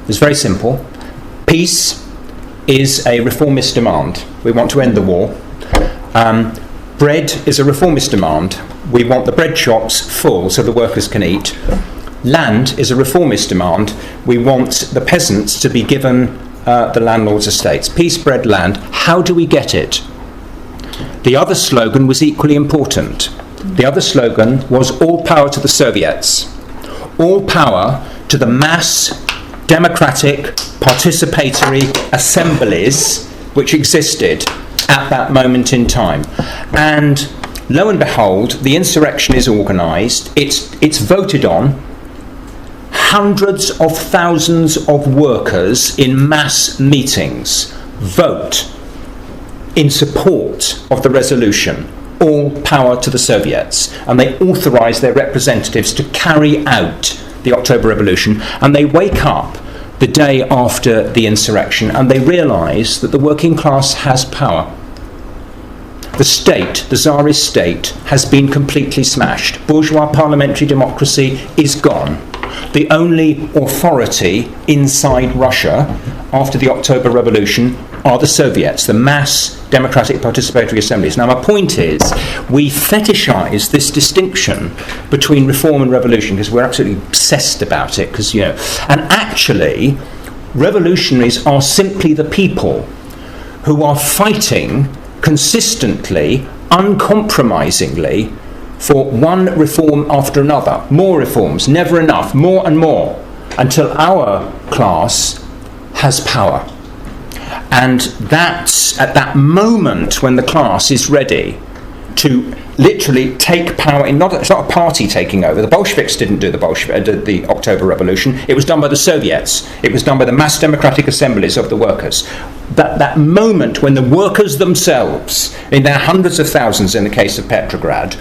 It was very simple. Peace is a reformist demand. We want to end the war. Bread is a reformist demand. We want the bread shops full so the workers can eat. Land is a reformist demand. We want the peasants to be given the landlord's estates. Peace, bread, land. How do we get it? The other slogan was equally important. The other slogan was all power to the Soviets. All power to the mass democratic participatory assemblies which existed at that moment in time. And lo and behold, the insurrection is organised, it's voted on. Hundreds of thousands of workers in mass meetings vote in support of the resolution, all power to the Soviets, and they authorise their representatives to carry out the October Revolution, and they wake up the day after the insurrection and they realise that the working class has power. The state, the Tsarist state, has been completely smashed. Bourgeois parliamentary democracy is gone. The only authority inside Russia after the October Revolution are the Soviets, the mass democratic participatory assemblies. Now, my point is, we fetishise this distinction between reform and revolution because we're absolutely obsessed about it. And actually, revolutionaries are simply the people who are fighting consistently, uncompromisingly, for one reform after another, more reforms, never enough, more and more, until our class has power. And that's at that moment when the class is ready to literally take power. It's not a party taking over. The Bolsheviks didn't do the October Revolution. It was done by the Soviets. It was done by the mass democratic assemblies of the workers. That moment when the workers themselves, in their hundreds of thousands in the case of Petrograd,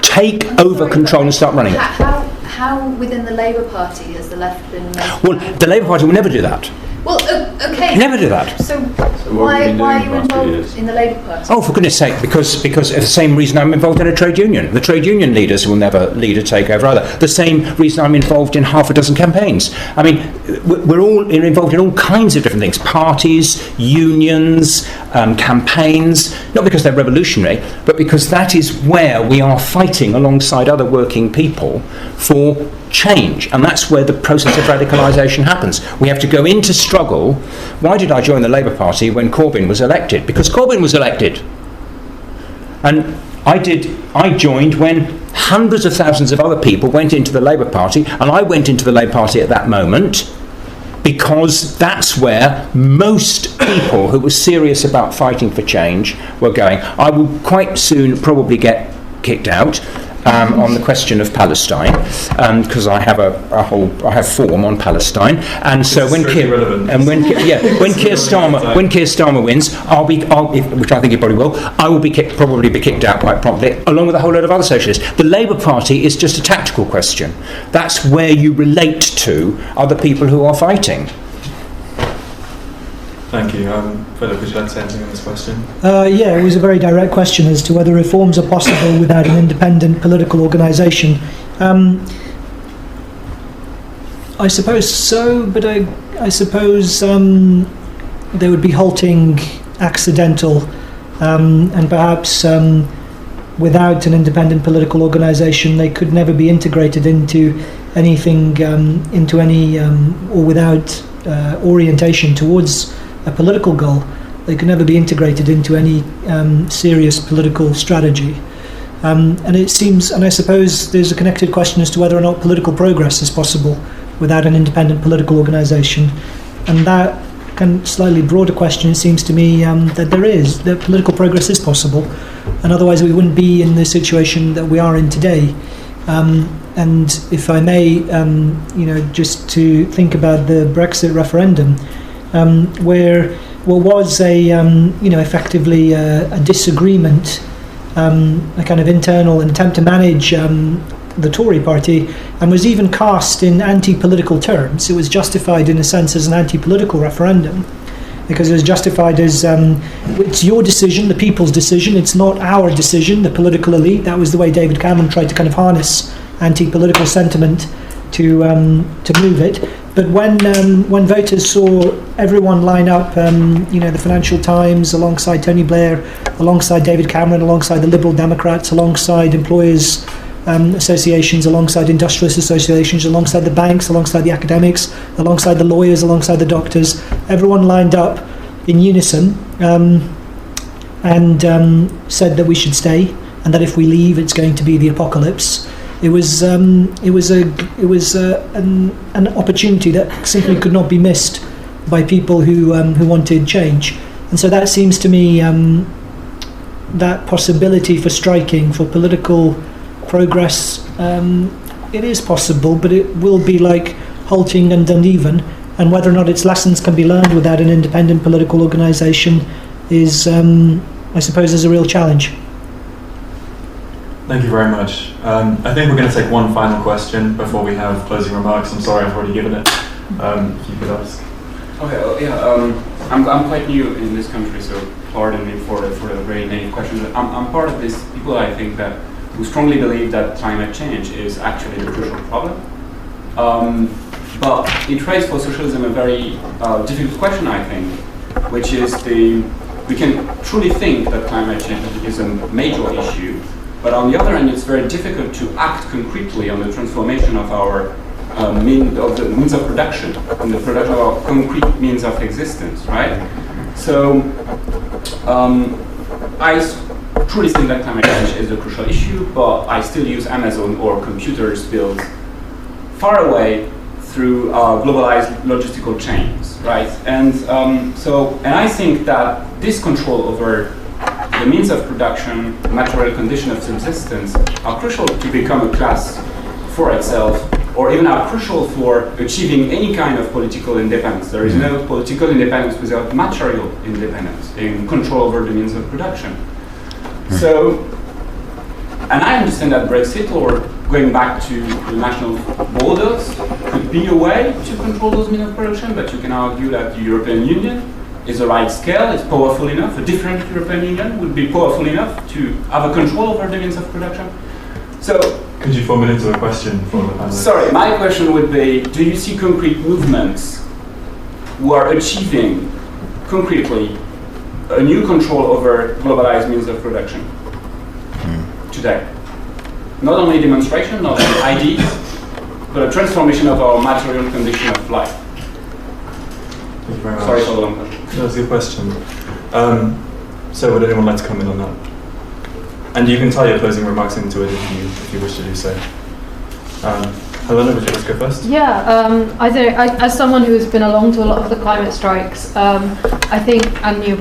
take over control and start running it. How within the Labour Party has the left been making? Well, the Labour Party will never do that. Well, okay. Never do that. So why are you involved in the Labour Party? Oh, for goodness sake, because of the same reason I'm involved in a trade union. The trade union leaders will never lead a takeover either. The same reason I'm involved in half a dozen campaigns. I mean, we're all involved in all kinds of different things. Parties, unions, campaigns, not because they're revolutionary, but because that is where we are fighting alongside other working people for change, and that's where the process of radicalisation happens. We have to go into struggle. Why did I join the Labour Party when Corbyn was elected? Because Corbyn was elected. And I joined when hundreds of thousands of other people went into the Labour Party, and I went into the Labour Party at that moment because that's where most people who were serious about fighting for change were going. I will quite soon probably get kicked out on the question of Palestine, because I have form on Palestine, and so when Keir Starmer wins, which I think he probably will, I will probably be kicked out quite promptly, along with a whole load of other socialists. The Labour Party is just a tactical question. That's where you relate to other people who are fighting. Thank you. Philip, would you like to say anything on this question? Yeah, it was a very direct question as to whether reforms are possible without an independent political organisation. I suppose so, but I suppose they would be halting accidental, and perhaps without an independent political organisation, they could never be integrated into anything, or without orientation towards a political goal. They could never be integrated into any serious political strategy. And it seems, and I suppose there's a connected question as to whether or not political progress is possible without an independent political organisation. And that kind of slightly broader question, it seems to me that political progress is possible, and otherwise we wouldn't be in the situation that we are in today. And if I may, just to think about the Brexit referendum, where was effectively a disagreement, a kind of internal attempt to manage the Tory party, and was even cast in anti-political terms. It was justified in a sense as an anti-political referendum, because it was justified as it's your decision, the people's decision, it's not our decision, the political elite. That was the way David Cameron tried to kind of harness anti-political sentiment to move it. But when voters saw everyone line up, the Financial Times alongside Tony Blair, alongside David Cameron, alongside the Liberal Democrats, alongside employers' associations, alongside industrialist associations, alongside the banks, alongside the academics, alongside the lawyers, alongside the doctors, everyone lined up in unison and said that we should stay, and that if we leave, it's going to be the apocalypse. It was an opportunity that simply could not be missed by people who wanted change. And so that seems to me that possibility for striking, for political progress, it is possible, but it will be like halting and uneven, and whether or not its lessons can be learned without an independent political organisation is, I suppose, is a real challenge. Thank you very much. I think we're going to take one final question before we have closing remarks. I'm sorry I've already given it. If you could ask. Okay, I'm quite new in this country, so pardon me for the very naive question. I'm part of this people, I think, who strongly believe that climate change is actually the crucial problem. But it raises for socialism a very difficult question, I think, which is we can truly think that climate change is a major issue, but on the other hand, it's very difficult to act concretely on the transformation of our means of production, and the production of our concrete means of existence, right? So I truly think that climate change is a crucial issue, but I still use Amazon or computers built far away through globalized logistical chains, right? And I think that this control over the means of production, material condition of subsistence, are crucial to become a class for itself, or even are crucial for achieving any kind of political independence. There is no political independence without material independence in control over the means of production. So, and I understand that Brexit, or going back to the national borders, could be a way to control those means of production, but you can argue that the European Union is the right scale, it's powerful enough. A different European Union would be powerful enough to have a control over the means of production. So, could you form it into a question for the panelists? Sorry, my question would be, do you see concrete movements who are achieving concretely a new control over globalized means of production today? Not only demonstration, not only ideas, but a transformation of our material condition of life. Thank you very much. Sorry for the long question. That was a good question. So would anyone like to comment on that? And you can tie your closing remarks into it if you wish to do so. Helena, would you like to go first? Yeah, I think as someone who has been along to a lot of the climate strikes, I think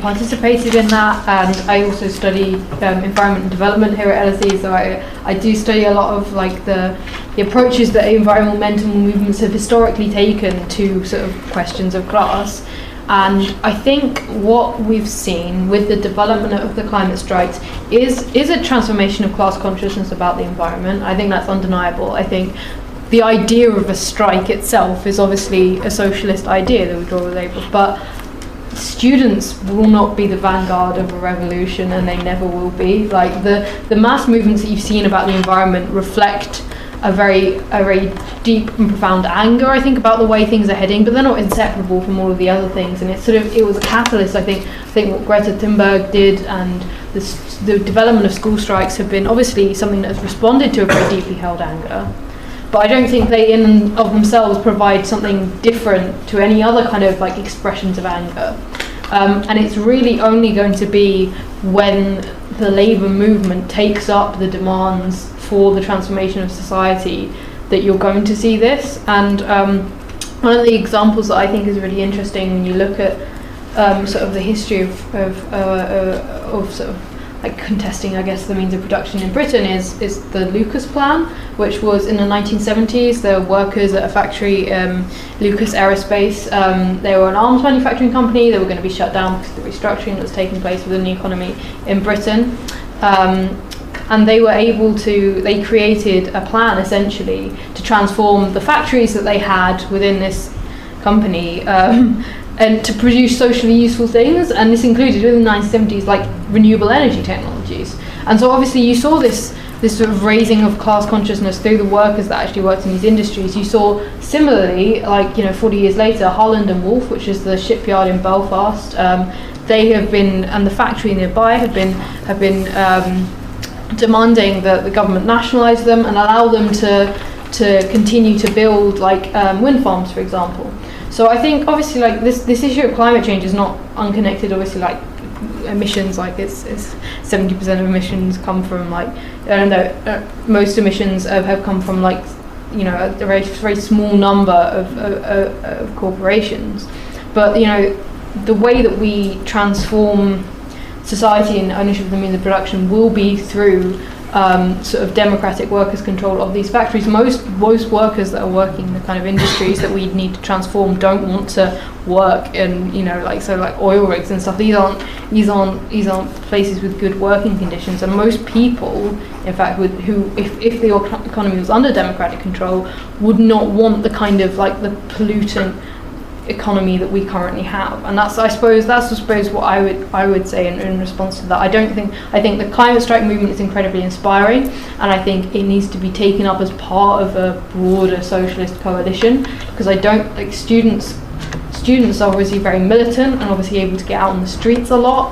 participated in that, and I also study environment and development here at LSE, so I do study a lot of like the approaches that environmental movements have historically taken to sort of questions of class. And I think what we've seen with the development of the climate strikes is a transformation of class consciousness about the environment. I think that's undeniable. I think the idea of a strike itself is obviously a socialist idea, the withdrawal of labour, but students will not be the vanguard of a revolution, and they never will be. Like the mass movements that you've seen about the environment reflect a very deep and profound anger, I think, about the way things are heading, but they're not inseparable from all of the other things. And it was a catalyst, I think what Greta Thunberg did, and the development of school strikes have been obviously something that has responded to a very deeply held anger. But I don't think they in and of themselves provide something different to any other kind of like expressions of anger. And it's really only going to be when the labour movement takes up the demands for the transformation of society that you're going to see this. And one of the examples that I think is really interesting when you look at sort of the history of sort of like contesting, I guess, the means of production in Britain is the Lucas Plan, which was in the 1970s. There were workers at a factory, Lucas Aerospace. They were an arms manufacturing company. They were going to be shut down because of the restructuring that was taking place within the economy in Britain. And they were able to, they created a plan essentially to transform the factories that they had within this company and to produce socially useful things, and this included in the 1970s like renewable energy technologies. And so obviously you saw this sort of raising of class consciousness through the workers that actually worked in these industries. You saw similarly, like 40 years later, Holland and Wolff, which is the shipyard in Belfast, they have been, and the factory nearby have been demanding that the government nationalise them and allow them to continue to build like wind farms, for example. So I think obviously like this issue of climate change is not unconnected. Obviously, like emissions, like it's 70% of emissions come from like, I don't know, most emissions have come from like a very very small number of corporations. But the way that we transform society and ownership of the means of production will be through sort of democratic workers' control of these factories. Most workers that are working in the kind of industries that we need to transform don't want to work in like oil rigs and stuff. These aren't places with good working conditions. And most people, in fact, who if the economy was under democratic control, would not want the kind of like the pollutant economy that we currently have. And that's I suppose what I would say in response to that. I think the climate strike movement is incredibly inspiring, and I think it needs to be taken up as part of a broader socialist coalition, because I don't like students are obviously very militant and obviously able to get out on the streets a lot,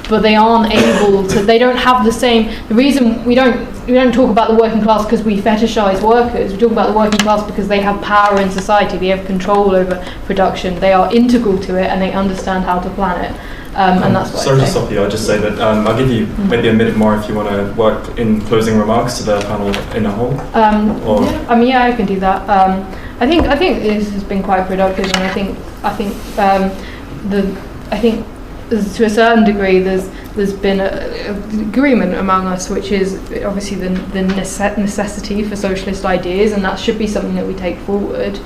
but they aren't able to, they don't have the same, the reason we don't talk about the working class because we fetishize workers. We talk about the working class because they have power in society, they have control over production, they are integral to it, and they understand how to plan it. And that's what sorry to stop you, I'll just say that I'll give you maybe a minute more if you want to work in closing remarks to the panel in a whole. Yeah, I can do that. I think this has been quite productive, and I think to a certain degree there's been a agreement among us, which is obviously the necessity for socialist ideas, and that should be something that we take forward.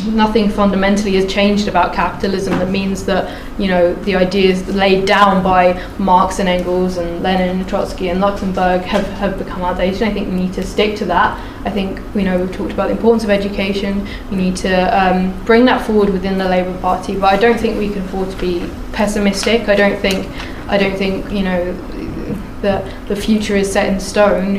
Nothing fundamentally has changed about capitalism that means that the ideas laid down by Marx and Engels and Lenin and Trotsky and Luxemburg have become outdated. I think we need to stick to that. I think we've talked about the importance of education. We need to bring that forward within the Labour Party, but I don't think we can afford to be pessimistic. I don't think the future is set in stone.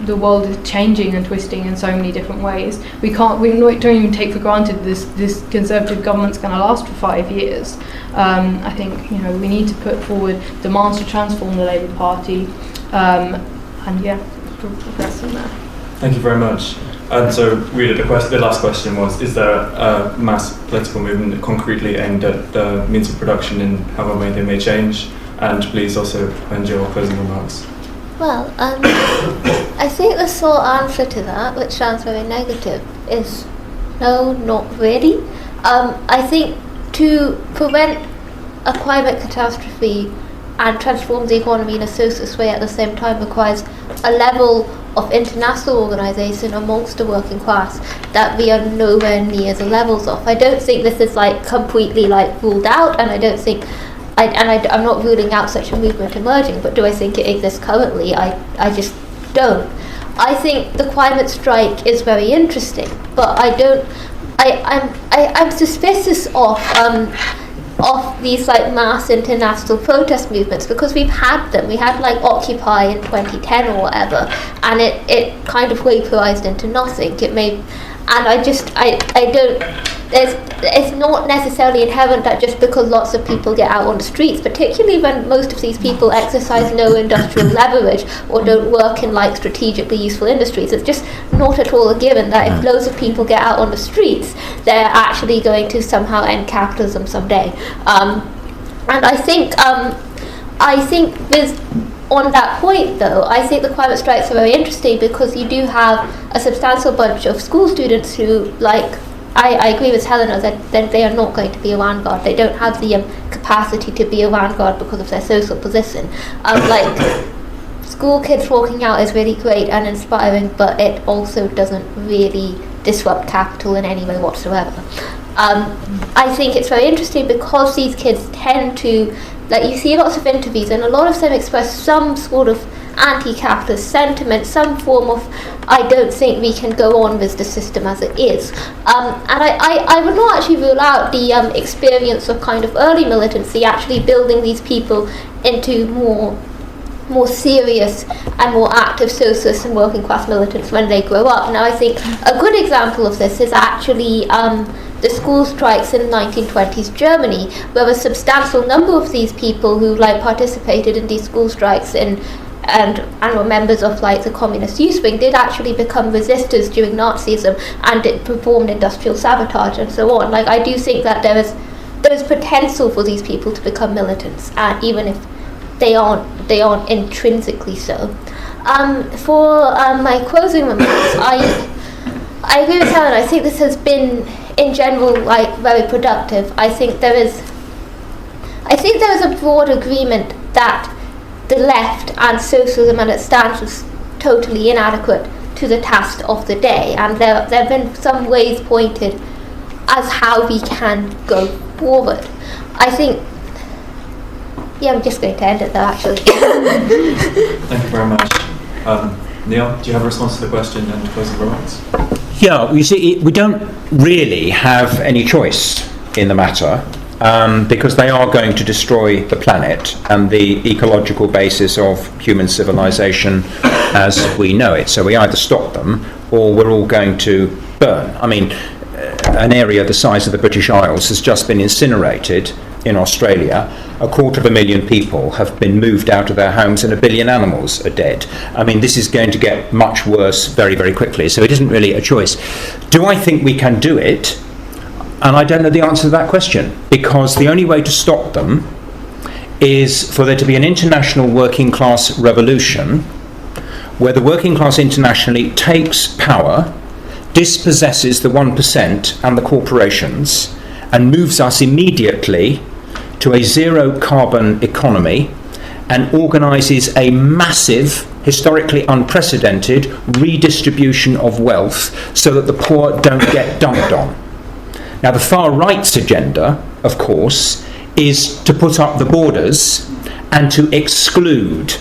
The world is changing and twisting in so many different ways. We don't even take for granted this Conservative government's going to last for 5 years. I think we need to put forward demands to transform the Labour Party, progress on that. Thank you very much. And so, Rita, the last question was: is there a mass political movement concretely aimed at the means of production in however way they may change? And please also end your closing remarks. Well, I think the short answer to that, which sounds very negative, is no, not really. I think to prevent a climate catastrophe and transform the economy in a socialist way at the same time requires a level of international organisation amongst the working class that we are nowhere near the levels of. I don't think this is completely ruled out, and I don't think I'm not ruling out such a movement emerging, but do I think it exists currently? I just don't. I think the climate strike is very interesting, but I'm suspicious of of these like mass international protest movements, because we've had them. We had like Occupy in 2010 or whatever, and it kind of vaporized into nothing. It's not necessarily inherent that just because lots of people get out on the streets, particularly when most of these people exercise no industrial leverage or don't work in like strategically useful industries, it's just not at all a given that if loads of people get out on the streets, they're actually going to somehow end capitalism someday. And I think on that point though, I think the climate strikes are very interesting because you do have a substantial bunch of school students who, like, I agree with Helena that they are not going to be a vanguard. They don't have the capacity to be a vanguard because of their social position. Like, school kids walking out is really great and inspiring, but it also doesn't really disrupt capital in any way whatsoever. I think it's very interesting because these kids tend to, like, you see lots of interviews and a lot of them express some sort of anti-capitalist sentiment, some form of I don't think we can go on with the system as it is. And I would not actually rule out the experience of kind of early militancy actually building these people into more serious and more active socialist and working class militants when they grow up. Now I think a good example of this is actually the school strikes in 1920s Germany, where a substantial number of these people who like participated in these school strikes and were members of like the communist youth wing did actually become resistors during Nazism and it performed industrial sabotage and so on. Like, I do think that there is potential for these people to become militants, even if they aren't intrinsically so. For my closing remarks, I agree with Helen. I think this has been in general like very productive. I think there is a broad agreement that the left and socialism and its stance is totally inadequate to the task of the day, and there have been some ways pointed as how we can go forward. I think, I'm just going to end it there actually. Thank you very much. Neil, do you have a response to the question and closing remarks? Yeah, you see, we don't really have any choice in the matter. Because they are going to destroy the planet and the ecological basis of human civilization as we know it. So we either stop them or we're all going to burn. I mean, an area the size of the British Isles has just been incinerated in Australia. 250,000 people have been moved out of their homes and 1 billion animals are dead. I mean, this is going to get much worse very, very quickly. So it isn't really a choice. Do I think we can do it? And I don't know the answer to that question, because the only way to stop them is for there to be an international working class revolution where the working class internationally takes power, dispossesses the 1% and the corporations, and moves us immediately to a zero carbon economy and organises a massive, historically unprecedented redistribution of wealth so that the poor don't get dumped on. Now, the far right's agenda, of course, is to put up the borders and to exclude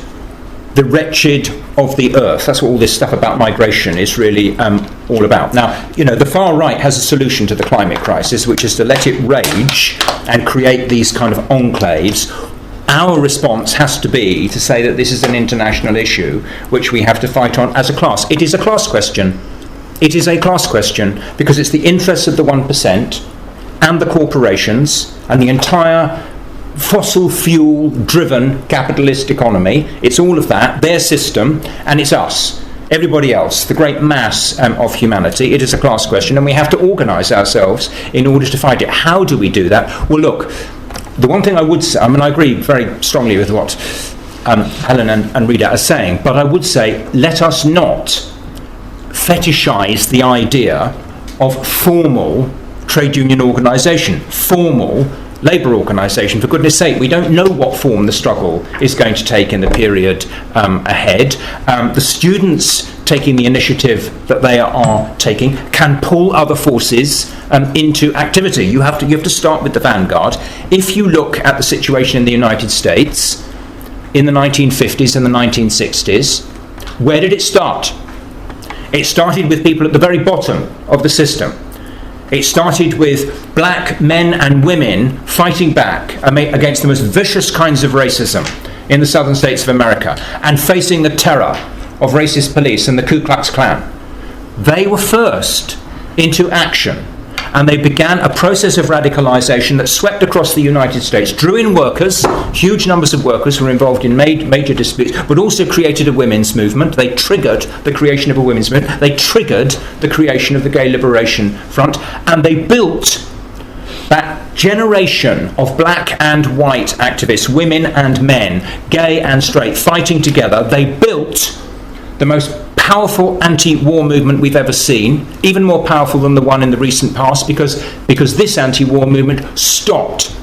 the wretched of the earth. That's what all this stuff about migration is really all about. Now, the far right has a solution to the climate crisis, which is to let it rage and create these kind of enclaves. Our response has to be to say that this is an international issue which we have to fight on as a class. It is a class question. It is a class question because it's the interests of the 1% and the corporations and the entire fossil fuel driven capitalist economy. It's all of that, their system, and it's us, everybody else, the great mass of humanity. It is a class question and we have to organise ourselves in order to fight it. How do we do that? Well, look, the one thing I would say, I agree very strongly with what Helen and Rita are saying, but I would say let us not fetishize the idea of formal trade union organisation, formal labour organisation. For goodness sake, we don't know what form the struggle is going to take in the period ahead. The students taking the initiative that they are taking can pull other forces into activity. You have to start with the vanguard. If you look at the situation in the United States in the 1950s and the 1960s, where did it start? It started with people at the very bottom of the system. It started with black men and women fighting back against the most vicious kinds of racism in the southern states of America and facing the terror of racist police and the Ku Klux Klan. They were first into action, and they began a process of radicalization that swept across the United States, drew in workers, huge numbers of workers who were involved in major disputes, but also created a women's movement. They triggered the creation of a women's movement. They triggered the creation of the Gay Liberation Front, and they built that generation of black and white activists, women and men, gay and straight, fighting together. They built the most powerful anti-war movement we've ever seen, even more powerful than the one in the recent past, because this anti-war movement stopped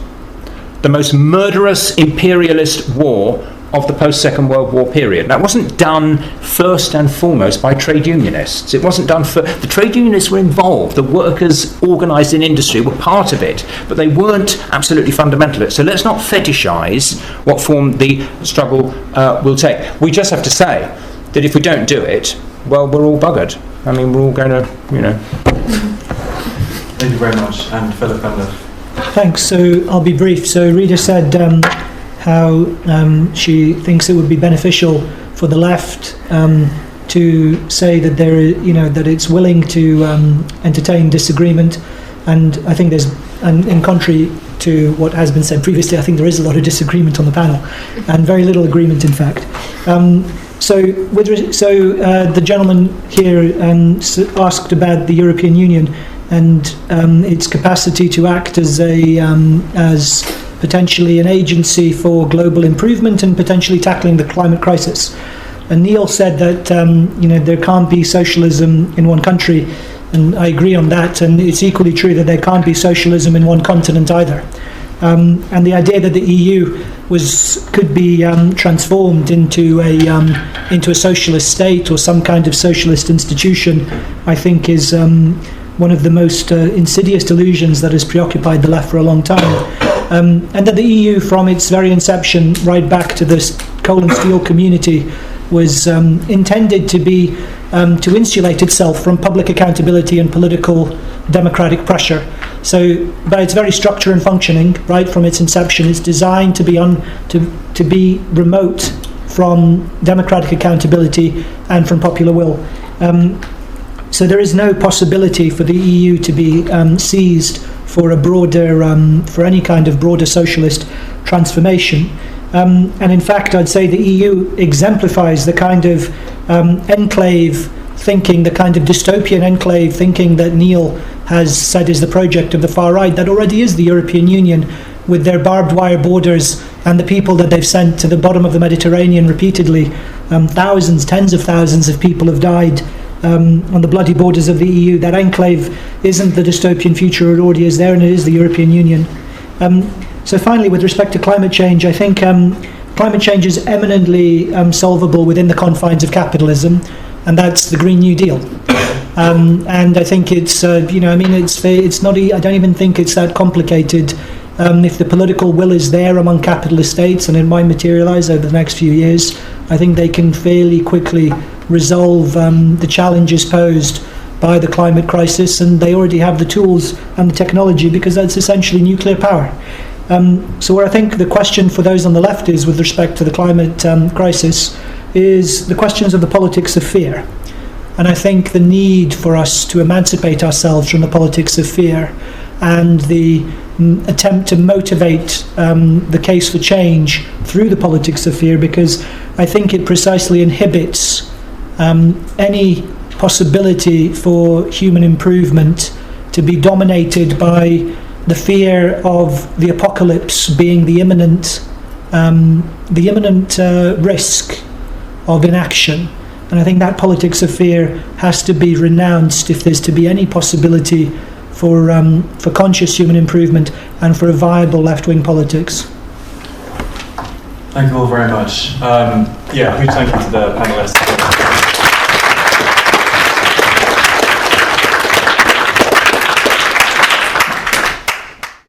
the most murderous imperialist war of the post-Second World War period. Now, it wasn't done first and foremost by trade unionists. It wasn't done the trade unionists were involved, the workers organised in industry were part of it, but they weren't absolutely fundamentalists. So let's not fetishise what form the struggle will take. We just have to say that if we don't do it, well, we're all buggered. I mean, we're all going to, Thank you very much. And Philip Bender. Thanks. So I'll be brief. So Rita said how she thinks it would be beneficial for the left to say that that it's willing to entertain disagreement, and I think in contrary to what has been said previously, I think there is a lot of disagreement on the panel, and very little agreement, in fact. So the gentleman here asked about the European Union and its capacity to act as potentially an agency for global improvement and potentially tackling the climate crisis. And Neil said that there can't be socialism in one country, and I agree on that. And it's equally true that there can't be socialism in one continent either. And the idea that the EU could be transformed into a socialist state or some kind of socialist institution, I think is one of the most insidious delusions that has preoccupied the left for a long time. And that the EU, from its very inception right back to this coal and steel community, was intended to be to insulate itself from public accountability and political democratic pressure. So, by its very structure and functioning, right from its inception, it's designed to be remote from democratic accountability and from popular will. So there is no possibility for the EU to be seized for for any kind of broader socialist transformation. And in fact, I'd say the EU exemplifies the kind of enclave thinking, the kind of dystopian enclave thinking that Neil has said is the project of the far right. That already is the European Union, with their barbed wire borders and the people that they've sent to the bottom of the Mediterranean repeatedly. Thousands, tens of thousands of people have died on the bloody borders of the EU. That enclave isn't the dystopian future, it already is there, and it is the European Union. So finally, with respect to climate change, I think climate change is eminently solvable within the confines of capitalism, and that's the Green New Deal. And I think it's it's not. I don't even think it's that complicated. If the political will is there among capitalist states, and it might materialise over the next few years, I think they can fairly quickly resolve the challenges posed by the climate crisis, and they already have the tools and the technology, because that's essentially nuclear power. So where I think the question for those on the left is, with respect to the climate crisis, is the questions of the politics of fear. And I think the need for us to emancipate ourselves from the politics of fear and the attempt to motivate the case for change through the politics of fear, because I think it precisely inhibits any possibility for human improvement to be dominated by the fear of the apocalypse being the imminent risk of inaction. And I think that politics of fear has to be renounced if there's to be any possibility for conscious human improvement and for a viable left-wing politics. Thank you all very much. Huge thank you to the panelists.